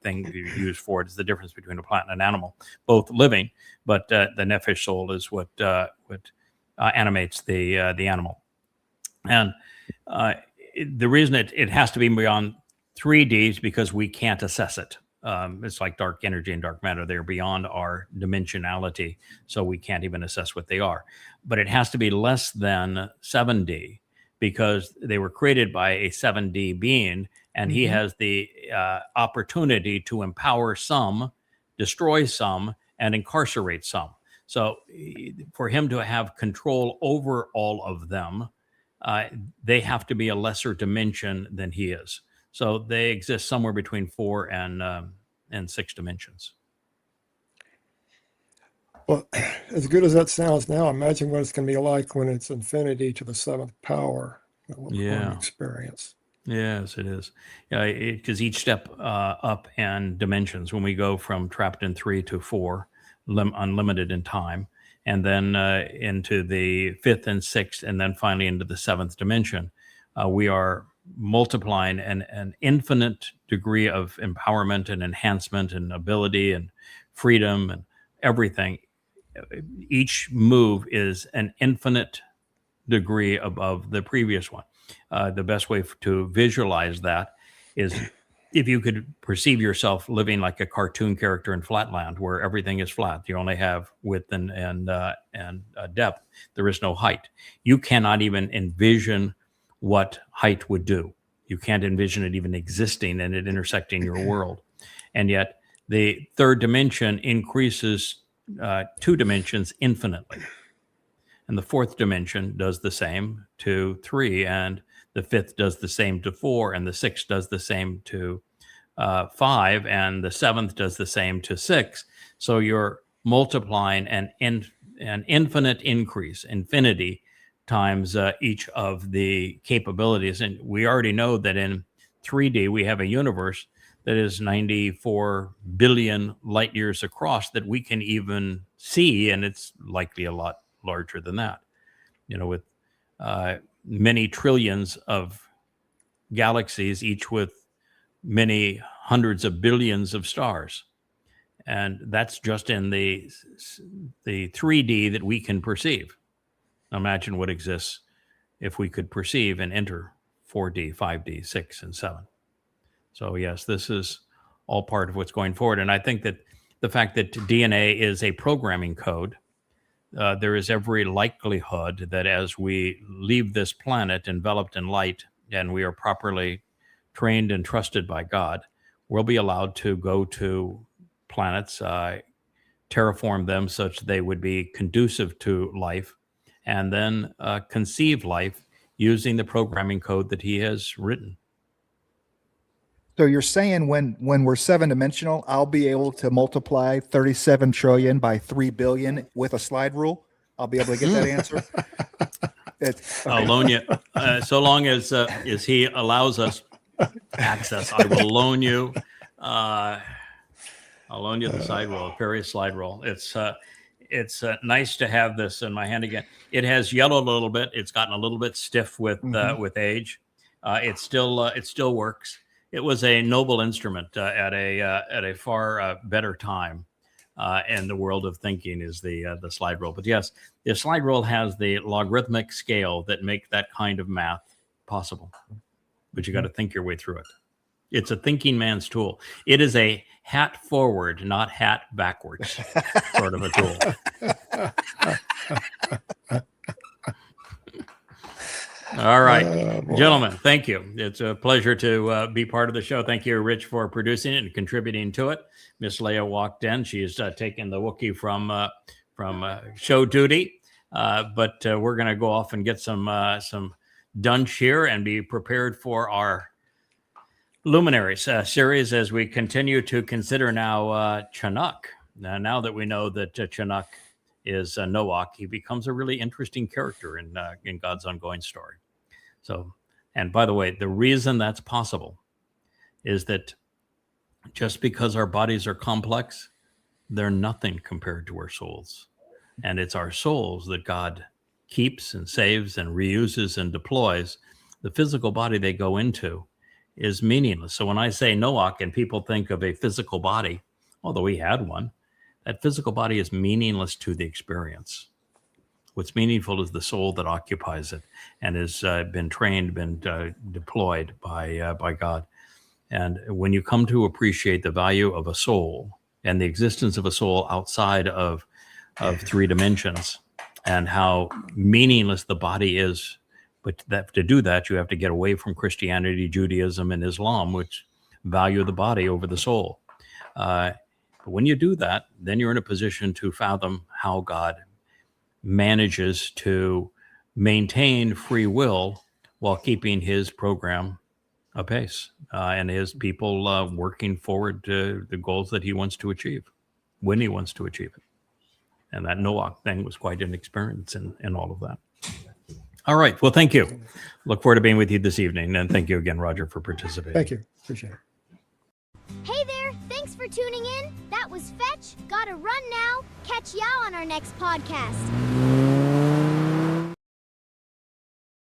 thing you use for it. Is the difference between a plant and an animal, both living, but the nephesh soul is what animates the animal. And the reason it has to be beyond 3D is because we can't assess it. It's like dark energy and dark matter. They're beyond our dimensionality, so we can't even assess what they are. But it has to be less than 7D, because they were created by a 7D being, and he has the opportunity to empower some, destroy some, and incarcerate some. So for him to have control over all of them, they have to be a lesser dimension than he is. So they exist somewhere between 4 and 6 dimensions. Well, as good as that sounds now, imagine what it's going to be like when it's infinity to the 7th power. What we're going to experience. Yes, it is. Yeah, because each step up and dimensions, when we go from trapped in 3 to 4, unlimited in time, and then into the 5th and 6th, and then finally into the 7th dimension, we are multiplying an infinite degree of empowerment and enhancement and ability and freedom and everything. Each move is an infinite degree above the previous one. The best way to visualize that is if you could perceive yourself living like a cartoon character in Flatland, where everything is flat. You only have width and depth. There is no height. You cannot even envision what height would do. You can't envision it even existing and it intersecting your world. And yet the 3rd dimension increases 2 dimensions infinitely. And the 4th dimension does the same to 3, and the 5th does the same to 4, and the 6th does the same to 5, and the 7th does the same to 6. So you're multiplying an infinite increase, infinity, times each of the capabilities. And we already know that in 3D, we have a universe that is 94 billion light years across that we can even see, and it's likely a lot larger than that, with many trillions of galaxies, each with many hundreds of billions of stars. And that's just in the 3D that we can perceive. Imagine what exists if we could perceive and enter 4D, 5D, 6, and 7. So yes, this is all part of what's going forward. And I think that the fact that DNA is a programming code, there is every likelihood that as we leave this planet enveloped in light and we are properly trained and trusted by God, we'll be allowed to go to planets, terraform them such they would be conducive to life, and then conceive life using the programming code that he has written. So you're saying when we're 7-dimensional, I'll be able to multiply 37 trillion by 3 billion with a slide rule? I'll be able to get that answer? I'll loan you, so long as he allows us access, I will loan you. I'll loan you the slide rule, various slide rule. It's nice to have this in my hand again. It has yellowed a little bit. It's gotten a little bit stiff with age. It still works. It was a noble instrument at a far better time in the world of thinking is the slide rule. But yes, the slide rule has the logarithmic scale that make that kind of math possible. But you got to think your way through it. It's a thinking man's tool. It is a hat forward, not hat backwards sort of a tool. All right, gentlemen, thank you. It's a pleasure to be part of the show. Thank you, Rich, for producing it and contributing to it. Miss Leia walked in. She's taken the Wookiee from show duty, but we're going to go off and get some dunch here and be prepared for our Luminaries series as we continue to consider now Chanowk. Now that we know that Chanowk is Noach, he becomes a really interesting character in God's ongoing story. So, and by the way, the reason that's possible is that just because our bodies are complex, they're nothing compared to our souls. And it's our souls that God keeps and saves and reuses and deploys. The physical body they go into is meaningless. So when I say Noach and people think of a physical body, although he had one, that physical body is meaningless to the experience. What's meaningful is the soul that occupies it and has been trained, been deployed by God. And when you come to appreciate the value of a soul and the existence of a soul outside of 3 dimensions and how meaningless the body is, but that to do that, you have to get away from Christianity, Judaism, and Islam, which value the body over the soul. But when you do that, then you're in a position to fathom how God manages to maintain free will while keeping his program apace and his people working forward to the goals that he wants to achieve when he wants to achieve it. And that Noach thing was quite an experience in all of that. All right. Well, thank you. Look forward to being with you this evening. And thank you again, Roger, for participating. Thank you. Appreciate it. Hey there. Thanks for tuning in. That was Fetch. Gotta run now. Catch Yah on our next podcast.